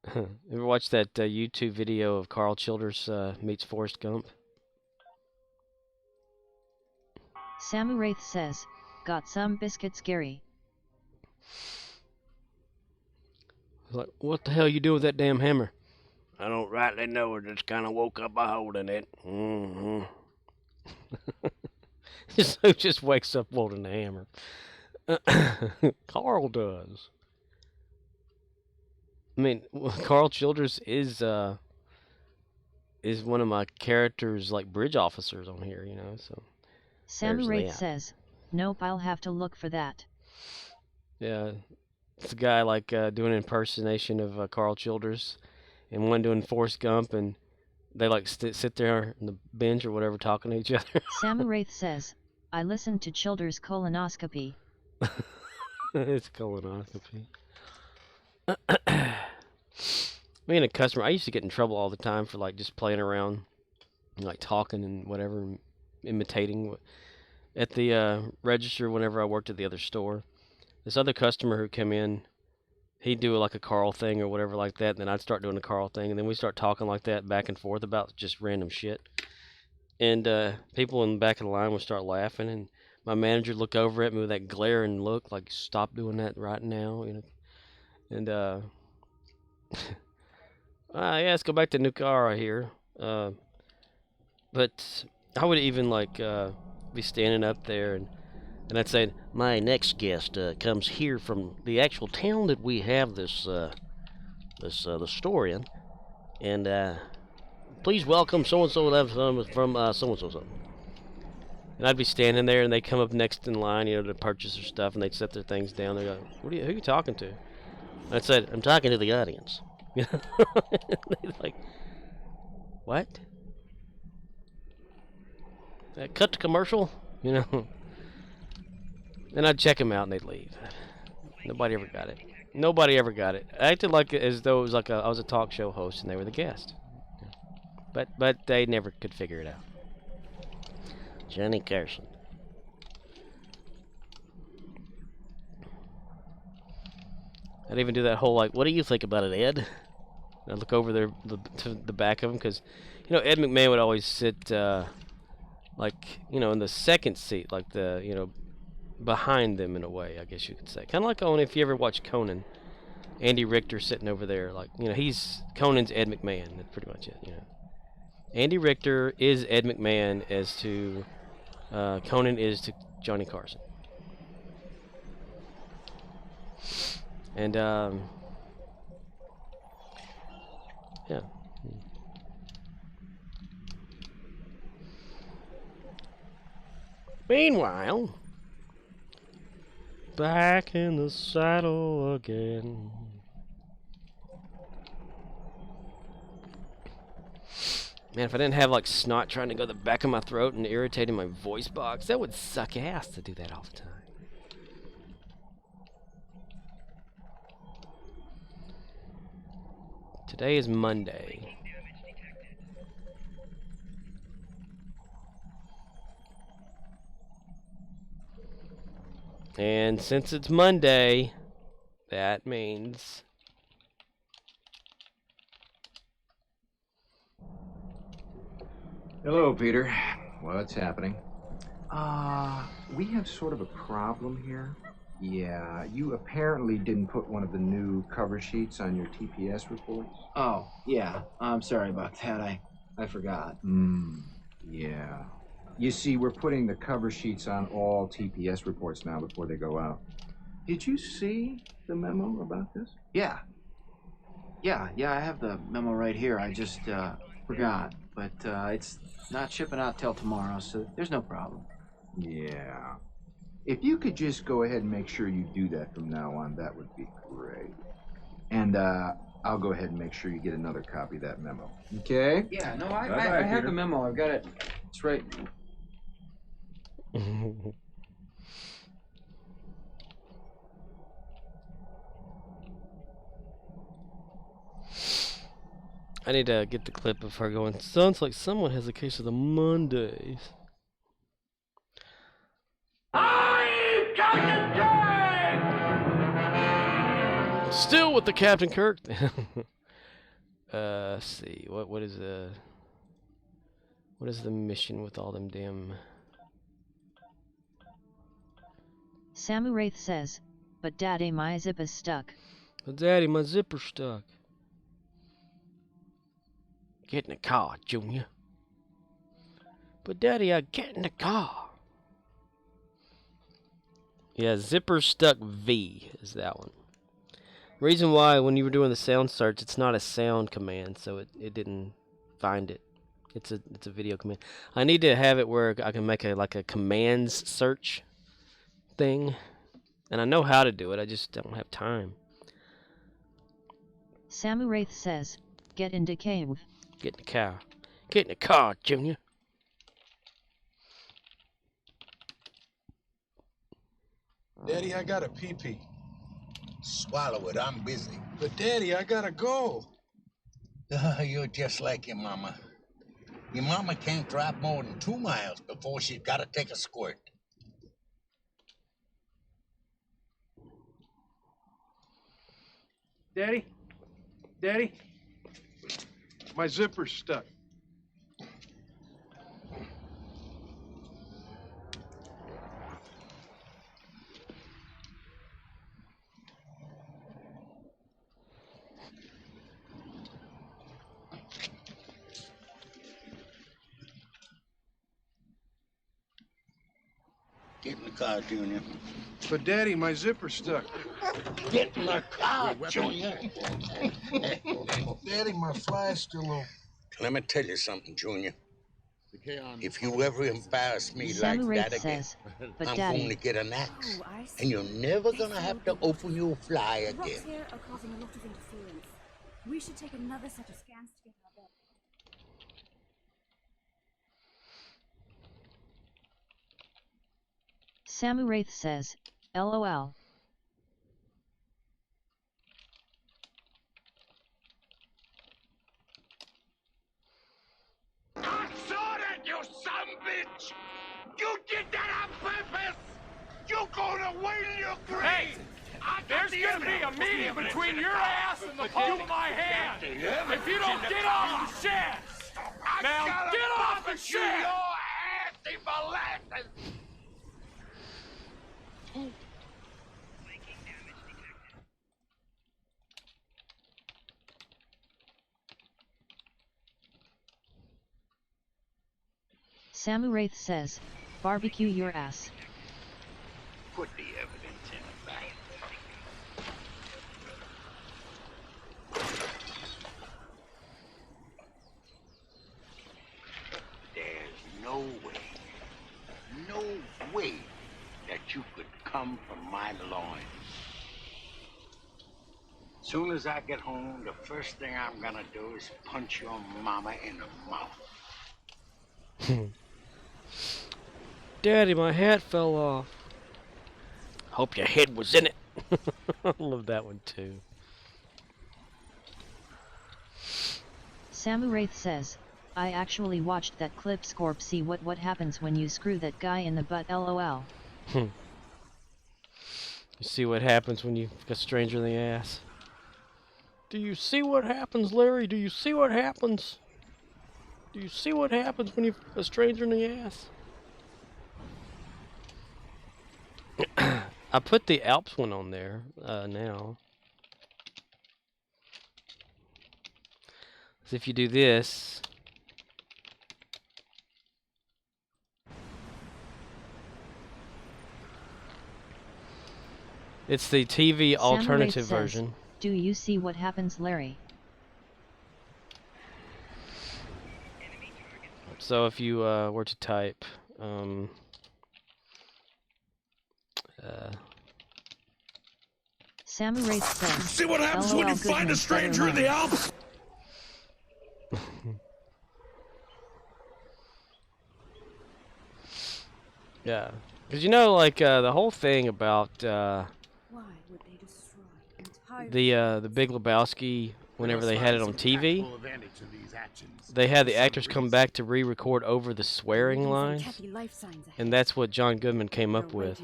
Ever watch that YouTube video of Carl Childers meets Forrest Gump? Samu Wraith says, got some biscuits, Gary. Like, what the hell you doing with that damn hammer? I don't rightly know. I just kind of woke up by holding it. Just wakes up holding the hammer. Carl does. I mean, Carl Childers is one of my characters, like bridge officers on here, you know. So Samu Wraith says, nope, I'll have to look for that. Yeah, it's a guy like doing an impersonation of Carl Childers, and one doing Forrest Gump, and they like sit there on the bench or whatever talking to each other. Samu Wraith says, I listened to Childers' colonoscopy. It's colonoscopy. Being a customer, I used to get in trouble all the time for like just playing around, and, like talking and whatever, and imitating. At the register, whenever I worked at the other store, this other customer who came in, he'd do like a Carl thing or whatever like that, and then I'd start doing a Carl thing, and then we start talking like that back and forth about just random shit. And people in the back of the line would start laughing, and my manager would look over at me with that glaring look, like, stop doing that right now, you know. And yeah, let's go back to Nukara here. But I would even like be standing up there and I'd say, my next guest comes here from the actual town that we have the store in, and please welcome so and so from so and so. And I'd be standing there, and they come up next in line, you know, to purchase their stuff, and they'd set their things down. They're like, who are you talking to? And I said, I'm talking to the audience. You know? They're like, what? Cut to commercial? You know? And I'd check them out, and they'd leave. Nobody ever got it. Nobody ever got it. I acted like as though it was like I was a talk show host, and they were the guest. But they never could figure it out. Johnny Carson. I'd even do that whole like, what do you think about it, Ed? And I'd look over to the back of him, because, you know, Ed McMahon would always sit like, you know, in the second seat, like the, you know, behind them in a way, I guess you could say. Kind of like if you ever watch Conan, Andy Richter sitting over there, like, you know, he's Conan's Ed McMahon. That's pretty much it, you know. Andy Richter is Ed McMahon as to Conan is to Johnny Carson. And, yeah. Meanwhile, back in the saddle again. Man, if I didn't have like snot trying to go the back of my throat and irritating my voice box, that would suck ass to do that all the time. Today is Monday. And since it's Monday, that means Hello, Peter. What's happening? We have sort of a problem here. Yeah, you apparently didn't put one of the new cover sheets on your TPS reports. Oh, yeah. I'm sorry about that. I forgot. Yeah. You see, we're putting the cover sheets on all TPS reports now before they go out. Did you see the memo about this? Yeah. Yeah, I have the memo right here. I just forgot. But it's not shipping out till tomorrow, so there's no problem. Yeah. If you could just go ahead and make sure you do that from now on, that would be great. And I'll go ahead and make sure you get another copy of that memo. Okay? Yeah, no, I have the memo. I've got it. It's right. I need to get the clip of her going, sounds like someone has a case of the Mondays. I'm Captain Jack! Still with the Captain Kirk. Let's see. What is the mission with all them damn... Samu Wraith says, but daddy my zip is stuck. But daddy, my zipper's stuck. Get in the car, Junior. But daddy, I get in the car. Yeah, zipper stuck V is that one. Reason why when you were doing the sound search, it's not a sound command, so it didn't find it. It's a video command. I need to have it where I can make a commands search thing, and I know how to do it. I just don't have time. Samu Wraith says, get into cave. Get in the car. Get in the car, Junior. Daddy, I got a pee-pee. Swallow it, I'm busy. But Daddy, I gotta go. You're just like your mama. Your mama can't drive more than 2 miles before she's gotta take a squirt. Daddy? Daddy? My zipper's stuck. Get in the car, Junior. But Daddy, my zipper's stuck. Get in the car, Junior. Daddy, my fly's still open. Let me tell you something, Junior. The If you ever embarrass me like Samu Wraith that again, says, but I'm Daddy, going to get an axe. Oh, I see. And you're never They going to feel have to the open your fly The rocks again. here are causing a lot of interference. We should take another set of scans to get our bearings. Samu Wraith says, LOL. I saw that, you son bitch! You did that on purpose! You're gonna wait in your grave! Hey! There's gonna be a meeting between your ass and the palm of my hand! If you don't get off the shed! Now get off the shed! Your ass in molasses! Samu Wraith says, barbecue your ass. Put the evidence in the bag. There's no way that you could come from my loins. Soon as I get home, the first thing I'm gonna do is punch your mama in the mouth. Daddy, my hat fell off. Hope your head was in it. I love that one too. Samu Wraith says, I actually watched that clip. Scorp, see what happens when you screw that guy in the butt, LOL. You see what happens when you get a stranger in the ass? Do you see what happens, Larry? Do you see what happens? Do you see what happens when you a stranger in the ass? I put the Alps one on there now. So if you do this, it's the TV alternative version. Says, do you see what happens, Larry? So if you were to type Samu Wraith says, See what happens when you find a stranger in the Alps? yeah, because you know, like the whole thing about Why would they destroy the Big Lebowski, whenever they had it on TV, they had the actors come back to re-record over the swearing lines, and that's what John Goodman came up with.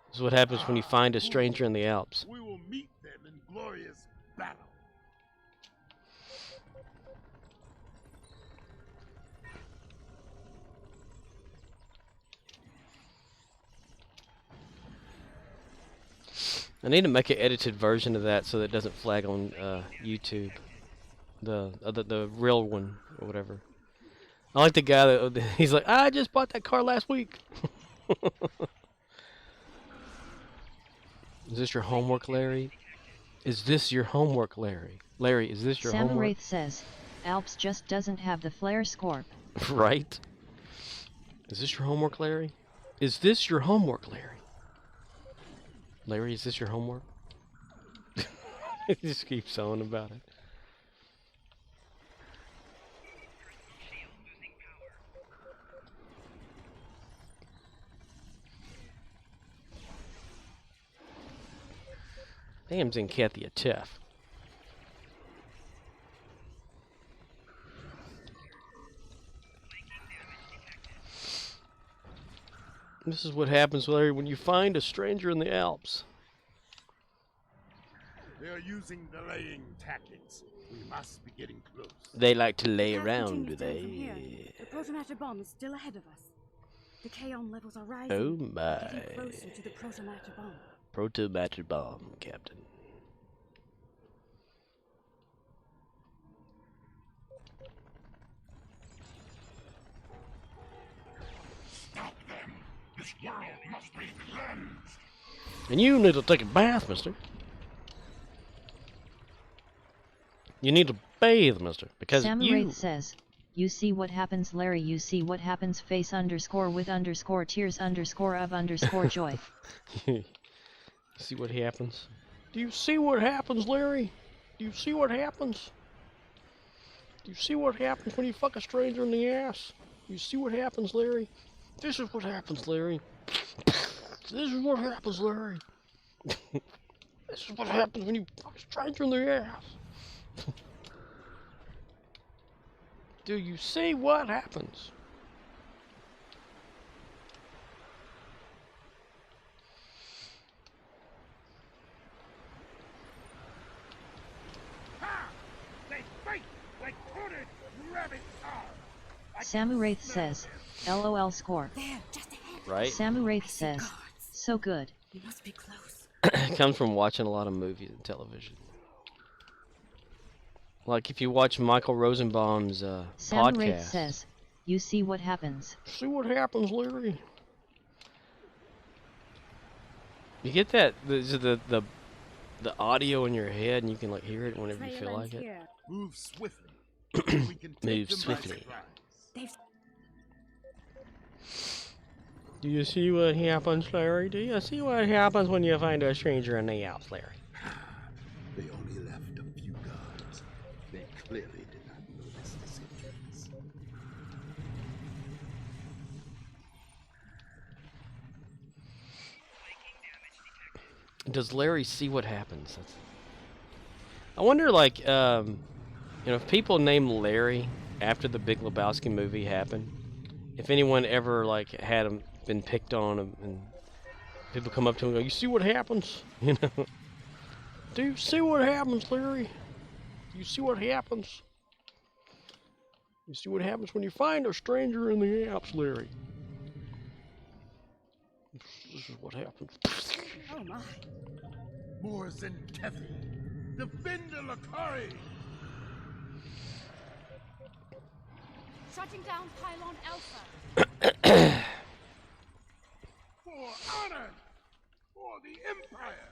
This is what happens when you find a stranger in the Alps. We will meet them in glorious battle. I need to make an edited version of that so that it doesn't flag on YouTube. The real one or whatever. I like the guy that he's like, I just bought that car last week. Is this your homework, Larry? Is this your homework, Larry? Larry, is this your Samu homework? Wraith says, Alps just doesn't have the flare, Scorp. Right? Is this your homework, Larry? Is this your homework, Larry? Larry, is this your homework? He just keeps on about it. Damn, in Kathy a tiff. This is what happens, Larry, when you find a stranger in the Alps. They are using delaying tactics. We must be getting close. They like to lay around, do they? The protomatter bomb is still ahead of us. The Kaon levels are rising. Oh my. Getting closer to the protomatter bomb. Protomatter bomb, Captain. Stop them. This world must be cleansed. And you need to take a bath, mister. You need to bathe, mister, because Samu you... Wraith says, you see what happens Larry, you see what happens face underscore with underscore tears underscore of underscore joy. See what happens? Do you see what happens, Larry? Do you see what happens? Do you see what happens when you fuck a stranger in the ass? You see what happens, Larry? This is what happens, Larry. This is what happens, Larry. This is what happens when you fuck a stranger in the ass. Do you see what happens? They fight like hooded rabbits are. Samu Wraith says, LOL score. There, just ahead. Right? Samu Wraith says, so good. We must be close. It comes from watching a lot of movies and television. Like if you watch Michael Rosenbaum's Samu Wraith podcast. says, you see what happens. See what happens, Larry. You get that the audio in your head, and you can like hear it whenever you feel like it. Move swiftly. Move swiftly. They've... Do you see what happens, Larry? Do you see what happens when you find a stranger in the house, Larry? They only left a few guards. They clearly did not notice this entrance. Does Larry see what happens? I wonder, like, you know, if people named Larry after the Big Lebowski movie happened, if anyone ever like had him been picked on and people come up to him and go, "You see what happens?" You know, do you see what happens, Larry? Do you see what happens? You see what happens when you find a stranger in the Alps, Larry? This is what happens. Oh my. Morrison Teffy. Defender Lakari. Shutting down Pylon Alpha. For honor. For the Empire.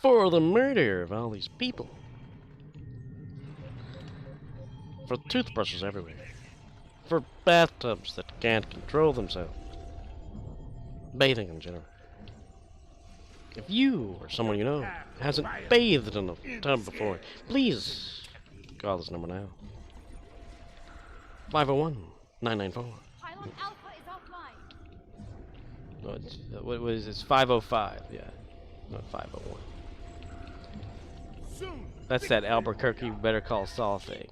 For the murder of all these people. For toothbrushes everywhere. For bathtubs that can't control themselves. Bathing in general. If you or someone you know hasn't bathed in a tub before, please call this number now. 501-994. Pylon Alpha is offline. What was it? It's 505, yeah. Not 501. That's that Albuquerque Better Call Saul thing.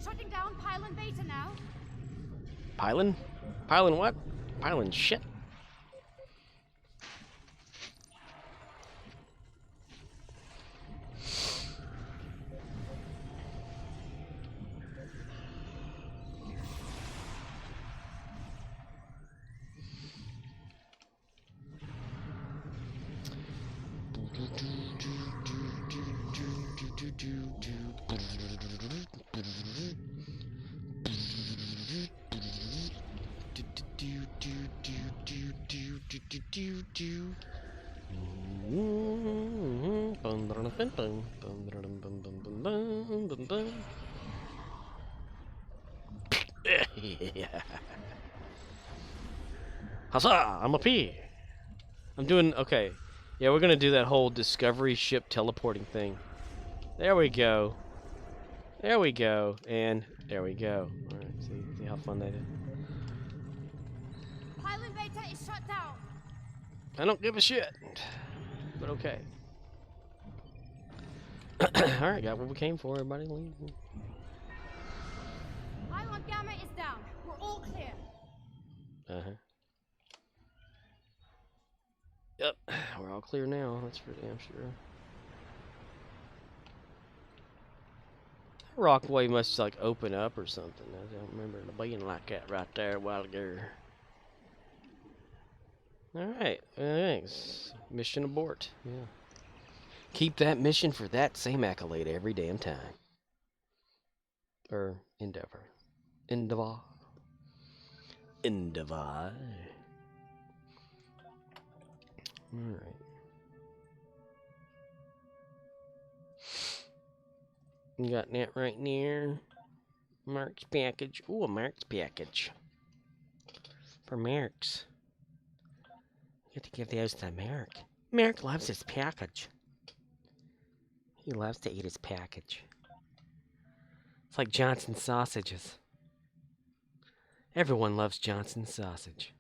Shutting down Pylon Beta now. Pylon? Pylon what? Pylon shit. Huzzah! I'm up here. I'm doing okay. Yeah, we're gonna do that whole Discovery ship teleporting thing. There we go. There we go. And there we go. Alright, see how fun that is. Pylon Beta is shut down. I don't give a shit. But okay. Alright, got what we came for, everybody. Pylon Gamma is down. We're all clear. Uh-huh. Yep, we're all clear now, that's for damn sure. That Rockway must like open up or something. I don't remember it being like that right there a while ago. Alright, thanks. Mission abort. Yeah. Keep that mission for that same accolade every damn time. Or endeavor. Endeavor. Endeavor. Alright. You got that right near Mark's package. Ooh, a Mark's package. For Mark's. You have to give those to Mark. Mark loves his package. He loves to eat his package. It's like Johnson sausages. Everyone loves Johnson sausage.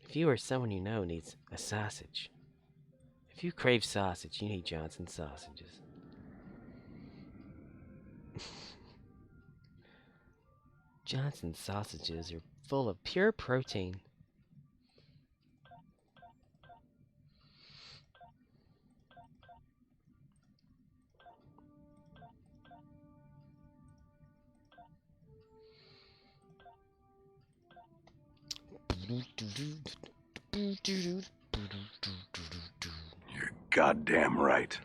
If you or someone you know needs a sausage, if you crave sausage, you need Johnson sausages. Johnson sausages are full of pure protein. You're goddamn right.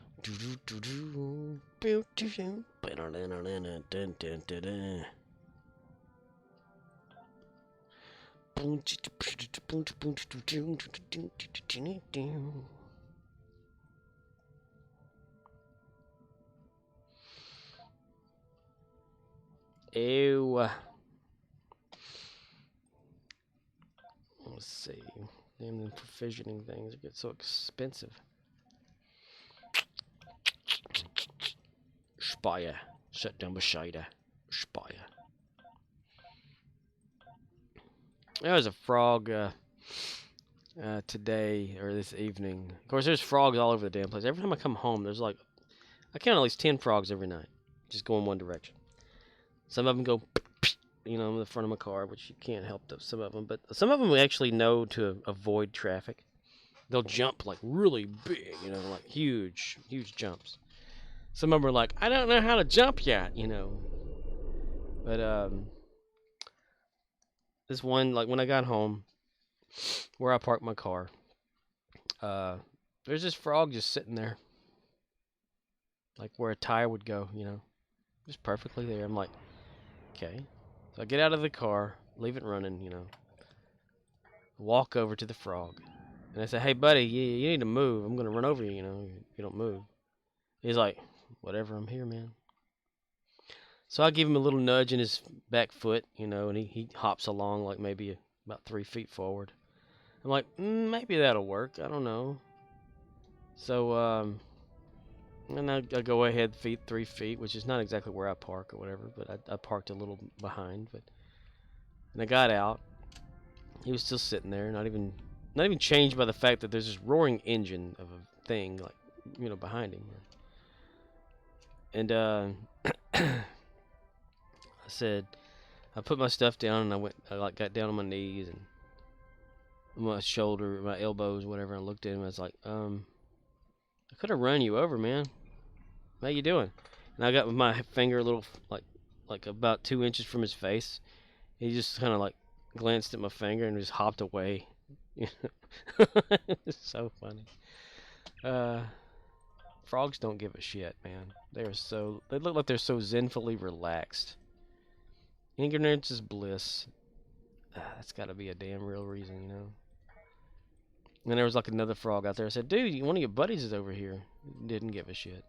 Ew. Let's see. Damn, them provisioning things get so expensive. Speyer. Shut down beside Speyer. There was a frog today, or this evening. Of course, there's frogs all over the damn place. Every time I come home, there's like, I count at least 10 frogs every night. Just go in one direction. Some of them go, you know, in the front of my car, which you can't help some of them. But some of them actually know to avoid traffic. They'll jump like really big, you know, like huge, huge jumps. Some of them are like, I don't know how to jump yet, you know. But this one, like when I got home, where I parked my car, there's this frog just sitting there, like where a tire would go, you know, just perfectly there. I'm like, okay. So I get out of the car, leave it running, you know, walk over to the frog, and I say, hey buddy, you need to move. I'm gonna run over you, you know, if you don't move. He's like, whatever, I'm here, man. So I give him a little nudge in his back foot, you know, and he hops along like maybe about 3 feet forward. I'm like, maybe that'll work. I don't know. So, and I go ahead 3 feet, which is not exactly where I park or whatever, but I parked a little behind. And I got out. He was still sitting there, not even changed by the fact that there's this roaring engine of a thing, like, you know, behind him. And I said, I put my stuff down and I got down on my knees and my shoulder, my elbows, whatever. And I looked at him. I was like, I could have run you over, man. How you doing? And I got my finger a little, like about 2 inches from his face. He just kind of like glanced at my finger and just hopped away. It's so funny. Frogs don't give a shit, man. They look like they're so zenfully relaxed. Ignorance is bliss. That's got to be a damn real reason, you know. And then there was like another frog out there. I said, dude, one of your buddies is over here. Didn't give a shit.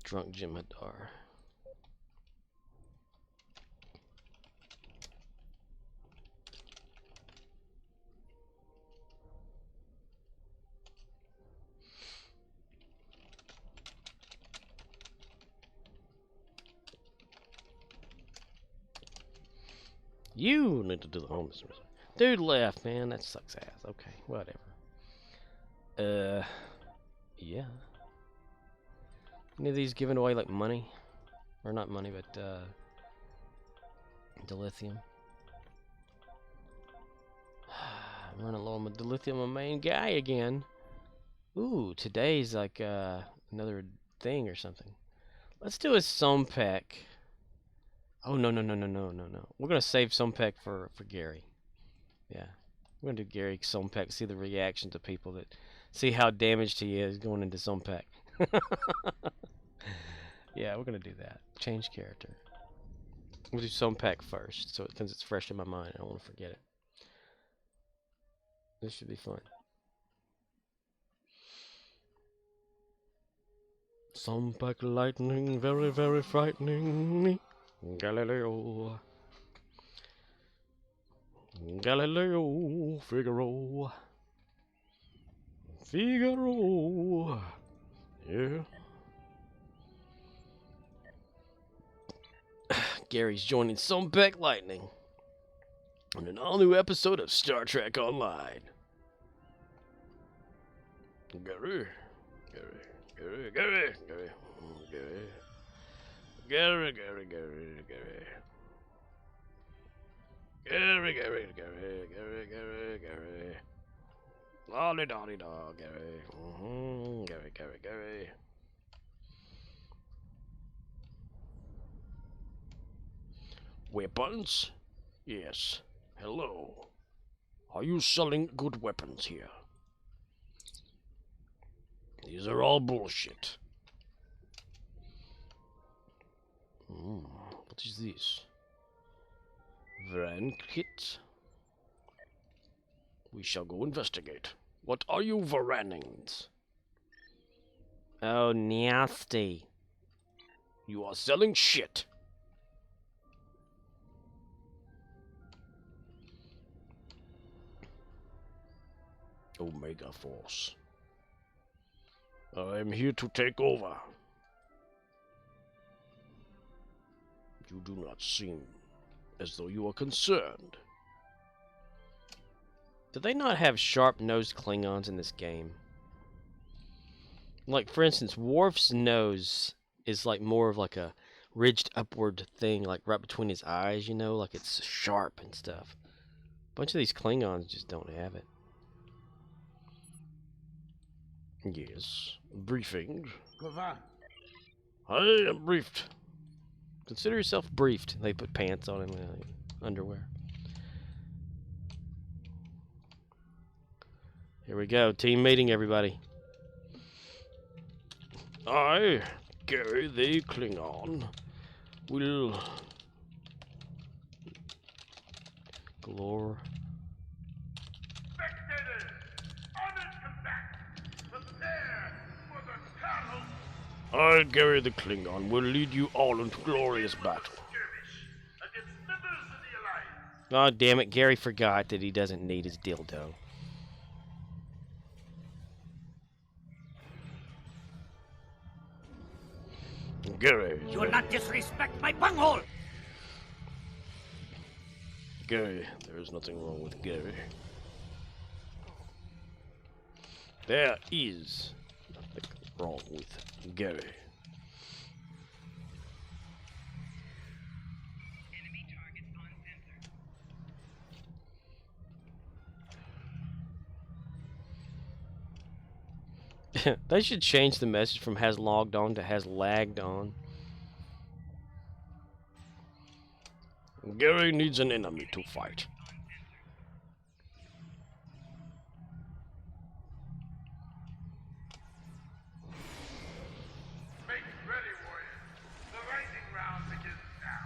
Drunk Jim Hadar. You need to do the homeless. Dude left, man. That sucks ass. Okay, whatever. Yeah. Any of these giving away like money? Or not money, but dilithium. I'm running low on my dilithium, my main guy again. Ooh, today's like another thing or something. Let's do a Sompek. Oh, no, no, no, no, no, no, no. We're going to save Sumpec for Gary. Yeah. We're going to do Gary Sumpec, see the reaction to people that see how damaged he is going into Sumpec. Yeah, we're going to do that. Change character. We'll do Sumpec first, so because it's fresh in my mind. I don't want to forget it. This should be fun. Sumpec lightning, very, very frightening. Galileo. Galileo. Figaro. Figaro. Yeah. Gary's joining Sumpec Lightning on an all-new episode of Star Trek Online. Gary. Gary, Gary, Gary, Gary, Gary, Gary, Gary, Gary, Gary. Gary, Gary, Gary, Gary, Gary, Gary. Lolly dolly dog, Gary. Gary, Gary, Gary. Weapons? Yes. Hello. Are you selling good weapons here? These are all bullshit. What is this? Varan kit? We shall go investigate. What are you Varanings? Oh, nasty. You are selling shit. Omega Force. I am here to take over. You do not seem as though you are concerned. Do they not have sharp-nosed Klingons in this game? Like, for instance, Worf's nose is like more of like a ridged upward thing, like right between his eyes, you know, like it's sharp and stuff. A bunch of these Klingons just don't have it. Yes. Briefing. I am briefed. Consider yourself briefed. They put pants on him, underwear. Here we go. Team meeting, everybody. I, Gary the Klingon, will... Glor... I, Gary the Klingon, will lead you all into glorious battle. God damn it, Gary forgot that he doesn't need his dildo. Gary. You will not disrespect my bunghole! Gary, there is nothing wrong with Gary. There is nothing wrong with Gary. They should change the message from has logged on to has lagged on. Gary needs an enemy to fight. Make ready, warriors. The lightning round begins now.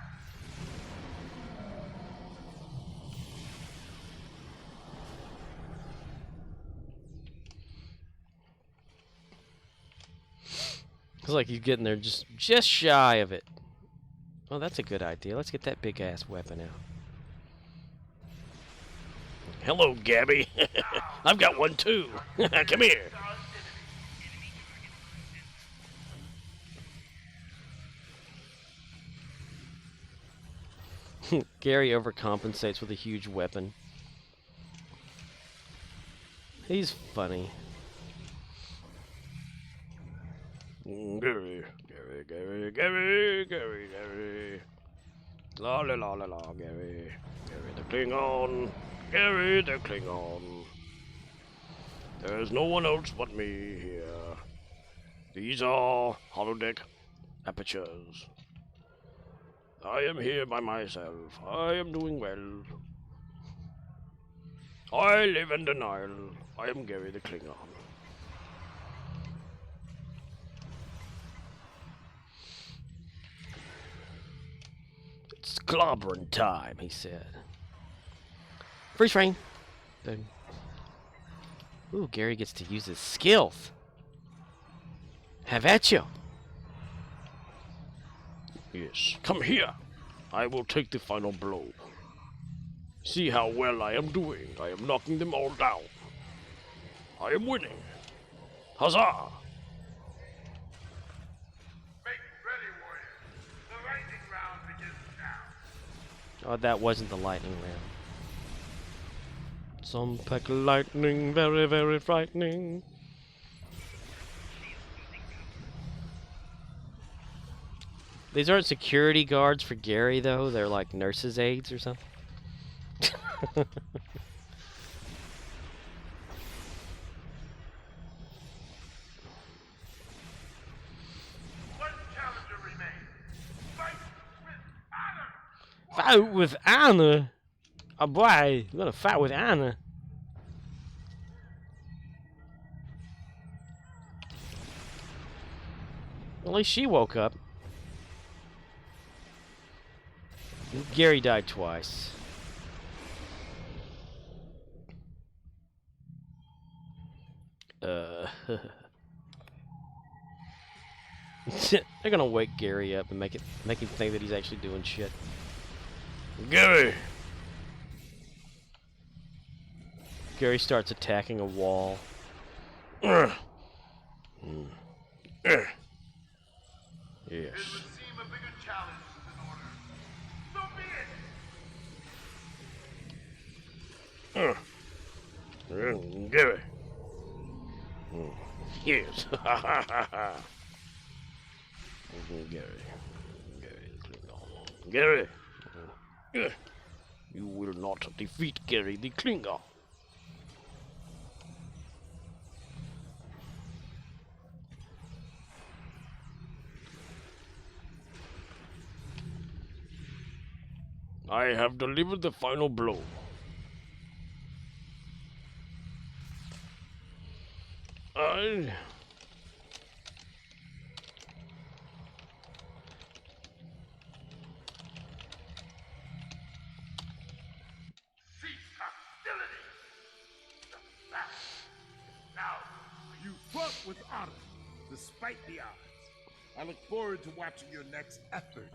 It's like he's getting there just shy of it. Oh, that's a good idea. Let's get that big-ass weapon out. Hello, Gabby. I've got one, too. Come here. Gary overcompensates with a huge weapon. He's funny. Gary, Gary, Gary, Gary, Gary, Gary. La la la la la, Gary. Gary the Klingon. Gary the Klingon. There's no one else but me here. These are holodeck apertures. I am here by myself. I am doing well. I live in denial. I am Gary the Klingon. It's clobbering time, he said. Freeze frame. Then. Ooh, Gary gets to use his skills. Have at you. Yes, come here. I will take the final blow. See how well I am doing. I am knocking them all down. I am winning. Huzzah! Make ready, warriors. The lightning round begins now. Oh, that wasn't the lightning round. Some peck lightning, very, very frightening. These aren't security guards for Gary, though. They're like nurses' aides or something. One challenger remains. Fight with honor. Fight with honor? Oh boy, we're gonna fight with honor. At least she woke up. Gary died twice. They're gonna wake Gary up and make him think that he's actually doing shit. Gary! Gary starts attacking a wall. Yes. It would seem a bigger challenge is in order. So be it. Gary. Yes. Gary. You will not defeat Gary the Klingon. I have delivered the final blow. Cease hostility. Now, You fought with honor, despite the odds. I look forward to watching your next effort.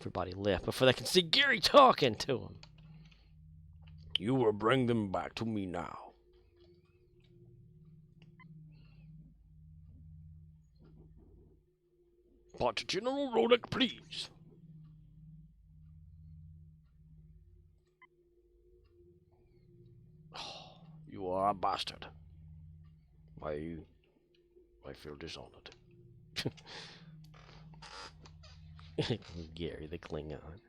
Everybody left before they could see Gary talking to him. You will bring them back to me now. But General Rodek, please. Oh, you are a bastard. I feel dishonored. Gary the Klingon.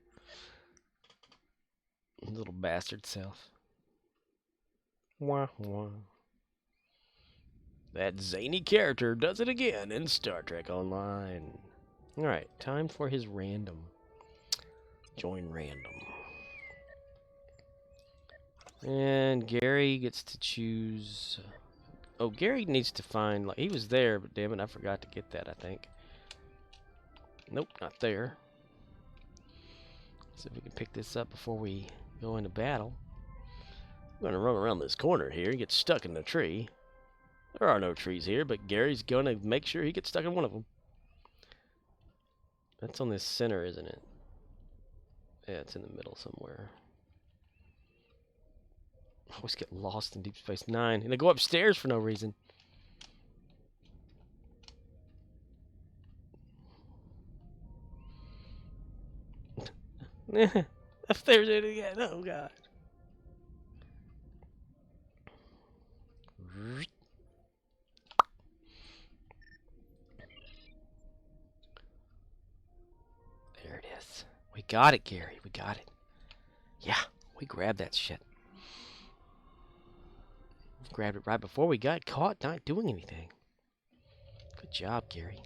Little bastard self. Wah wah. That zany character does it again in Star Trek Online. Alright, time for his random. Join random. And Gary gets to choose... Oh, Gary needs to find... Like, he was there, but damn it, I forgot to get that, I think. Nope, not there. See if we can pick this up before we go into battle. I'm going to run around this corner here and get stuck in the tree. There are no trees here, but Gary's going to make sure he gets stuck in one of them. That's on this center, isn't it? Yeah, it's in the middle somewhere. I always get lost in Deep Space Nine, and I go upstairs for no reason. Upstairs it again. Oh god. Yes. We got it, Gary. We got it. Yeah, we grabbed that shit. Grabbed it right before we got caught not doing anything. Good job, Gary.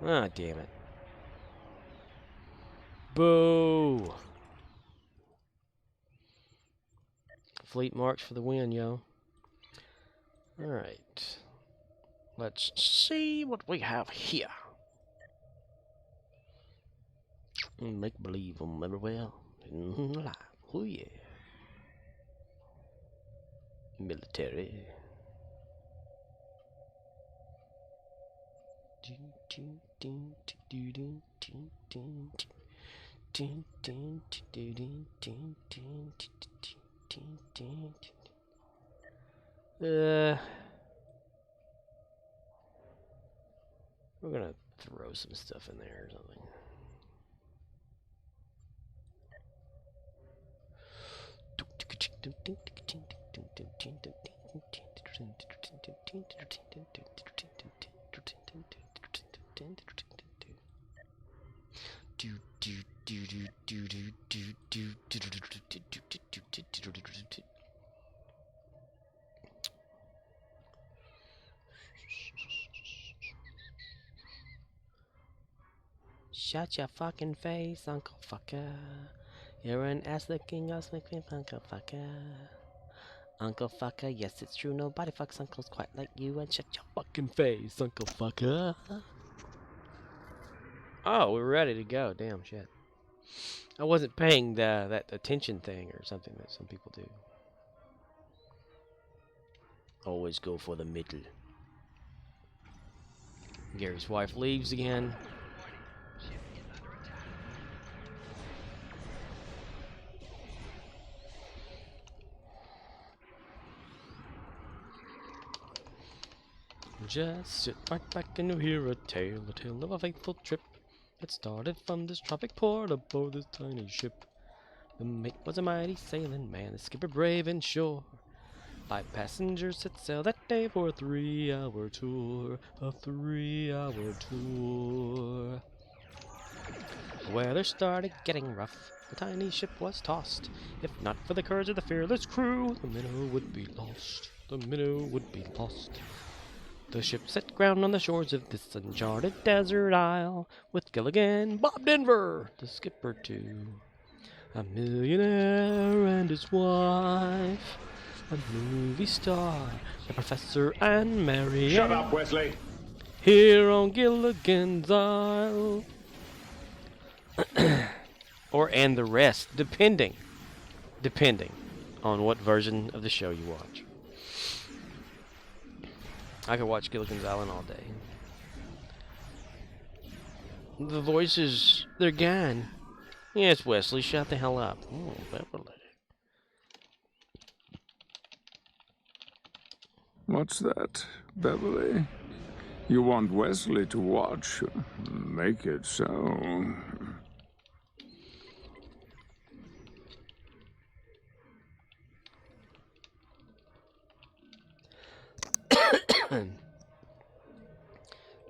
Ah, damn it. Boo! Fleet march for the win, yo. Alright. Let's see what we have here. Make believe them everywhere in life. Oh yeah. Military. We're gonna throw some stuff in there or something. Shut your fucking face, Uncle Fucker. You're an ass-licking, ass-licking Uncle Fucker. Uncle Fucker, yes it's true, nobody fucks uncles quite like you, and shut your fucking face, Uncle Fucker. Oh, we're ready to go, damn shit. I wasn't paying that attention thing or something that some people do. Always go for the middle. Gary's wife leaves again. Just sit right back and you'll hear a tale of a faithful trip. It started from this tropic port aboard this tiny ship. The mate was a mighty sailing man, the skipper brave and sure. 5 passengers set sail that day for a 3-hour tour. A 3-hour tour. The weather started getting rough. The tiny ship was tossed. If not for the courage of the fearless crew, the minnow would be lost. The minnow would be lost. The ship set ground on the shores of this uncharted desert isle, with Gilligan, Bob Denver, the skipper too. A millionaire and his wife, a movie star, a professor and Marianne. Shut up, Wesley. Here on Gilligan's Isle. Or and the rest, depending on what version of the show you watch. I could watch Gilligan's Island all day. The voices, they're gone. Yes, Wesley, shut the hell up. Oh, Beverly. What's that, Beverly? You want Wesley to watch? Make it so.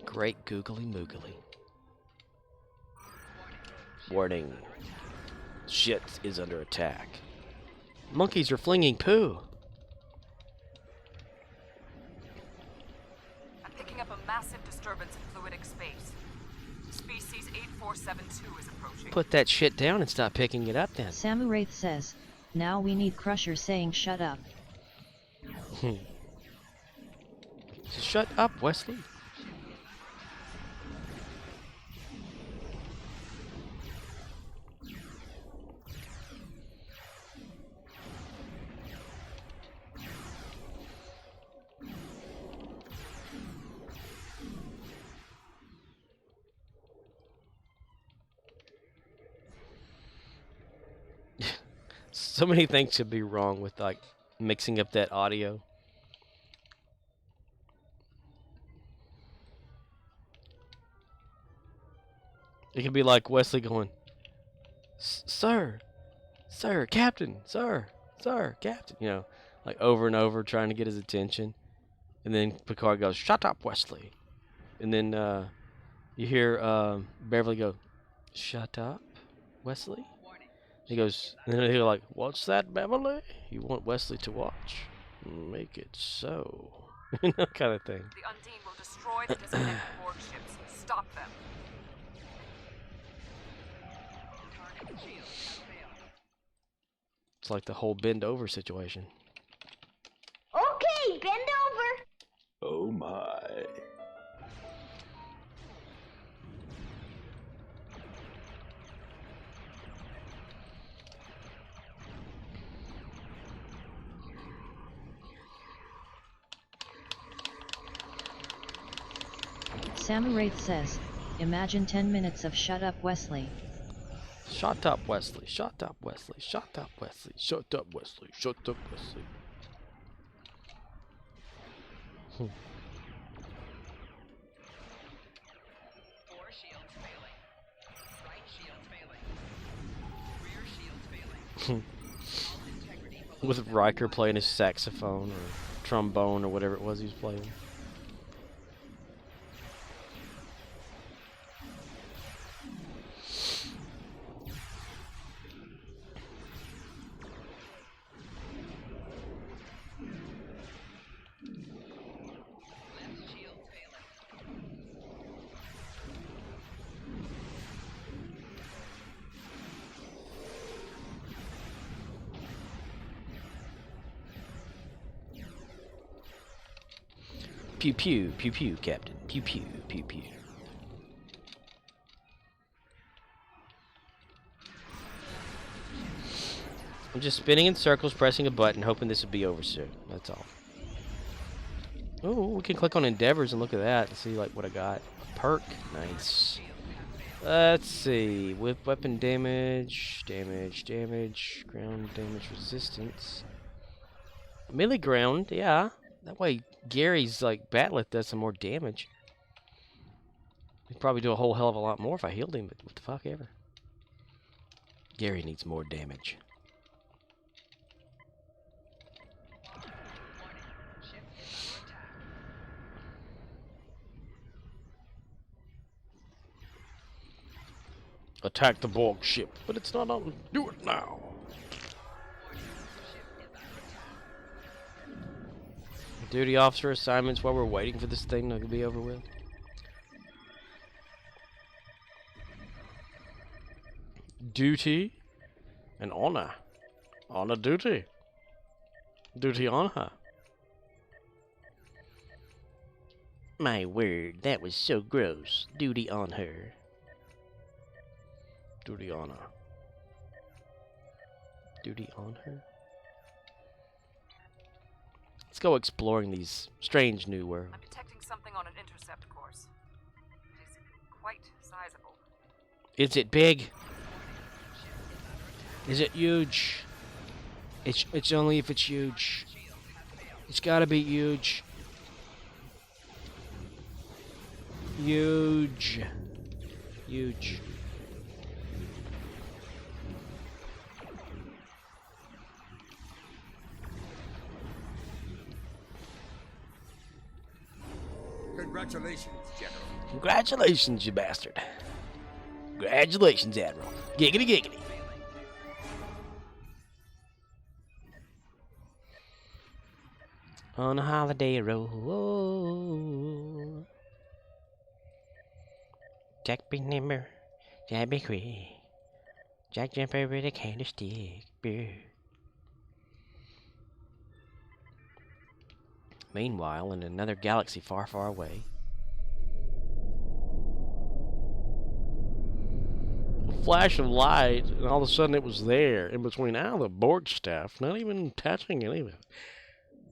Great googly moogly. Warning. Shit is under attack. Monkeys are flinging poo. I'm picking up a massive disturbance in fluidic space. Species 8472 is approaching. Put that shit down and stop picking it up then. Samuraith says, now we need Crusher saying shut up. Shut up, Wesley. So many things could be wrong with like mixing up that audio. It could be like Wesley going, "Sir, sir, Captain, sir, Captain," you know, like over and over trying to get his attention. And then Picard goes, "Shut up, Wesley." And then you hear Beverly go, Shut up, Wesley. He goes, and then they're like, "What's that, Beverly? You want Wesley to watch? Make it so." You know, kind of thing. The Undine will destroy the disconnected Borg ships. Stop them. It's like the whole bend over situation. Okay, bend over. Oh my. Samuraith says, imagine 10 minutes of shut up Wesley. Shut up, Wesley. Shut up, Wesley. Shut up, Wesley. Shut up, Wesley. Shut up, Wesley. With Riker playing his saxophone or trombone or whatever it was he was playing. Pew pew, pew pew, Captain. Pew pew, pew pew. I'm just spinning in circles, pressing a button, hoping this will be over soon. That's all. Oh, we can click on Endeavors and look at that and see like what I got. Perk, nice. Let's see, with weapon damage, ground damage resistance. Melee ground, yeah. That way Gary's like Batleth does some more damage. He'd probably do a whole hell of a lot more if I healed him, but what the fuck ever. Gary needs more damage. Attack the Borg ship, but it's not on. Do it now. Duty officer assignments while we're waiting for this thing to be over with. Duty and honor. Honor duty. Duty honor. My word, that was so gross. Duty on her. Duty honor. Duty on her? Let's go exploring these strange new worlds. I'm detecting something on an intercept course. It is quite sizable. Is it big? Is it huge? It's only if it's huge. It's gotta be huge. Huge. Huge. Congratulations, General. Congratulations, you bastard. Congratulations, Admiral. Giggity giggity. On a holiday roll. Jack be nimmer, Jack be quick. Jack jump over the candlestick. Beer. Meanwhile, in another galaxy far, far away, a flash of light, and all of a sudden it was there, in between all the Borg staff, not even touching any of it.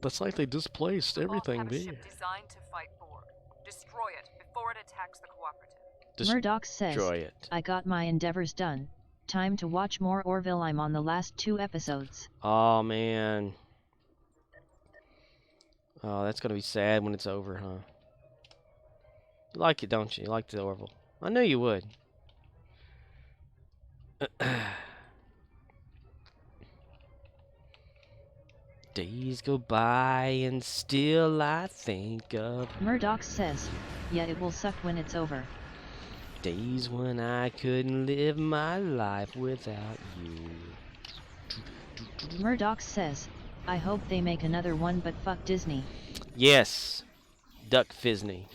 That's like they displaced everything Have a there. ship designed to fight Borg. Destroy it before it attacks the cooperative. Murdoch says, Destroy it. I got my endeavors done. Time to watch more Orville. I'm on the last 2 episodes. Oh, man. Oh, that's gonna be sad when it's over, huh? You like it, don't you? You like the Orville. I knew you would. Days go by and still I think of... Murdoch says, yeah, it will suck when it's over. Days when I couldn't live my life without you. Murdoch says, I hope they make another one, but fuck Disney. Yes. Duck Fizney.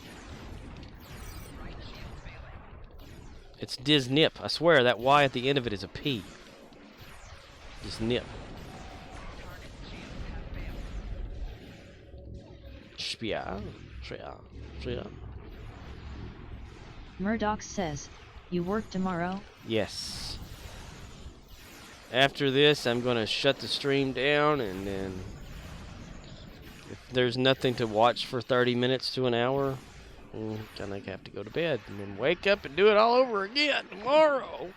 It's Disnip. I swear that Y at the end of it is a P. Disnip. Spia. Murdoch says, you work tomorrow? Yes. After this, I'm going to shut the stream down, and then if there's nothing to watch for 30 minutes to an hour, I'm going to have to go to bed and then wake up and do it all over again tomorrow.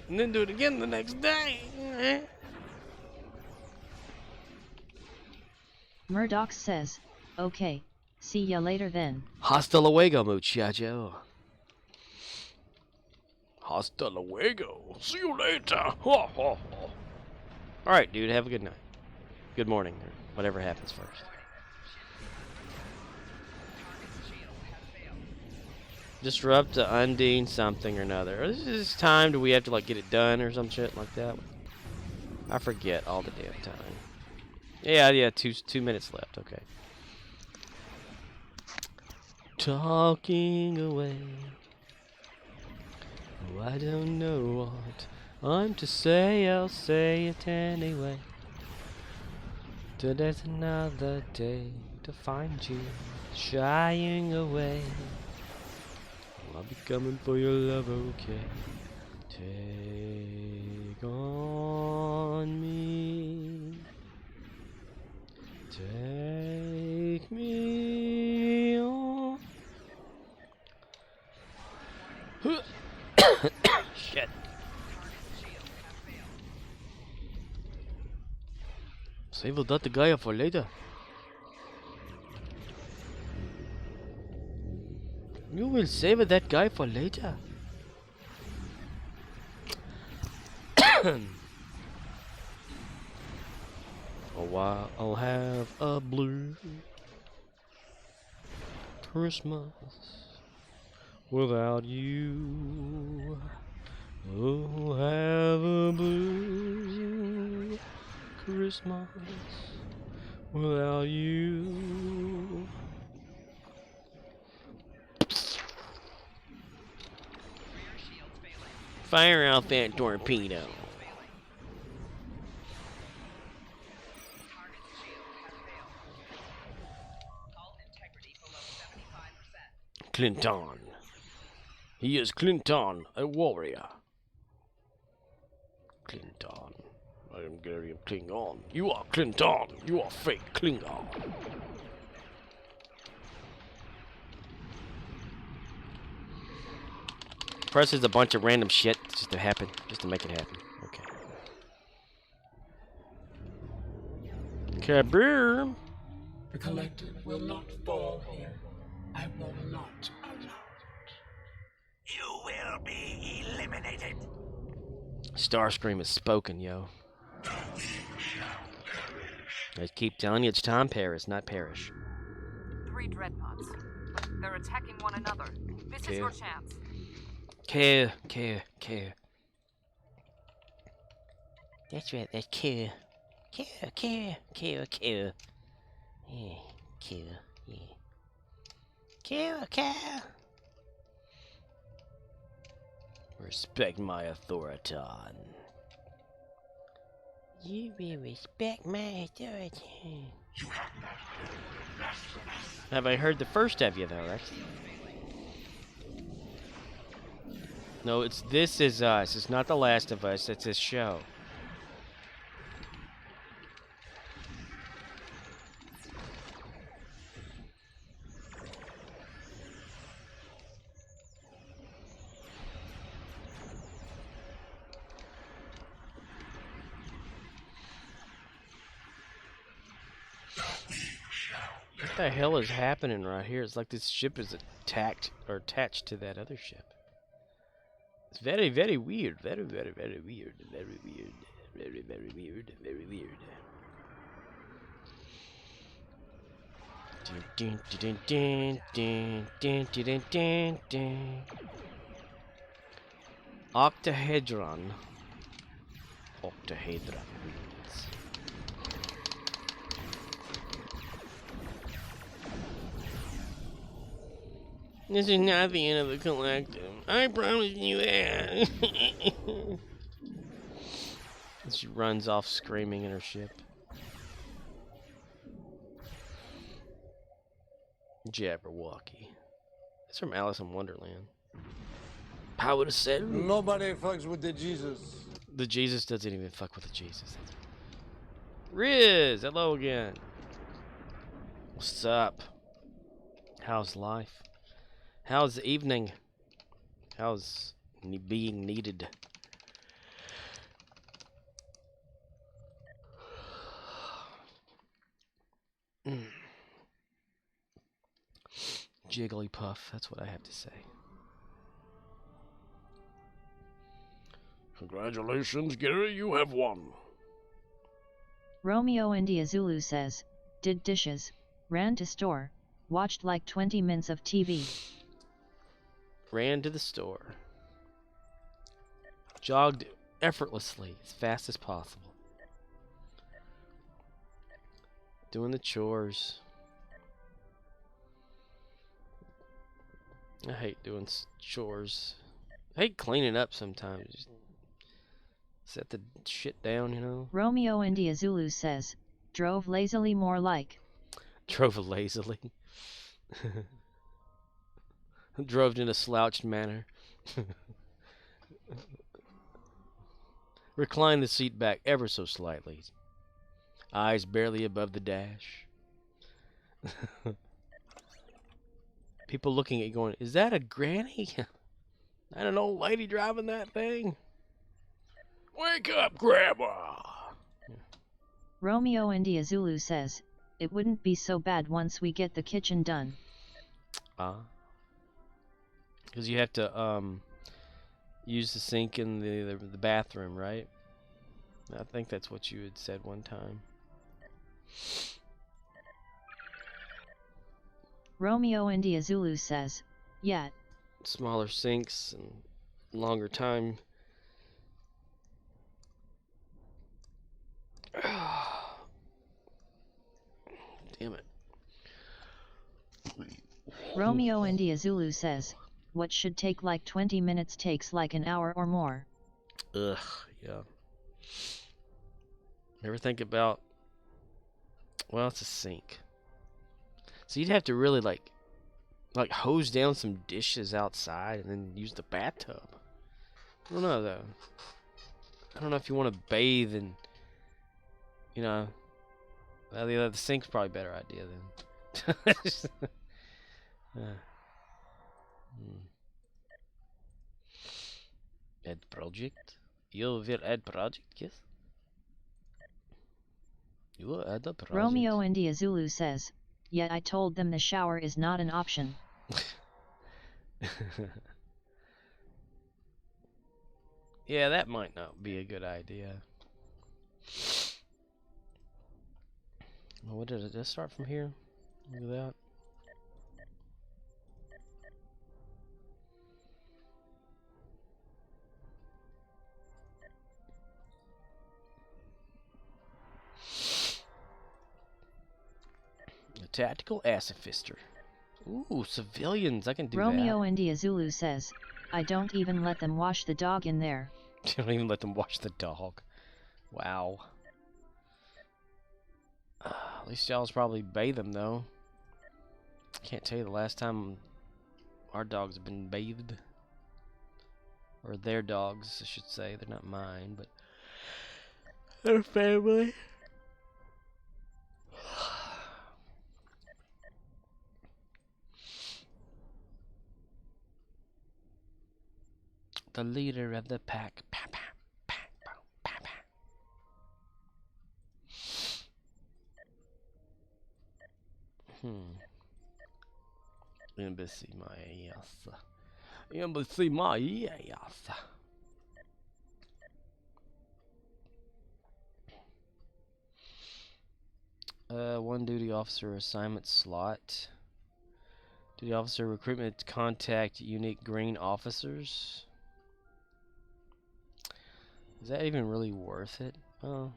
And then do it again the next day. Murdoch says, okay, see ya later then. Hasta luego, muchacho. Hasta luego. See you later. Alright, dude, have a good night. Good morning, or whatever happens first. Disrupt to Undine something or another. This is time. Do we have to like get it done or some shit like that? I forget all the damn time. Yeah, 2 minutes left. Okay. Talking away. Oh, I don't know what I'm to say. I'll say it anyway. Today's another day to find you shying away. I'll be coming for your love, okay? Take on me. Take me on. Shit. Save that guy for later. You will save that guy for later. A while I'll have a blue Christmas without you. Oh, have a blue Christmas without you. Fire out that torpedo. Clinton. He is Clinton, a warrior. Clinton. I am Gary Klingon. You are Clinton. You are fake Klingon. Presses a bunch of random shit just to happen, just to make it happen. Okay. Kaboom! The collective will not fall here. I will not allow it. You will be eliminated. Starscream has spoken, yo. I keep telling you, it's Tom Paris, not Parrish. 3 dreadnoughts. They're attacking one another. This is your chance. Care. That's right, that's care. Care. Yeah, care. Yeah. Care. Respect my authority. You will respect my authority. Have I heard the first of you, though? That's... No, it's This Is Us. It's not The Last of Us. It's this show. What the hell is happening right here? It's like this ship is attached to that other ship. It's very, very weird. Very, very, very weird. Very weird. Very, very weird. Very weird. Dun, dun, dun, dun, dun, dun, dun, dun, dun. Octahedron. Octahedron wheels. This is not the end of the collective. I promise you that. And she runs off screaming in her ship. Jabberwocky. It's from Alice in Wonderland. I would have said nobody fucks with the Jesus. The Jesus doesn't even fuck with the Jesus. Riz, hello again. What's up? How's life? How's the evening? How's being needed? Jigglypuff, that's what I have to say. Congratulations, Gary, you have won. Romeo India Zulu says, did dishes, ran to store, watched like 20 minutes of TV. Ran to the store. Jogged effortlessly, as fast as possible. Doing the chores. I hate doing chores. I hate cleaning up sometimes. Just set the shit down, you know? Romeo India Zulu says, drove lazily more like. Drove lazily. Drove in a slouched manner. Recline the seat back ever so slightly. Eyes barely above the dash. People looking at you going, is that a granny? Not an old lady driving that thing? Wake up, Grandma! Romeo India Zulu says, it wouldn't be so bad once we get the kitchen done. Because you have to use the sink in the bathroom, right? I think that's what you had said one time. Romeo India Zulu says, yeah. Smaller sinks and longer time. Damn it. Romeo India Zulu says, what should take like 20 minutes takes like an hour or more. Ugh, yeah. Ever think about, well, it's a sink. So you'd have to really like hose down some dishes outside and then use the bathtub. I don't know though. I don't know if you want to bathe in, you know, the sink's probably a better idea then. Ed project? You will add project, yes? You will add the project. Romeo India Zulu says, yeah, I told them the shower is not an option. Yeah, that might not be a good idea. What did it just start from here? Look at that. A tactical assifister. Ooh, civilians, I can do Romeo that. India Zulu says, I don't even let them wash the dog in there. You don't even let them wash the dog. Wow. At least y'all's probably bathe them, though. Can't tell you the last time our dogs have been bathed. Or their dogs, I should say. They're not mine, but their family. The leader of the pack. Embassy, my ass. Embassy, my ass. One duty officer assignment slot. Duty officer recruitment to contact unique green officers. Is that even really worth it? Oh,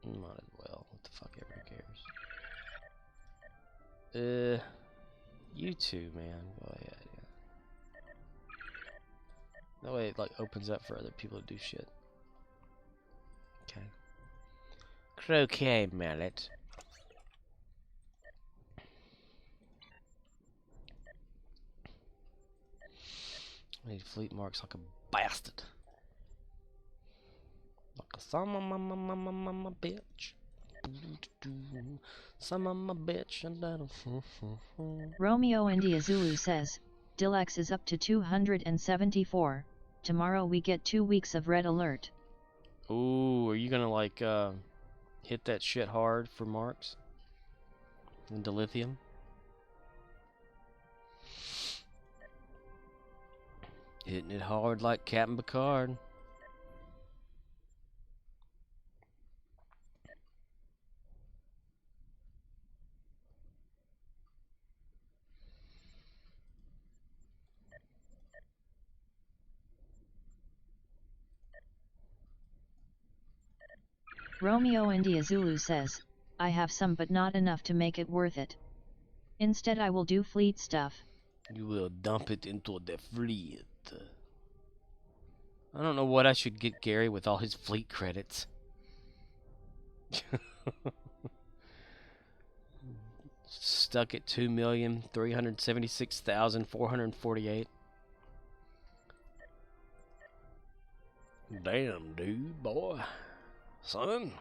might as well. What the fuck? Everyone cares. You two, man. Go ahead. Yeah. That way it like opens up for other people to do shit. Okay. Croquet mallet. I need fleet marks like a bastard. Like a son of my bitch. Son of my bitch. Romeo India Zulu says, Dilex is up to 274. Tomorrow we get 2 weeks of red alert. Ooh, are you gonna like hit that shit hard for marks? Into lithium? Hitting it hard like Captain Picard. Romeo India Zulu says, I have some but not enough to make it worth it. Instead I will do fleet stuff. You will dump it into the fleet. I don't know what I should get Gary with all his fleet credits. Stuck at 2,376,448. Damn, dude, boy. Son.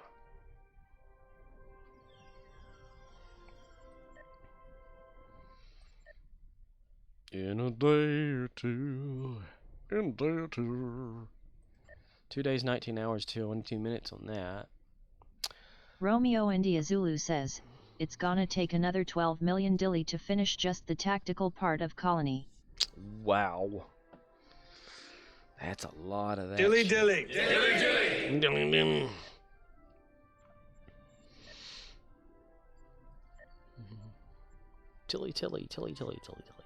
In a day or two. In a day or two. 2 days, 19 hours, 22 minutes on that. Romeo India Zulu says, it's gonna take another 12 million dilly to finish just the tactical part of Colony. Wow. That's a lot of that. Dilly shit. dilly. Dilly dilly. Dilly dilly. Tilly, tilly, tilly, tilly, tilly, tilly.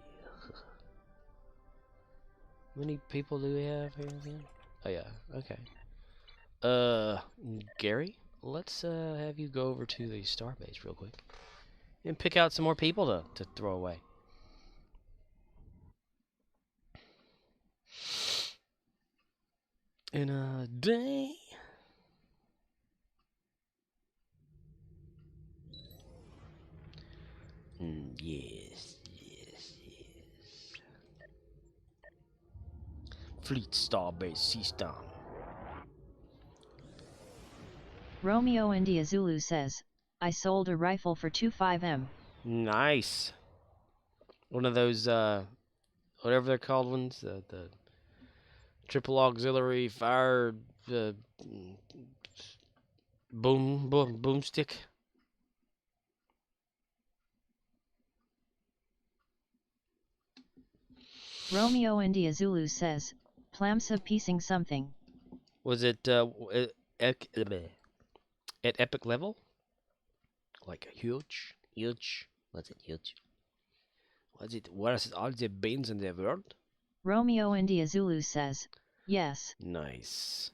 How many people do we have here again? Oh yeah, okay. Gary, let's have you go over to the starbase real quick and pick out some more people to throw away. In a day. Yes, yes, yes. Fleet starbase system. Romeo India Zulu says, I sold a rifle for 25M. Nice. One of those, whatever they're called ones, the triple auxiliary fire, boomstick. Romeo India Zulu says, Plamsa piecing something. Was it at epic level? Like huge? Was it huge? Was it worth all the beans in the world? Romeo India Zulu says, yes. Nice.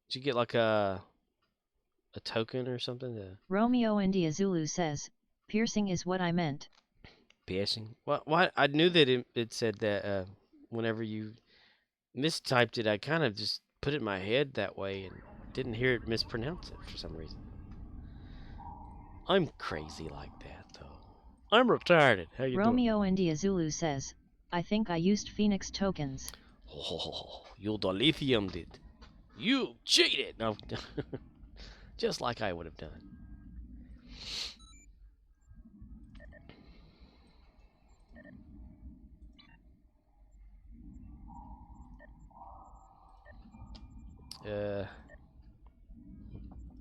Did you get like a token or something? Romeo India Zulu says, piercing is what I meant. Piercing? What? I knew that it said that whenever you mistyped it, I kind of just put it in my head that way and didn't hear it mispronounce it for some reason. I'm crazy like that, though. I'm retarded. How you Romeo India Zulu says, I think I used Phoenix tokens. Oh, you the lithium did. You cheated! No. Just like I would have done.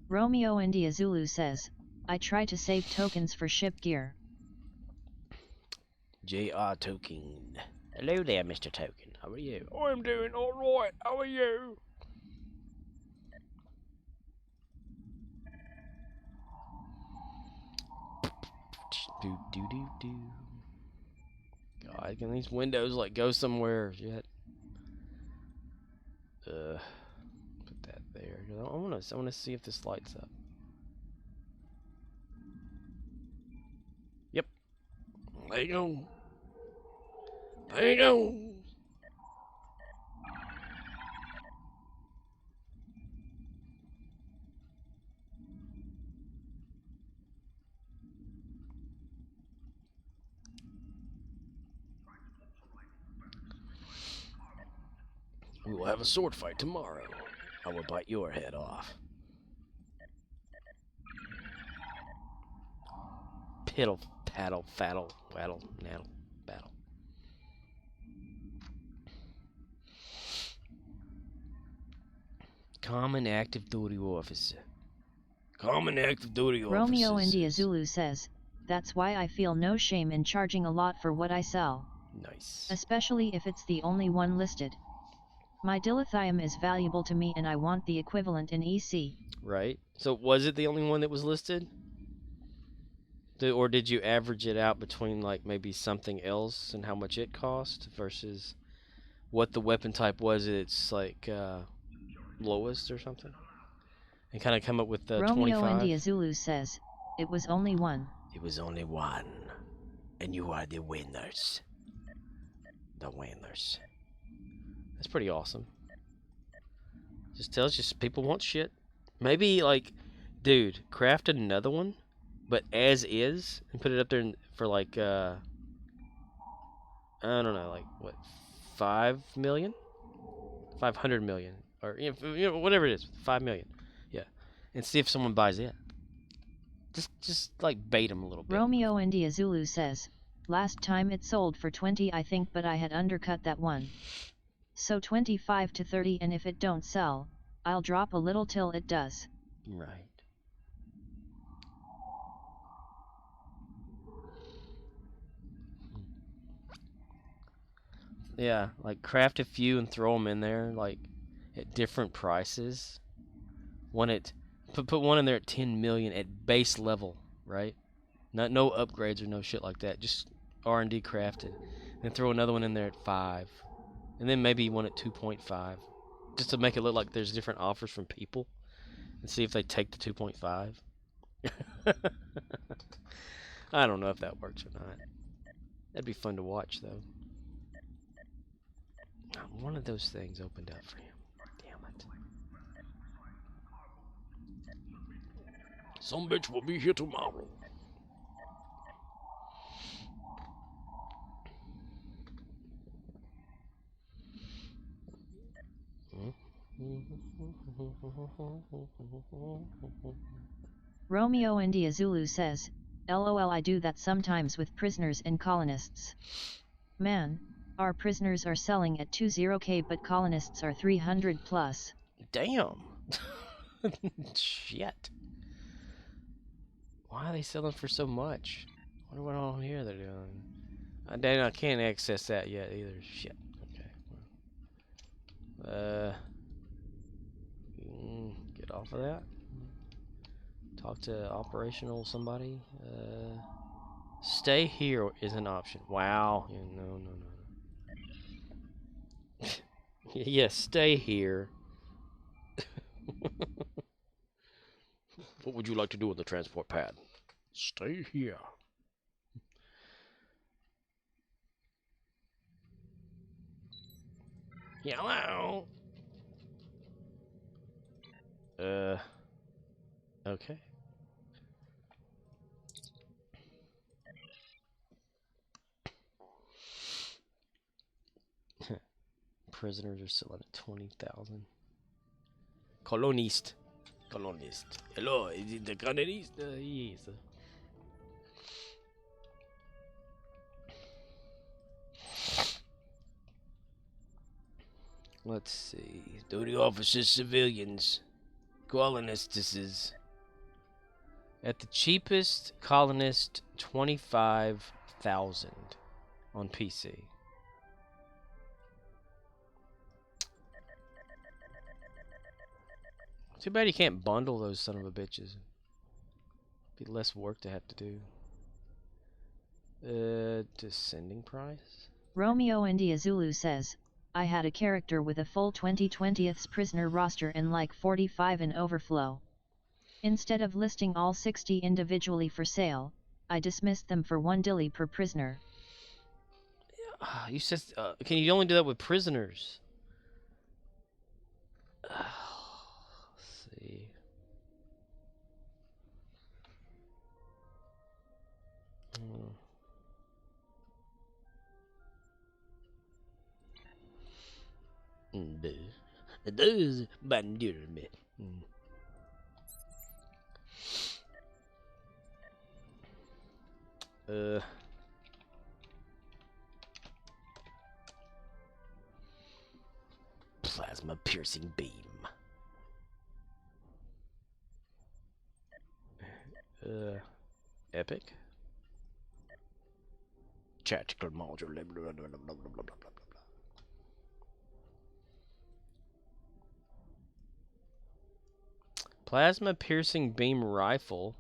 Romeo India Zulu says, I try to save tokens for ship gear. J.R. Token. Hello there, Mr. Token. How are you? I'm doing alright. How are you? Do do do do. God, can these windows like go somewhere yet? Put that there. I wanna see if this lights up. Yep. There you go. There you go. We will have a sword fight tomorrow. I will bite your head off. Piddle, paddle, faddle, waddle, naddle, battle. Common active duty officer. Common active duty officer. Romeo India Zulu says, that's why I feel no shame in charging a lot for what I sell. Nice. Especially if it's the only one listed. My dilithium is valuable to me and I want the equivalent in EC. Right. So was it the only one that was listed? Or did you average it out between like maybe something else and how much it cost versus what the weapon type was its like lowest or something? And kind of come up with the Romeo 25? India Zulu says, it was only one. It was only one. And you are the winners. The winners. That's pretty awesome. Just tells you people want shit. Maybe like, dude, craft another one, but as is, and put it up there for like, I don't know, like what, 5 million, 500 million, or you know whatever it is, 5 million, yeah, and see if someone buys it. Just like bait them a little bit. Romeo India Zulu says, last time it sold for 20 I think, but I had undercut that one. So 25 to 30, and if it don't sell, I'll drop a little till it does. Right. Yeah, like craft a few and throw them in there, like at different prices. Put one in there at 10 million at base level, right? No upgrades or no shit like that. Just R&D crafted. Then throw another one in there at 5. And then maybe one at 2.5. Just to make it look like there's different offers from people. And see if they take the 2.5. I don't know if that works or not. That'd be fun to watch, though. One of those things opened up for you. Damn it. Some bitch will be here tomorrow. Romeo India Zulu says, LOL, I do that sometimes with prisoners and colonists. Man, our prisoners are selling at 20k but colonists are 300 plus. Damn. Shit. Why are they selling for so much? I wonder what all here they're doing. I can't access that yet either. Shit. Okay. Get off of that. Talk to operational somebody. Stay here is an option. Wow. Yeah, no. Yes, stay here. What would you like to do on the transport pad? Stay here. Hello. Okay. Prisoners are selling at 20,000. Colonist. Hello, is it the colonist? Yes. Let's see. Duty officers, civilians, colonists. At the cheapest, colonist 25,000 on PC. Too bad you can't bundle those son of a bitches. Be less work to have to do. Descending price? Romeo India Zulu says, I had a character with a full 20/20ths prisoner roster and like 45 in overflow. Instead of listing all 60 individually for sale, I dismissed them for 1 dilly per prisoner. You said, can you only do that with prisoners? Let's see. Those bandurme. Plasma piercing beam. Epic. Tactical module. Blah, blah, blah, blah, blah, blah, blah. Plasma piercing beam rifle.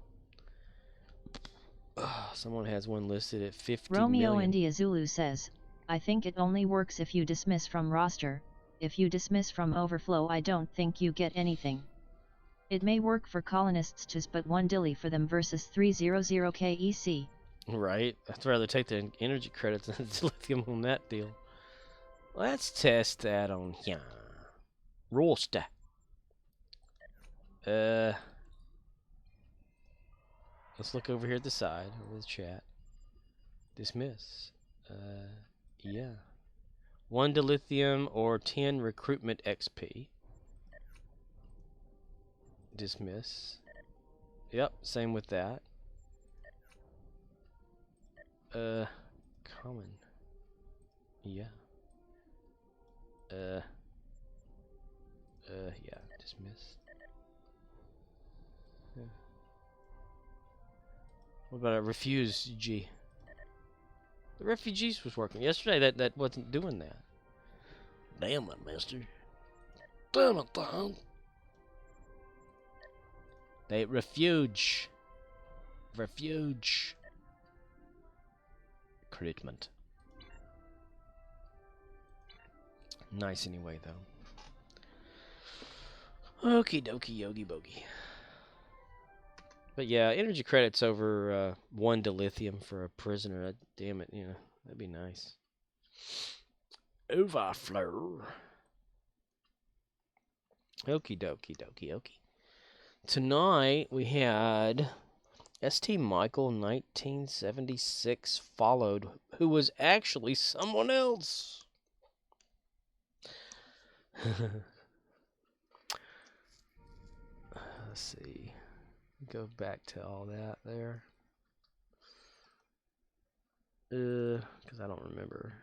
Someone has one listed at 50 Romeo million. India Zulu says, I think it only works if you dismiss from roster. If you dismiss from overflow, I don't think you get anything. It may work for colonists to but 1 dilly for them versus 300 KEC. Right? I'd rather take the energy credits than lithium on that deal. Let's test that on here. Roster. Let's look over here at the side, over the chat. Dismiss. Yeah. 1 dilithium or 10 recruitment XP. Dismiss. Yep, same with that. Common. Yeah. Yeah, dismiss. Yeah. What about a refugee? The refugees was working yesterday. That wasn't doing that. Damn it, mister. Damn it, Tom. They refuge. Recruitment. Nice anyway, though. Okie dokie, yogi bogey. But yeah, energy credits over 1 dilithium for a prisoner. Damn it, you know, that'd be nice. Overflow. Okie dokie, dokie, okie. Tonight we had St. Michael 1976 followed, who was actually someone else. Let's see. Go back to all that there. Because I don't remember.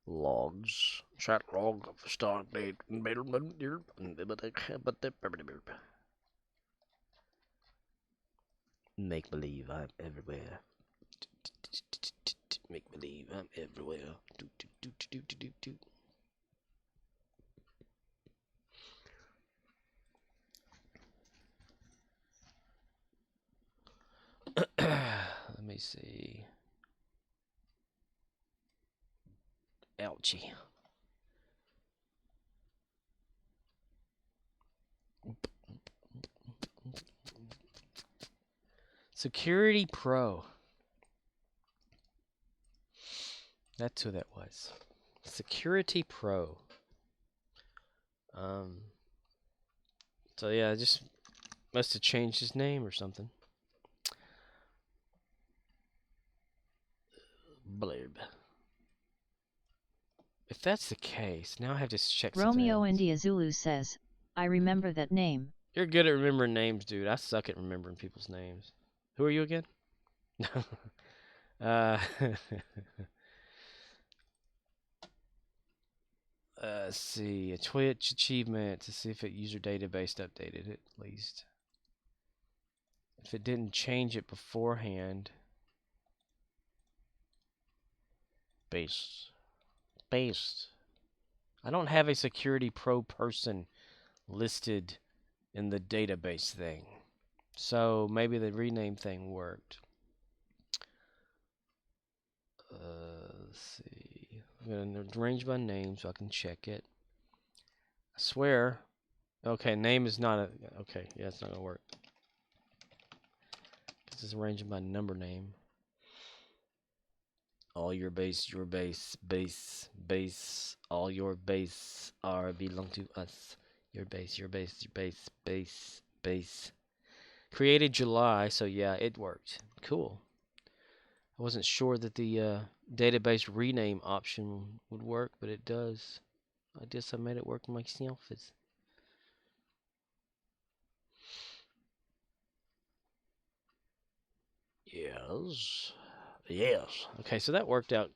Logs. Chat log of the start date. Make believe I'm everywhere. Make believe I'm everywhere. Let me see. Ouchie. Security Pro. That's who that was. Security Pro. So yeah, just must have changed his name or something. Blurb. If that's the case, now I have to check something Romeo else. India Zulu says, I remember that name. You're good at remembering names, dude. I suck at remembering people's names. Who are you again? Let's see. A Twitch achievement to see if it user database updated it, at least. If it didn't change it beforehand. Based. I don't have a Security Pro person listed in the database thing. So maybe the rename thing worked. Let's see. I'm gonna arrange by name so I can check it. I swear. Okay, name is not a. Okay, yeah, it's not gonna work. This is arranging by number name. All your base, base. All your base are belong to us. Your base. Created July, so yeah, it worked. Cool. I wasn't sure that the database rename option would work, but it does. I guess I made it work myself. Yes. Okay, so that worked out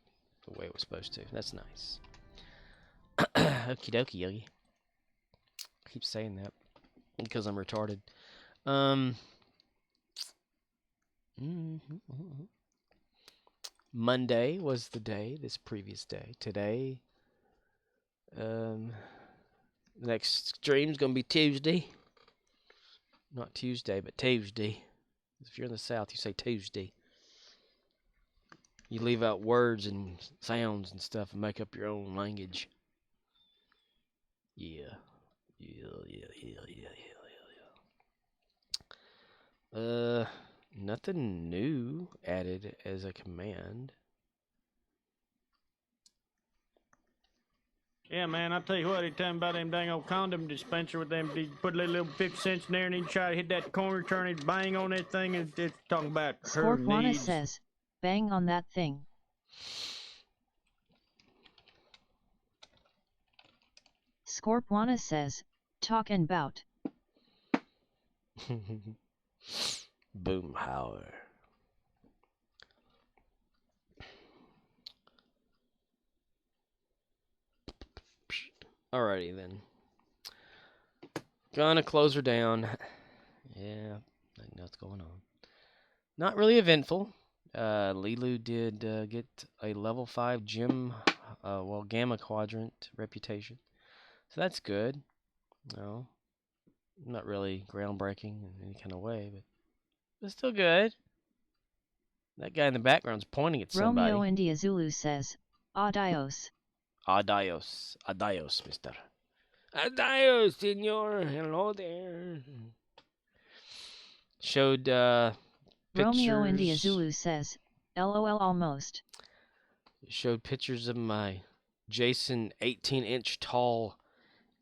the way it was supposed to. That's nice. Okie dokie, yogi. I keep saying that because I'm retarded. Monday was the day, this previous day. Today, the next stream's gonna be Tuesday. Not Tuesday, but Tuesday. If you're in the South, you say Tuesday. You leave out words and sounds and stuff and make up your own language. Yeah. Nothing new added as a command. Yeah, man, I tell you what, he tell me about them dang old condom dispenser with them. He put a little 50 cents in there and he try to hit that corner, turn it, bang on that thing, and it's talking about her Scorpwana needs. says, bang on that thing. Scorpwana says, talkin' bout. Boomhauer. Alrighty then. Gonna close her down. Yeah, I know what's going on. Not really eventful. Lilu did get a level 5 gym, Gamma Quadrant reputation. So that's good. No, not really groundbreaking in any kind of way, but it's still good. That guy in the background's pointing at somebody. Romeo India Zulu says, adios. Adios. Adios, mister. Adios, senor. Hello there. Showed pictures. Romeo India Zulu says, LOL almost. Showed pictures of my Jason 18-inch tall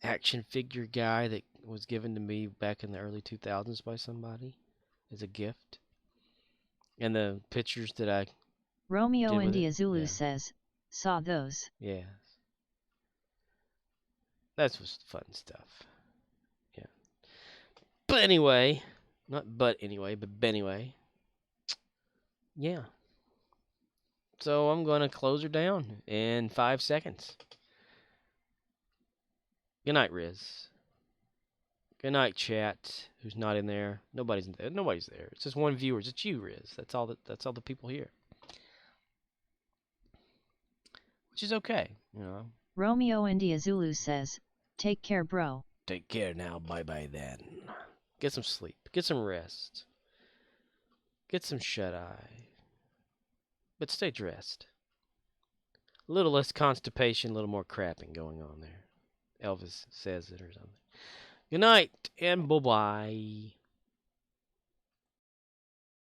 action figure guy that was given to me back in the early 2000s by somebody as a gift. And the pictures that I Romeo India Zulu says, saw those. Yeah. That was fun stuff. Yeah. But anyway, but anyway. Yeah. So I'm going to close her down in 5 seconds. Good night, Riz. Good night, chat. Who's not in there? Nobody's in there. Nobody's there. It's just one viewer. It's you, Riz. That's all the people here. Which is okay, you know. Romeo India Zulu says, take care, bro. Take care now. Bye-bye then. Get some sleep. Get some rest. Get some shut-eye. But stay dressed. A little less constipation, a little more crapping going on there. Elvis says it or something. Good night and bye-bye.